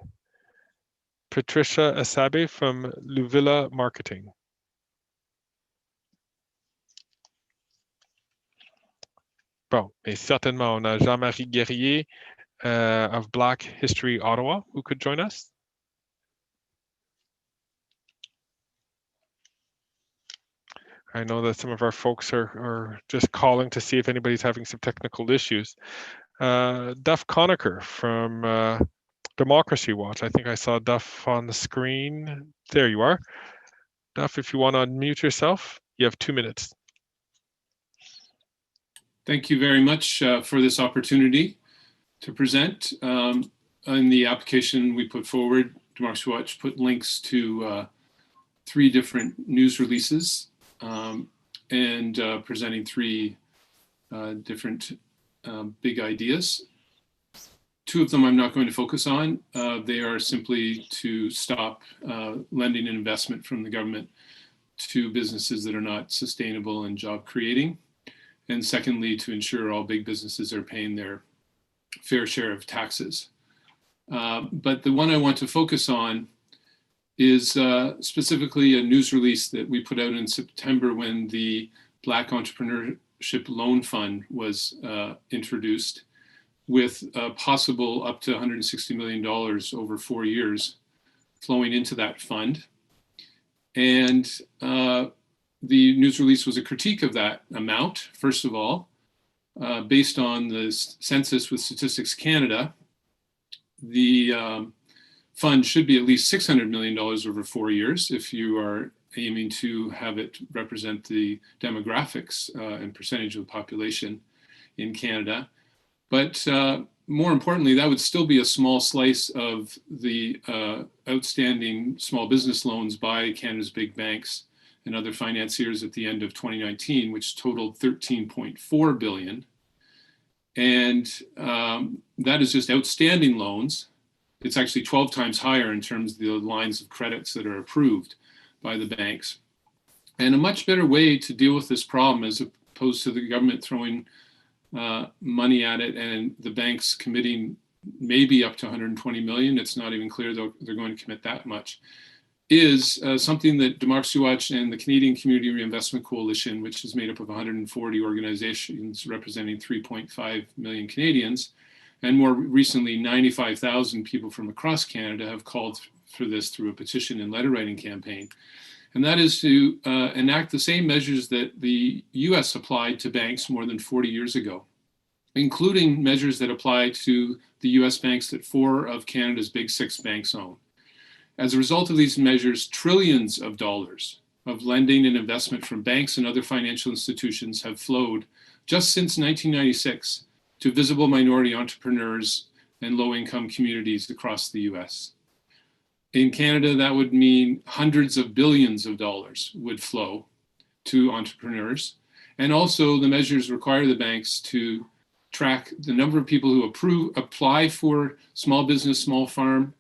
Patricia Asabe from Louvilla Marketing. Bon, et certainement, on a Jean-Marie Guerrier of Black History Ottawa, who could join us. I know that some of our folks are just calling to see if anybody's having some technical issues. Duff Conacher from Democracy Watch. I think I saw Duff on the screen. There you are. Duff, if you want to unmute yourself, you have 2 minutes. Thank you very much for this opportunity to present. In the application we put forward, Democracy Watch put links to 3 different news releases and presenting 3 different big ideas. 2 of them I'm not going to focus on. They are simply to stop lending and investment from the government to businesses that are not sustainable and job creating. And secondly, to ensure all big businesses are paying their fair share of taxes. But the one I want to focus on is specifically a news release that we put out in September when the Black Entrepreneurship Loan Fund was introduced, with possible up to $160 million over 4 years flowing into that fund. And the news release was a critique of that amount, first of all. Based on the census with Statistics Canada, the fund should be at least $600 million over 4 years if you are aiming to have it represent the demographics and percentage of the population in Canada. But more importantly, that would still be a small slice of the outstanding small business loans by Canada's big banks and other financiers at the end of 2019, which totaled $13.4 billion. And that is just outstanding loans. It's actually 12 times higher in terms of the lines of credits that are approved by the banks. And a much better way to deal with this problem, as opposed to the government throwing money at it and the banks committing maybe up to 120 million, it's not even clear they're going to commit that much, is something that Democracy Watch and the Canadian Community Reinvestment Coalition, which is made up of 140 organizations representing 3.5 million Canadians, and more recently 95,000 people from across Canada have called for this through a petition and letter writing campaign. And that is to enact the same measures that the US applied to banks more than 40 years ago, including measures that apply to the US banks that 4 of Canada's big 6 banks own. As a result of these measures, trillions of dollars of lending and investment from banks and other financial institutions have flowed just since 1996 to visible minority entrepreneurs and low-income communities across the US. In Canada, that would mean hundreds of billions of dollars would flow to entrepreneurs. And also the measures require the banks to track the number of people who apply for small business, small farm,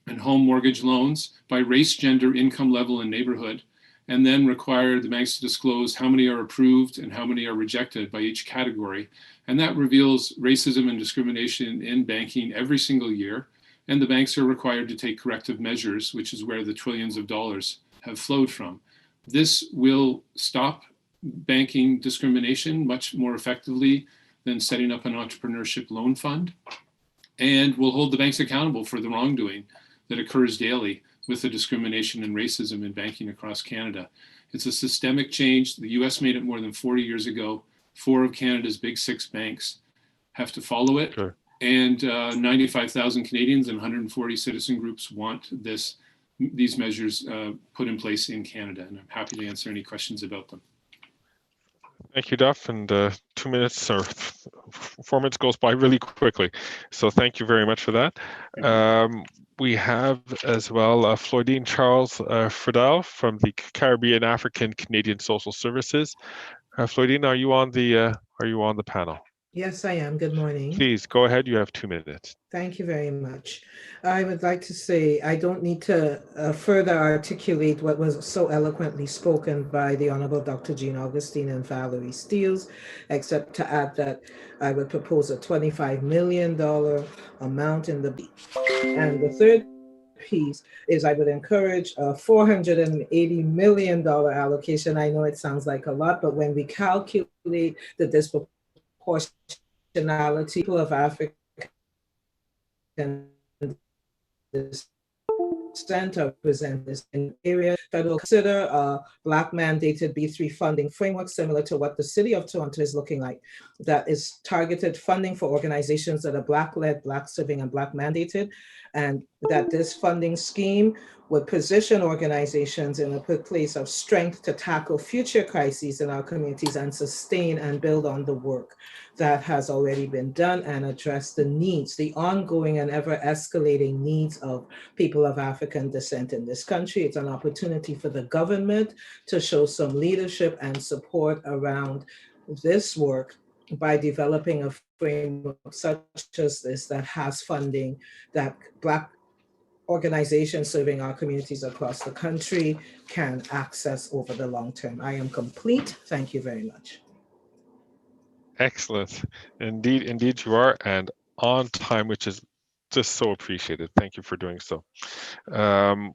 and home mortgage loans by race, gender, income level, and neighborhood, and then require the banks to disclose how many are approved and how many are rejected by each category. And that reveals racism and discrimination in banking every single year. And the banks are required to take corrective measures, which is where the trillions of dollars have flowed from. This will stop banking discrimination much more effectively than setting up an entrepreneurship loan fund, and will hold the banks accountable for the wrongdoing that occurs daily with the discrimination and racism in banking across Canada. It's a systemic change. The US made it more than 40 years ago. 4 of Canada's big 6 banks have to follow it. Sure. And 95,000 Canadians and 140 citizen groups want these measures put in place in Canada. And I'm happy to answer any questions about them. Thank you, Duff. And 2 minutes or 4 minutes goes by really quickly. So thank you very much for that. We have as well Floydine Charles Friedel from the Caribbean African Canadian Social Services. Floydine, are you on the panel? Yes, I am. Good morning. Please go ahead. You have 2 minutes. Thank you very much. I would like to say I don't need to further articulate what was so eloquently spoken by the Honorable Dr. Jean Augustine and Valerie Steels, except to add that I would propose a $25 million amount in the and the third piece is I would encourage a $480 million allocation. I know it sounds like a lot, but when we calculate the disproportionality of African descent of present this area, federal consider a Black mandated B3 funding framework similar to what the City of Toronto is looking like, that is targeted funding for organizations that are Black-led, Black-serving, and Black mandated, and that this funding scheme would position organizations in a place of strength to tackle future crises in our communities and sustain and build on the work that has already been done and address the needs, the ongoing and ever escalating needs of people of African descent in this country. It's an opportunity for the government to show some leadership and support around this work by developing a framework such as this that has funding that Black organizations serving our communities across the country can access over the long term. I am complete. Thank you very much. Excellent. Indeed you are, and on time, which is just so appreciated. Thank you for doing so. Abiola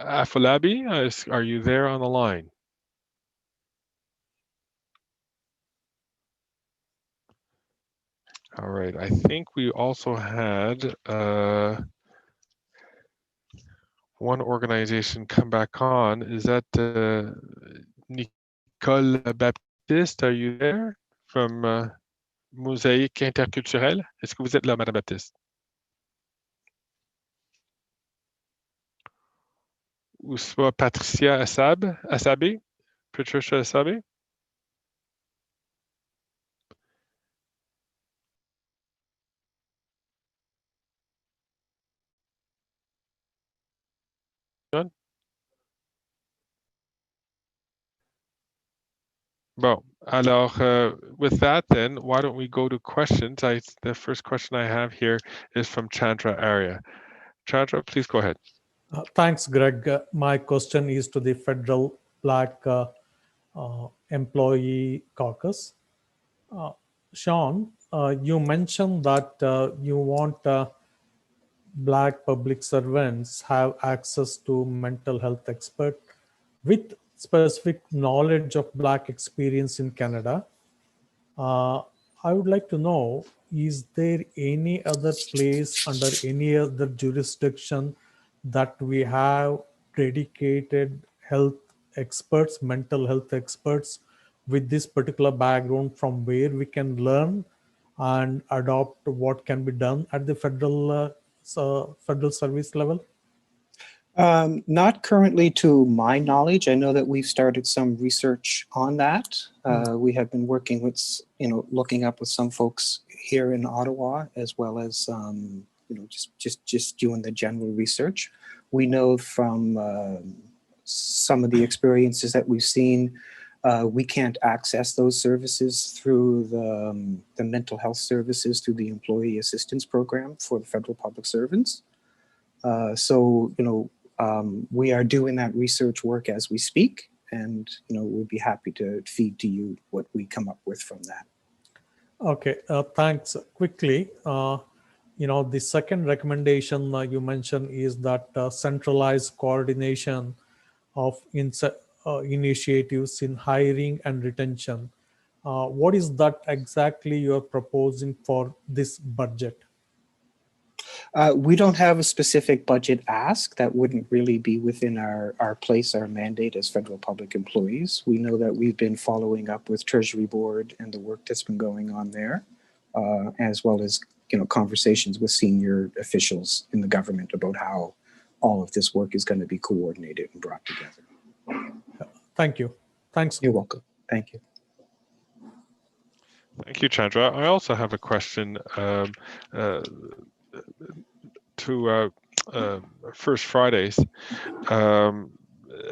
Afolabi, are you there on the line? All right, I think we also had one organization come back on. Is that Nicole Baptiste? Are you there from Mosaïque Interculturelle? Est-ce que vous êtes là, Madame Baptiste? Ou soit Patricia Asabi? Patricia Asabi? Bon, alors, with that then, why don't we go to questions? The first question I have here is from Chandra Arya. Chandra, please go ahead. Thanks, Greg. My question is to the Federal Black Employee Caucus. Sean, you mentioned that you want Black public servants have access to mental health expert with specific knowledge of Black experience in Canada. I would like to know, is there any other place under any other jurisdiction that we have dedicated health experts, mental health experts with this particular background from where we can learn and adopt what can be done at the federal service level? Not currently to my knowledge. I know that we've started some research on that. We have been working with, looking up with some folks here in Ottawa, as well as, just doing the general research. We know from some of the experiences that we've seen, we can't access those services through the mental health services through the Employee Assistance Program for the federal public servants. We are doing that research work as we speak, and we'd be happy to feed to you what we come up with from that. Okay, thanks. Quickly, the second recommendation you mentioned is that centralized coordination of initiatives in hiring and retention. What is that exactly you're proposing for this budget? We don't have a specific budget ask. That wouldn't really be within our place, our mandate as federal public employees. We know that we've been following up with Treasury Board and the work that's been going on there, as well as conversations with senior officials in the government about how all of this work is going to be coordinated and brought together. Thank you. Thanks. You're welcome. Thank you. Thank you, Chandra. I also have a question to First Fridays.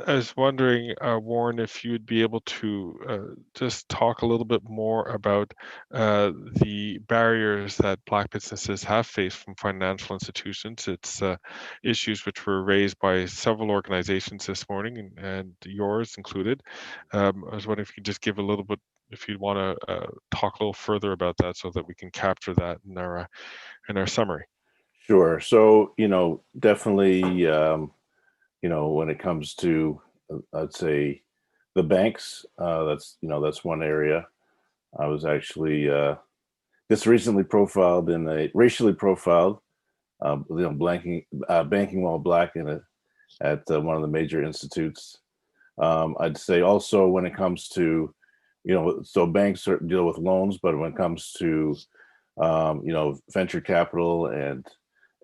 I was wondering, Warren, if you'd be able to just talk a little bit more about the barriers that Black businesses have faced from financial institutions. It's issues which were raised by several organizations this morning, and yours included. I was wondering if you could just give a little bit, if you'd want to talk a little further about that so that we can capture that in our summary. Sure. So, definitely, when it comes to, I'd say, the banks, that's one area. I was actually just recently profiled in a racially profiled, banking while Black at one of the major institutes. I'd say also when it comes to, so banks deal with loans, but when it comes to, venture capital and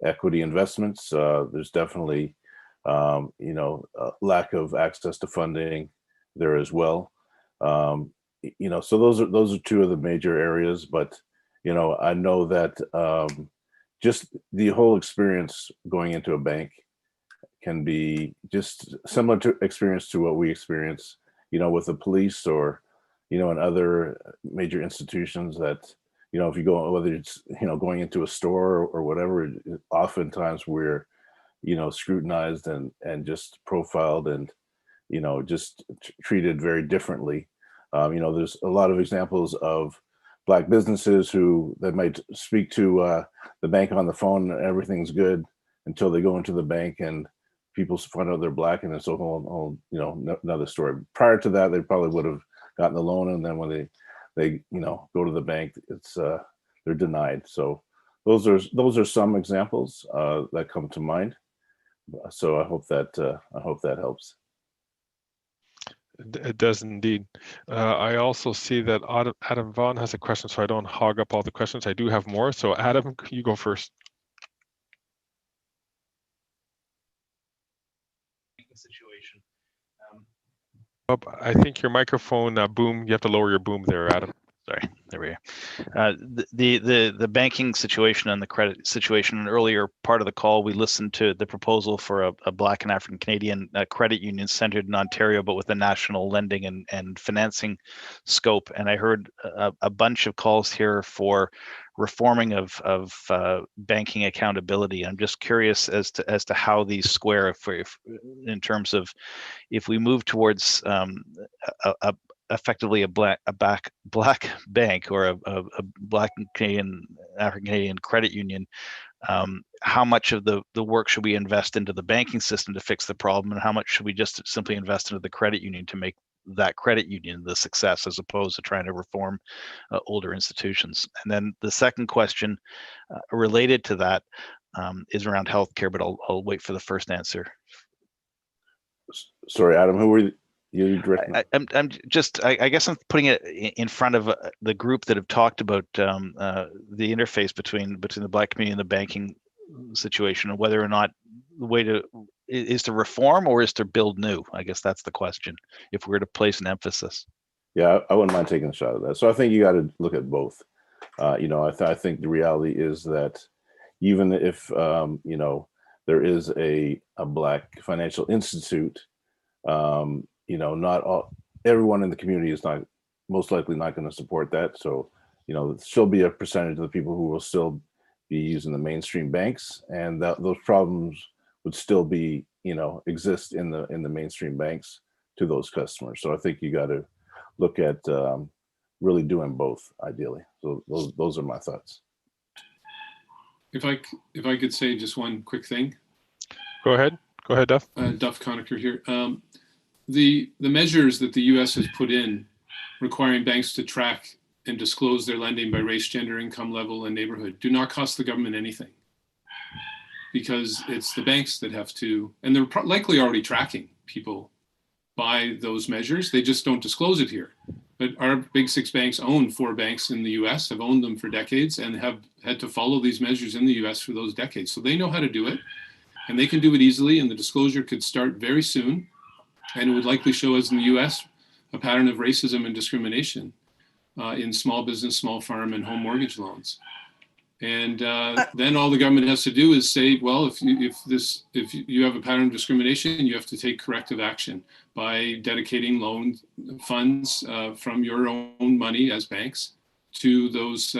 equity investments, there's definitely lack of access to funding there as well. So those are two of the major areas, but I know that just the whole experience going into a bank can be just similar to experience to what we experience, with the police or and other major institutions that if you go, whether it's going into a store or whatever, oftentimes we're scrutinized and just profiled and just treated very differently. There's a lot of examples of Black businesses that might speak to the bank on the phone and everything's good until they go into the bank and people find out they're Black, and it's a whole another story. Prior to that, they probably would have gotten the loan, and then when they go to the bank, it's they're denied. So those are some examples that come to mind. So I hope that helps. It does indeed. I also see that Adam Vaughn has a question, so I don't hog up all the questions. I do have more. So Adam, you go first. Situation. I think your microphone boom. You have to lower your boom there, Adam. Sorry, there we go. The banking situation and the credit situation. An earlier part of the call, we listened to the proposal for a Black and African Canadian credit union centered in Ontario, but with a national lending and financing scope. And I heard a bunch of calls here for reforming of banking accountability. I'm just curious as to how these square, if in terms of if we move towards effectively a black bank or a Black Canadian, African Canadian credit union, how much of the work should we invest into the banking system to fix the problem, and how much should we just simply invest into the credit union to make that credit union the success, as opposed to trying to reform older institutions. And then the second question related to that is around healthcare, but I'll wait for the first answer. Sorry, Adam, who were you directing? I guess I'm putting it in front of the group that have talked about the interface between the Black community and the banking situation, and whether or not the way to is to reform or is to build new. I guess that's the question, if we're to place an emphasis. Yeah, I wouldn't mind taking a shot at that. So I think you got to look at both. I think the reality is that even if there is a Black financial institute, not everyone in the community is not most likely not going to support that. So there'll still be a percentage of the people who will still be using the mainstream banks, and those problems would still be exist in the mainstream banks to those customers. So I think you got to look at really doing both ideally. So those are my thoughts. If I could say just one quick thing. Go ahead, Duff. Duff Conacher here. The measures that the U.S. has put in, requiring banks to track and disclose their lending by race, gender, income level, and neighborhood, do not cost the government anything, because it's the banks that have to, and they're likely already tracking people by those measures. They just don't disclose it here. But our big six banks own 4 banks in the US, have owned them for decades, and have had to follow these measures in the US for those decades. So they know how to do it, and they can do it easily, and the disclosure could start very soon. And it would likely show us in the US a pattern of racism and discrimination in small business, small farm, and home mortgage loans. And then all the government has to do is say, well, if you have a pattern of discrimination, you have to take corrective action by dedicating loan funds from your own money as banks to those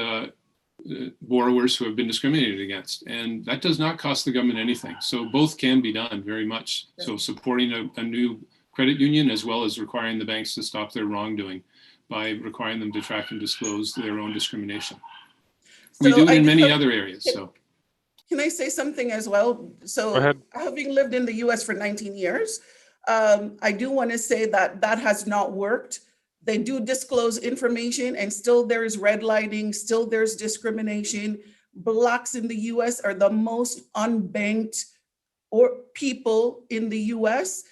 borrowers who have been discriminated against. And that does not cost the government anything. So both can be done very much. So supporting a new credit union, as well as requiring the banks to stop their wrongdoing by requiring them to track and disclose their own discrimination. We do it in many other areas. So, can I say something as well? So, having lived in the US for 19 years, I do want to say that has not worked. They do disclose information, and still there's redlining, still there's discrimination. Blacks in the US are the most unbanked people in the US,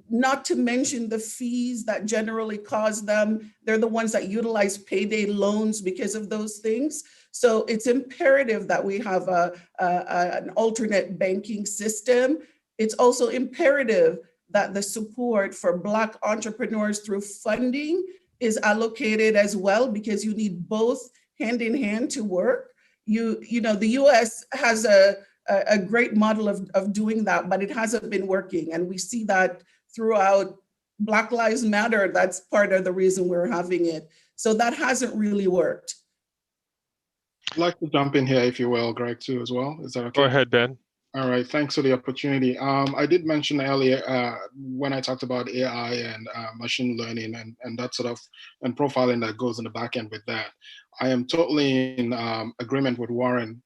not to mention the fees that generally cause them. They're the ones that utilize payday loans because of those things. So it's imperative that we have an alternate banking system. It's also imperative that the support for Black entrepreneurs through funding is allocated as well, because you need both hand in hand to work. The US has a great model of doing that, but it hasn't been working. And we see that throughout Black Lives Matter. That's part of the reason we're having it. So that hasn't really worked. I'd like to jump in here, if you will, Greg, too, as well. Is that okay? Go ahead, Ben. All right, thanks for the opportunity. I did mention earlier when I talked about AI and machine learning and that sort of, and profiling that goes in the back end with that. I am totally in agreement with Warren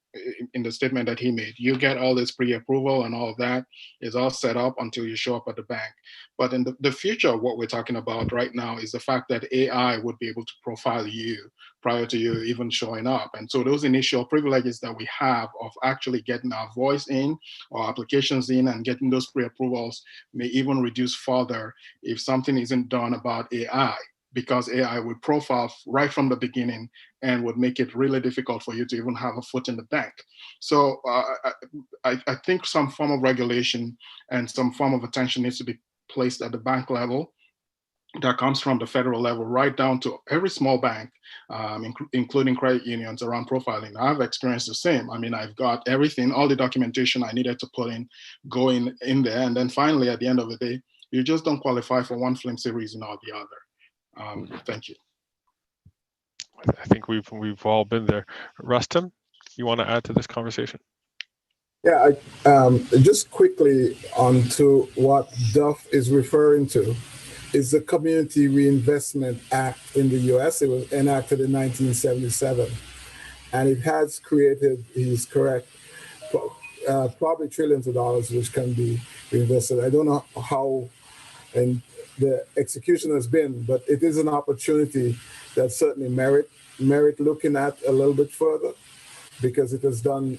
in the statement that he made. You get all this pre-approval and all of that is all set up until you show up at the bank. But in the future, what we're talking about right now is the fact that AI would be able to profile you prior to you even showing up. And so those initial privileges that we have of actually getting our voice in or applications in and getting those pre-approvals may even reduce further if something isn't done about AI, because AI would profile right from the beginning and would make it really difficult for you to even have a foot in the bank. So I think some form of regulation and some form of attention needs to be placed at the bank level that comes from the federal level right down to every small bank, including credit unions, around profiling. I've experienced the same. I mean, I've got everything, all the documentation I needed to put in, going in there. And then finally, at the end of the day, you just don't qualify for one flimsy reason or the other. Thank you. I think we've all been there. Rustam, you want to add to this conversation? Yeah, just quickly onto what Duff is referring to is the Community Reinvestment Act in the US. It was enacted in 1977, and it has created, he's correct, probably trillions of dollars which can be invested. I don't know how and the execution has been, but it is an opportunity that certainly merit looking at a little bit further, because it has done,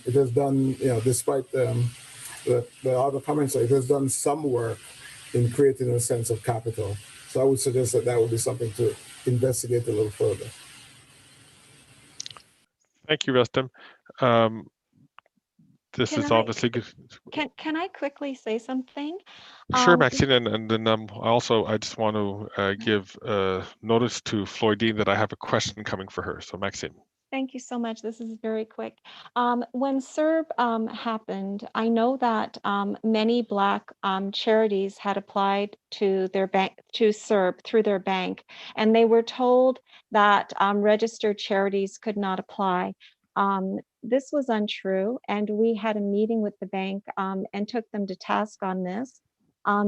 despite the other comments, it has done some work in creating a sense of capital. So I would suggest that would be something to investigate a little further. Thank you, Rustam. This is obviously good. Can I quickly say something? Sure, Maxine, and then I just want to give notice to Floydine that I have a question coming for her. So Maxine. Thank you so much. This is very quick. When CERB happened, I know that many Black charities had applied to their bank, to CERB through their bank, and they were told that registered charities could not apply. This was untrue, and we had a meeting with the bank and took them to task on this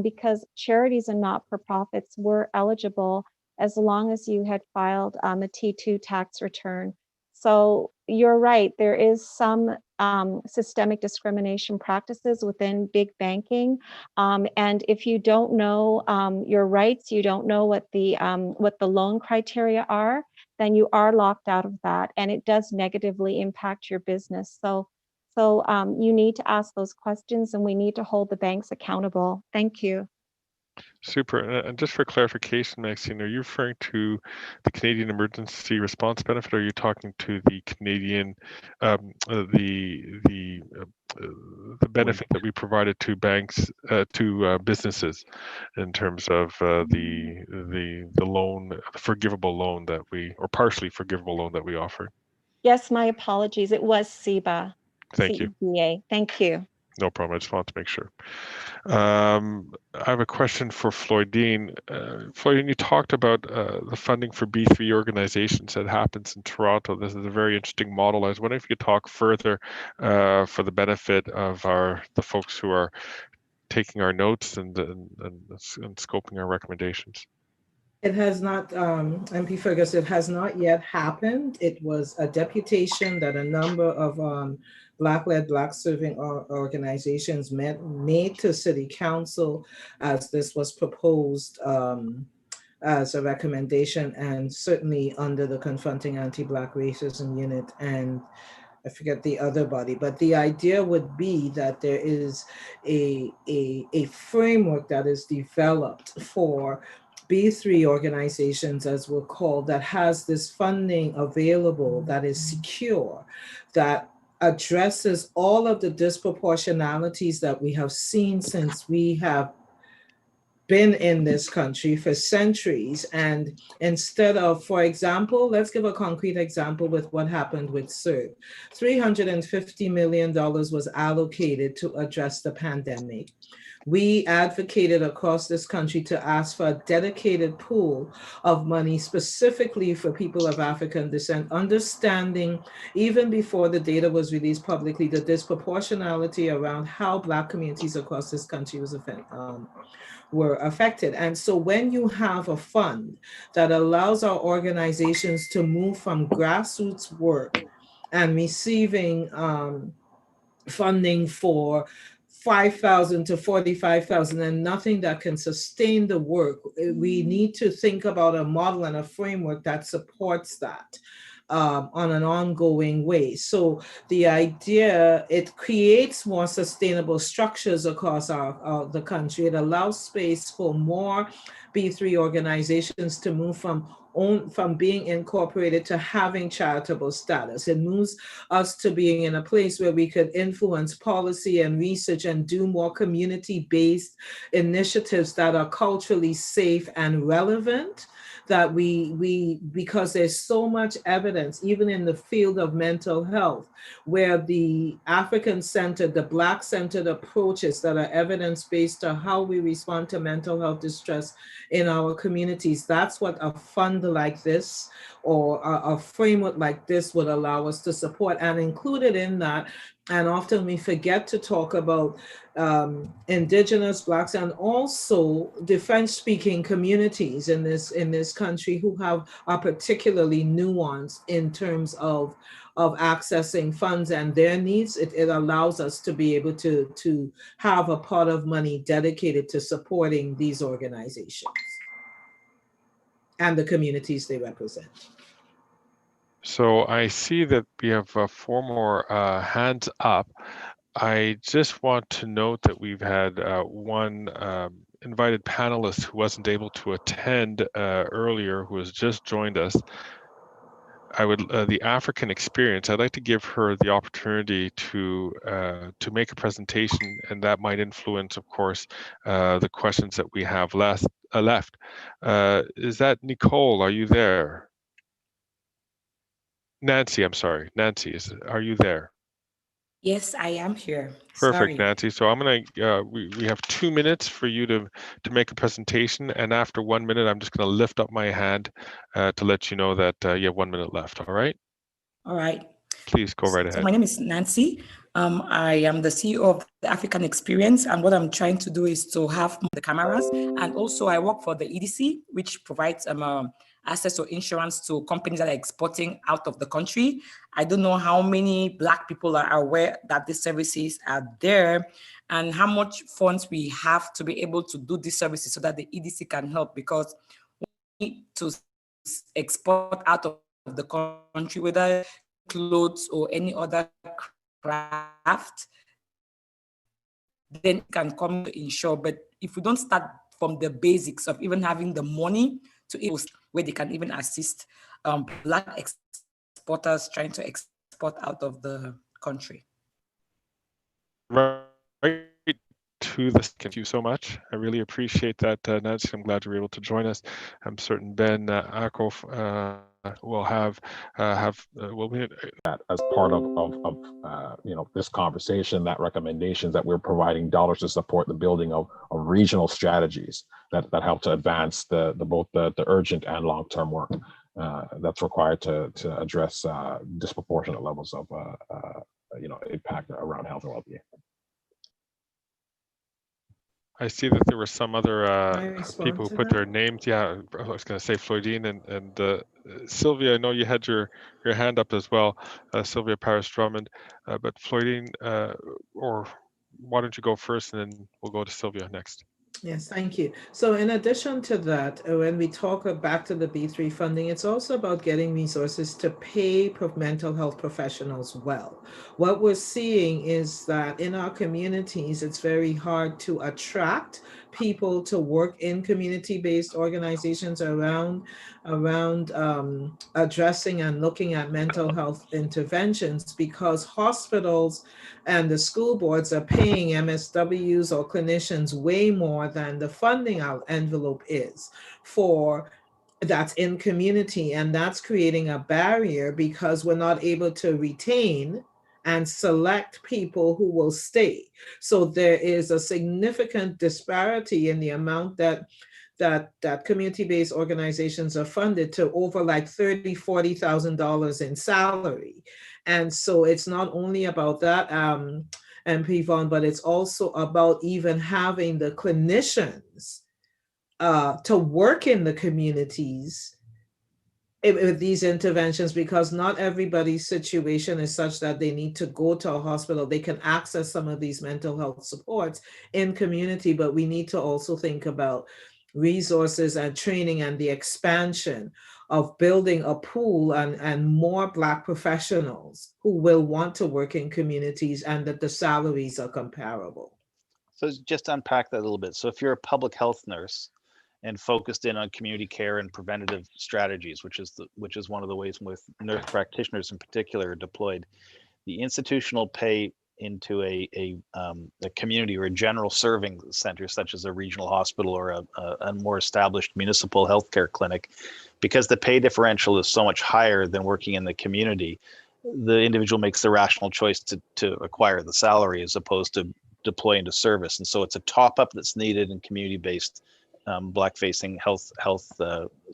because charities and not-for-profits were eligible as long as you had filed a T2 tax return. So you're right, there is some systemic discrimination practices within big banking. And if you don't know your rights, you don't know what the loan criteria are, then you are locked out of that, and it does negatively impact your business. So you need to ask those questions, and we need to hold the banks accountable. Thank you. Super. And just for clarification, Maxine, are you referring to the Canadian Emergency Response Benefit, or are you talking to the Canadian, the benefit that we provided to banks, to businesses, in terms of the loan, the forgivable loan that we, or partially forgivable loan that we offered? Yes, my apologies. It was CEBA. Thank you. CEBA. Thank you. No problem. I just wanted to make sure. I have a question for Floydine. Floydine, you talked about the funding for B3 organizations that happens in Toronto. This is a very interesting model. I was wondering if you could talk further for the benefit of the folks who are taking our notes and scoping our recommendations. It has not, MP Fergus, it has not yet happened. It was a deputation that a number of Black-led, Black-serving organizations made to City Council as this was proposed as a recommendation, and certainly under the Confronting Anti-Black Racism Unit, and I forget the other body, but the idea would be that there is a framework that is developed for B3 organizations, as we're called, that has this funding available, that is secure, that addresses all of the disproportionalities that we have seen since we have been in this country for centuries. And instead of, for example, let's give a concrete example with what happened with CERB. $350 million was allocated to address the pandemic. We advocated across this country to ask for a dedicated pool of money specifically for people of African descent, understanding even before the data was released publicly, the disproportionality around how Black communities across this country were affected. And so when you have a fund that allows our organizations to move from grassroots work and receiving funding for $5,000 to $45,000 and nothing that can sustain the work, we need to think about a model and a framework that supports that on an ongoing way. So the idea, it creates more sustainable structures across the country. It allows space for more B3 organizations to move from being incorporated to having charitable status. It moves us to being in a place where we could influence policy and research and do more community-based initiatives that are culturally safe and relevant, that because there's so much evidence, even in the field of mental health, where the African-centered, the Black-centered approaches that are evidence-based to how we respond to mental health distress in our communities. That's what a fund like this or a framework like this would allow us to support, and included in that, and often we forget to talk about, indigenous Blacks and also the French-speaking communities in this country who have are particularly nuanced in terms of accessing funds and their needs. It allows us to be able to have a pot of money dedicated to supporting these organizations and the communities they represent. So I see that we have 4 more hands up. I just want to note that we've had one invited panelist who wasn't able to attend earlier, who has just joined us. The African experience, I'd like to give her the opportunity to make a presentation, and that might influence, of course, the questions that we have left. Is that Nicole? Are you there? Nancy, I'm sorry. Nancy, are you there? Yes, I am here. Perfect, Sorry. Nancy. So I'm gonna we have 2 minutes for you to make a presentation, and after 1 minute, I'm just gonna lift up my hand to let you know that you have 1 minute left. All right? All right. Please go right ahead. So my name is Nancy. I am the CEO of the African Experience, and what I'm trying to do is to have the cameras, and also I work for the EDC, which provides access to insurance to companies that are exporting out of the country. I don't know how many Black people are aware that these services are there and how much funds we have to be able to do these services so that the EDC can help, because we need to export out of the country, whether clothes or any other craft, then it can come to insure. But if we don't start from the basics of even having the money to where they can even assist Black exporters trying to export out of the country. Right to this. Thank you so much. I really appreciate that, Nancy. I'm glad you were able to join us. I'm certain Ben Akoff will have that as part of this conversation, that recommendations that we're providing dollars to support the building of regional strategies that help to advance both the urgent and long-term work that's required to address disproportionate levels of impact around health and well-being. I see that there were some other people who put their names. Yeah, I was going to say Floydine and Sylvia. I know you had your hand up as well, Sylvia Paris Drummond. But Floydine, or why don't you go first, and then we'll go to Sylvia next. Yes, thank you. So in addition to that, when we talk back to the B3 funding, it's also about getting resources to pay mental health professionals well. What we're seeing is that in our communities, it's very hard to attract people to work in community-based organizations around addressing and looking at mental health interventions, because hospitals and the school boards are paying MSWs or clinicians way more than the funding envelope is for that's in community, and that's creating a barrier because we're not able to retain and select people who will stay. So there is a significant disparity in the amount that community-based organizations are funded to over like $30,000, $40,000 in salary. And so it's not only about that, MP Vaughn, but it's also about even having the clinicians to work in the communities with these interventions, because not everybody's situation is such that they need to go to a hospital. They can access some of these mental health supports in community, but we need to also think about resources and training and the expansion of building a pool and more Black professionals who will want to work in communities, and that the salaries are comparable. So just to unpack that a little bit. So if you're a public health nurse and focused in on community care and preventative strategies, which is one of the ways with nurse practitioners in particular are deployed, the institutional pay into a community or a general serving center, such as a regional hospital or a more established municipal healthcare clinic, because the pay differential is so much higher than working in the community, the individual makes the rational choice to acquire the salary as opposed to deploy into service. And so it's a top up that's needed in community-based Black-facing health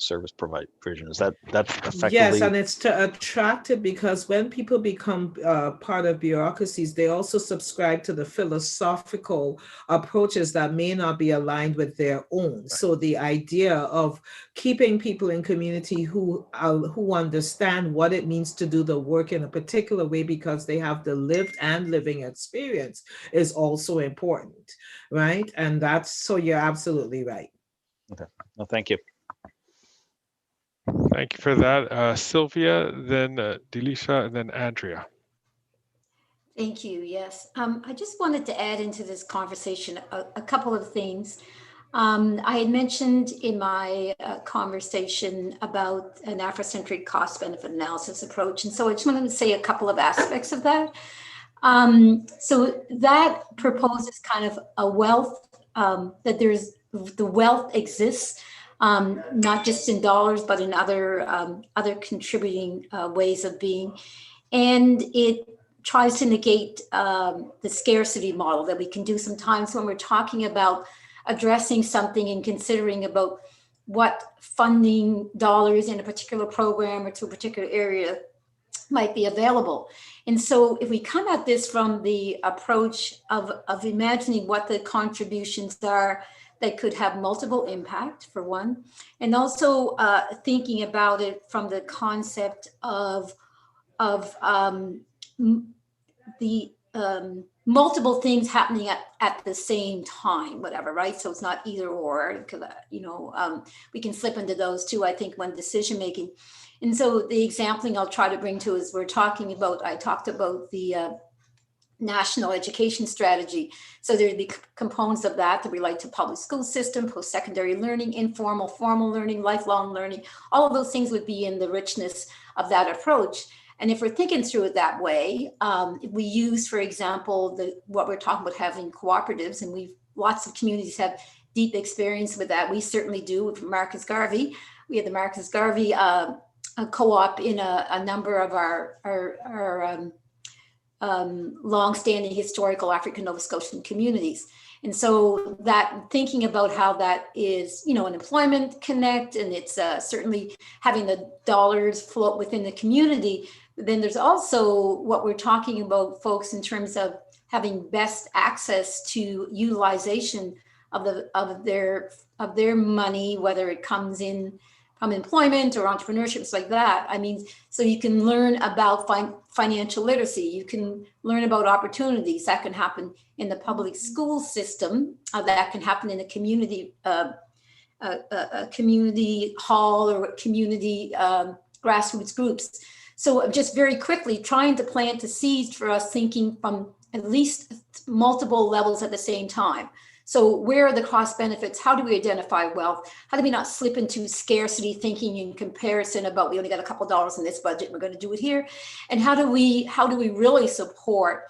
service provision. Is that effectively? Yes, and it's to attract it, because when people become part of bureaucracies, they also subscribe to the philosophical approaches that may not be aligned with their own. Right. So the idea of keeping people in community who understand what it means to do the work in a particular way because they have the lived and living experience is also important, right? And that's, so you're absolutely right. Okay, well, thank you. Thank you for that. Sylvia, then Delisha, and then Andrea. Thank you, yes. I just wanted to add into this conversation a couple of things. I had mentioned in my conversation about an Afrocentric cost-benefit analysis approach, and so I just wanted to say a couple of aspects of that. So that proposes kind of a wealth, that the wealth exists, not just in dollars, but in other contributing ways of being. And it tries to negate the scarcity model that we can do sometimes when we're talking about addressing something and considering about what funding dollars in a particular program or to a particular area might be available. And so if we come at this from the approach of imagining what the contributions are that could have multiple impact, for one, and also thinking about it from the concept of the multiple things happening at the same time, whatever, right? So it's not either or, you know, we can slip into those too, I think, when decision making. And so the example I'll try to bring to is I talked about the national education strategy. So there'd be components of that that relate to public school system, post-secondary learning, informal, formal learning, lifelong learning. All of those things would be in the richness of that approach. And if we're thinking through it that way, if we use, for example, what we're talking about, having cooperatives, and lots of communities have deep experience with that. We certainly do with Marcus Garvey. We had the Marcus Garvey co-op in a number of our long-standing historical African Nova Scotian communities. And so that thinking about how that is, you know, an employment connect, and it's certainly having the dollars float within the community. Then there's also what we're talking about, folks, in terms of having best access to utilization of their money, whether it comes in from employment or entrepreneurships like that. I mean, so you can learn about financial literacy. You can learn about opportunities that can happen in the public school system, that can happen in a community, a community hall or community grassroots groups. So just very quickly, trying to plant the seeds for us thinking from at least multiple levels at the same time. So where are the cost benefits? How do we identify wealth? How do we not slip into scarcity thinking in comparison about we only got a couple dollars in this budget, we're going to do it here? And how do we really support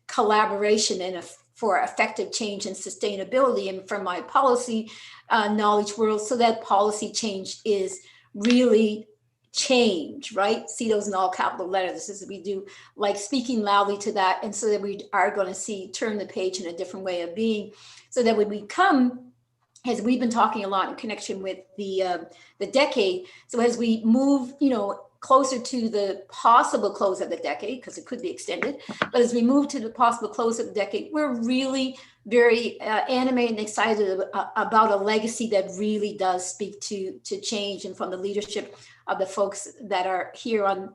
collaboration and for effective change and sustainability, and from my policy knowledge world, so that policy change is really change, right? See those in all capital letters. This is, we do like speaking loudly to that. And so that we are going to turn the page in a different way of being, so that when we come, as we've been talking a lot in connection with the decade. So as we move, you know, closer to the possible close of the decade, because it could be extended, but as we move to the possible close of the decade, we're really very animated and excited about a legacy that really does speak to change, and from the leadership of the folks that are here on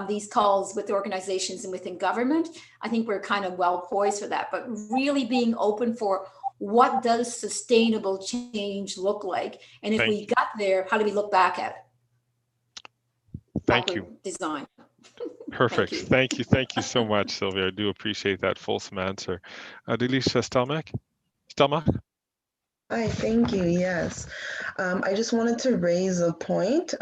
these calls with organizations and within government. I think we're kind of well poised for that, but really being open for what does sustainable change look like? And if we got there, how do we look back at it? Thank you. Design. Perfect. Thank you so much, Sylvia. I do appreciate that fulsome answer. Delisha Stelmach? Hi, thank you. Yes. I just wanted to raise a point.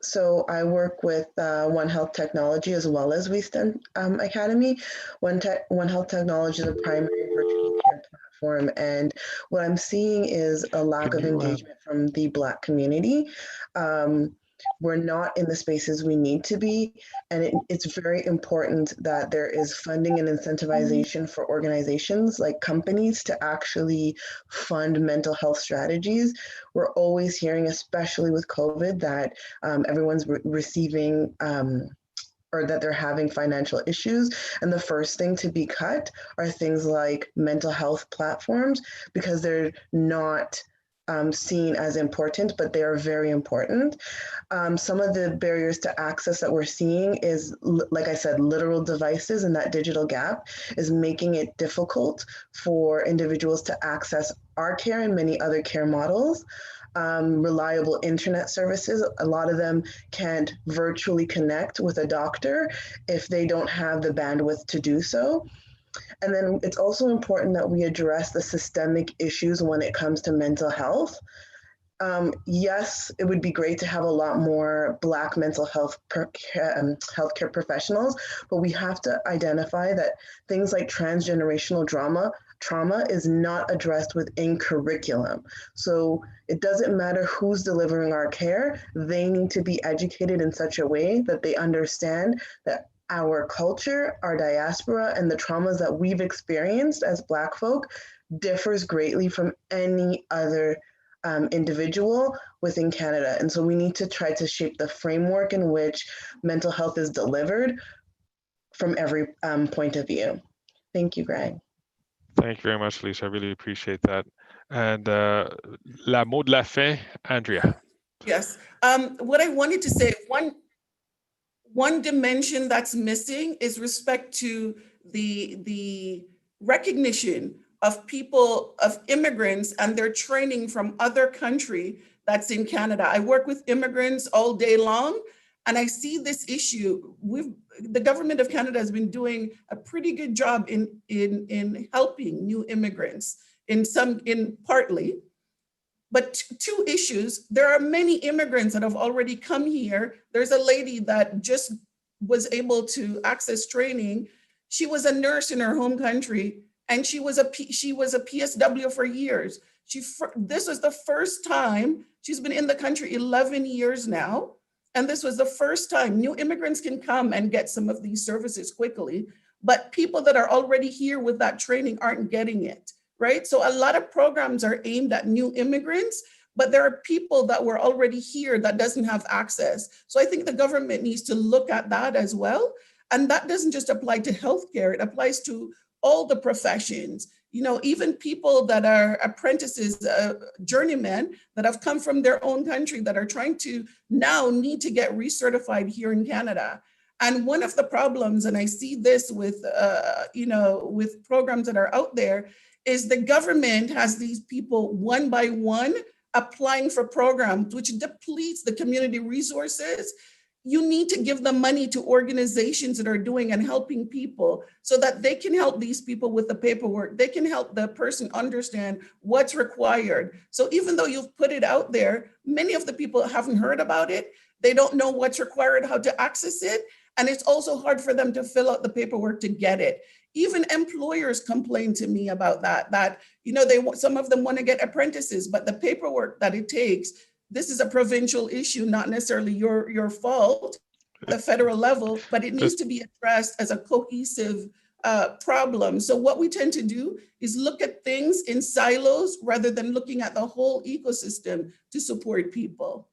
So I work with One Health Technology as well as WeSTEM Academy. One Health Technology is a primary virtual care platform, and what I'm seeing is a lack of engagement from the Black community. we're not in the spaces we need to be. And it's very important that there is funding and incentivization for organizations like companies to actually fund mental health strategies. We're always hearing, especially with COVID, that everyone's receiving or that they're having financial issues. And the first thing to be cut are things like mental health platforms, because they're not seen as important, but they are very important. Some of the barriers to access that we're seeing is, like I said, literal devices, and that digital gap is making it difficult for individuals to access our care and many other care models. Reliable internet services, a lot of them can't virtually connect with a doctor if they don't have the bandwidth to do so. And then it's also important that we address the systemic issues when it comes to mental health. Yes, it would be great to have a lot more Black mental health healthcare professionals, but we have to identify that things like transgenerational trauma is not addressed within curriculum. So it doesn't matter who's delivering our care, they need to be educated in such a way that they understand that our culture, our diaspora, and the traumas that we've experienced as Black folk differs greatly from any other individual within Canada. And so we need to try to shape the framework in which mental health is delivered from every point of view. Thank you, Greg. Thank you very much, Lisa. I really appreciate that. And la mot de la fin, Andrea. Yes. What I wanted to say, one dimension that's missing is respect to the recognition of people, of immigrants and their training from other country that's in Canada. I work with immigrants all day long, and I see this issue. The government of Canada has been doing a pretty good job in helping new immigrants in partly. But two issues, there are many immigrants that have already come here. There's a lady that just was able to access training. She was a nurse in her home country, and she was a PSW for years. This was the first time, she's been in the country 11 years now, and this was the first time new immigrants can come and get some of these services quickly, but people that are already here with that training aren't getting it. Right? So a lot of programs are aimed at new immigrants, but there are people that were already here that doesn't have access. So I think the government needs to look at that as well. And that doesn't just apply to healthcare, it applies to all the professions. You know, even people that are apprentices, journeymen that have come from their own country that are trying to now need to get recertified here in Canada. And one of the problems, and I see this with, with programs that are out there, is the government has these people one by one applying for programs, which depletes the community resources. You need to give the money to organizations that are doing and helping people so that they can help these people with the paperwork. They can help the person understand what's required. So even though you've put it out there, many of the people haven't heard about it. They don't know what's required, how to access it. And it's also hard for them to fill out the paperwork to get it. Even employers complain to me about that some of them want to get apprentices, but the paperwork that it takes, this is a provincial issue, not necessarily your fault at the federal level, but it needs to be addressed as a cohesive problem. So what we tend to do is look at things in silos rather than looking at the whole ecosystem to support people.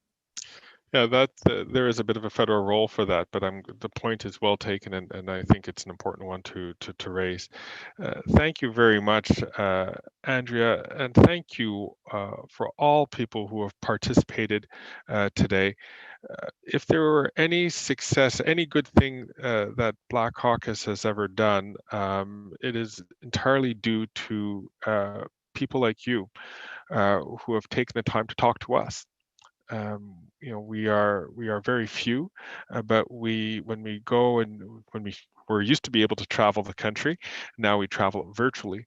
Yeah, there is a bit of a federal role for that, but the point is well taken, and I think it's an important one to raise. Thank you very much, Andrea, and thank you for all people who have participated today. If there were any success, any good thing that Black Caucus has ever done, it is entirely due to people like you who have taken the time to talk to us. We are very few, but when we go and we're used to be able to travel the country, now we travel virtually.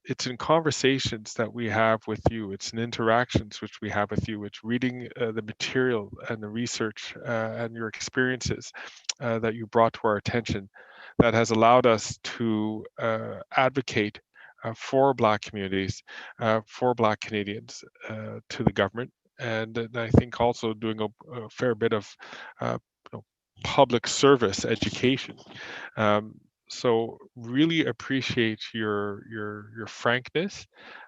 It's in conversations that we have with you. It's in interactions which we have with you. It's reading the material and the research and your experiences that you brought to our attention that has allowed us to advocate for Black communities, for Black Canadians to the government and I think also doing a fair bit of public service education. So really appreciate your frankness,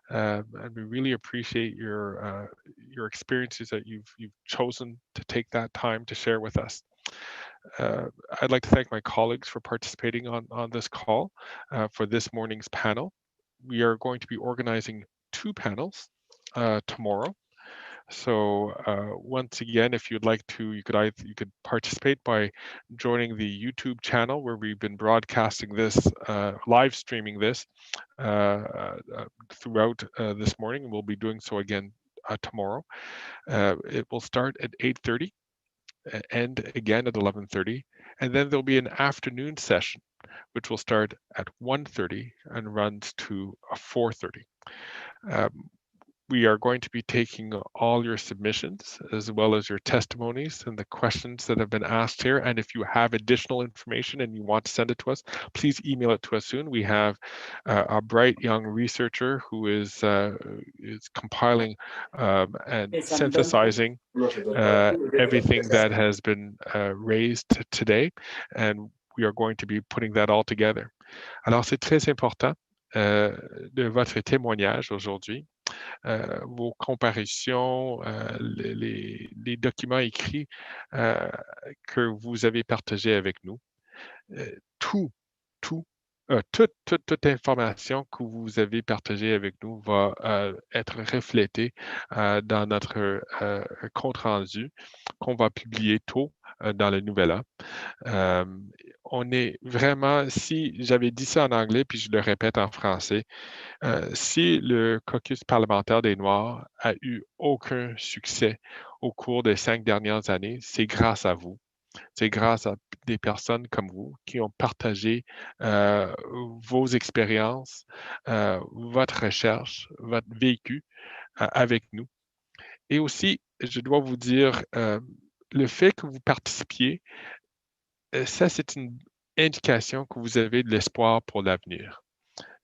and we really appreciate your experiences that you've chosen to take that time to share with us. I'd like to thank my colleagues for participating on this call for this morning's panel. We are going to be organizing 2 panels tomorrow. So once again, if you'd like to, you could participate by joining the YouTube channel where we've been broadcasting this, live streaming this throughout this morning, and we'll be doing so again tomorrow. It will start at 8:30, end again at 11:30, and then there'll be an afternoon session, which will start at 1:30 and runs to 4:30. We are going to be taking all your submissions as well as your testimonies and the questions that have been asked here. And if you have additional information and you want to send it to us, please email it to us soon. We have a bright young researcher who is compiling and synthesizing everything that has been raised today. And we are going to be putting that all together. Alors, c'est très important de votre témoignage aujourd'hui. Vos comparutions, les documents écrits que vous avez partagés avec nous. Toute information que vous avez partagée avec nous va être reflétée dans notre compte-rendu qu'on va publier tôt dans le Nouvel An. On est vraiment, si j'avais dit ça en anglais, puis je le répète en français, si le caucus parlementaire des Noirs a eu aucun succès au cours des 5 dernières années, c'est grâce à vous. C'est grâce à des personnes comme vous qui ont partagé vos expériences, votre recherche, votre vécu avec nous. Et aussi, je dois vous dire, le fait que vous participiez, ça, c'est une indication que vous avez de l'espoir pour l'avenir.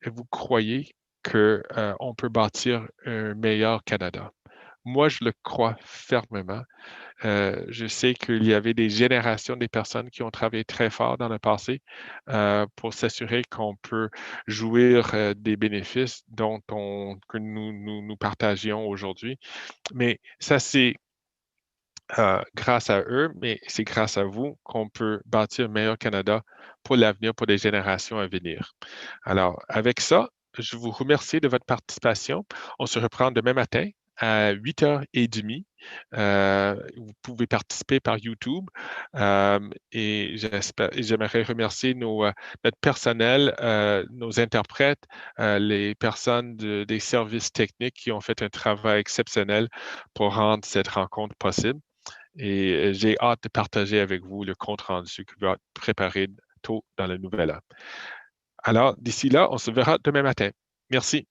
Et vous croyez qu'on peut bâtir un meilleur Canada. Moi, je le crois fermement. Je sais qu'il y avait des générations de personnes qui ont travaillé très fort dans le passé pour s'assurer qu'on peut jouir des bénéfices que nous partagions aujourd'hui. Mais ça, c'est grâce à eux, mais c'est grâce à vous qu'on peut bâtir un meilleur Canada pour l'avenir, pour les générations à venir. Alors, avec ça, je vous remercie de votre participation. On se reprend demain matin à 8h30. Vous pouvez participer par YouTube et j'aimerais remercier notre personnel, nos interprètes, les personnes des services techniques qui ont fait un travail exceptionnel pour rendre cette rencontre possible. Et j'ai hâte de partager avec vous le compte-rendu qui va être préparé tôt dans le Nouvel An. Alors, d'ici là, on se verra demain matin. Merci.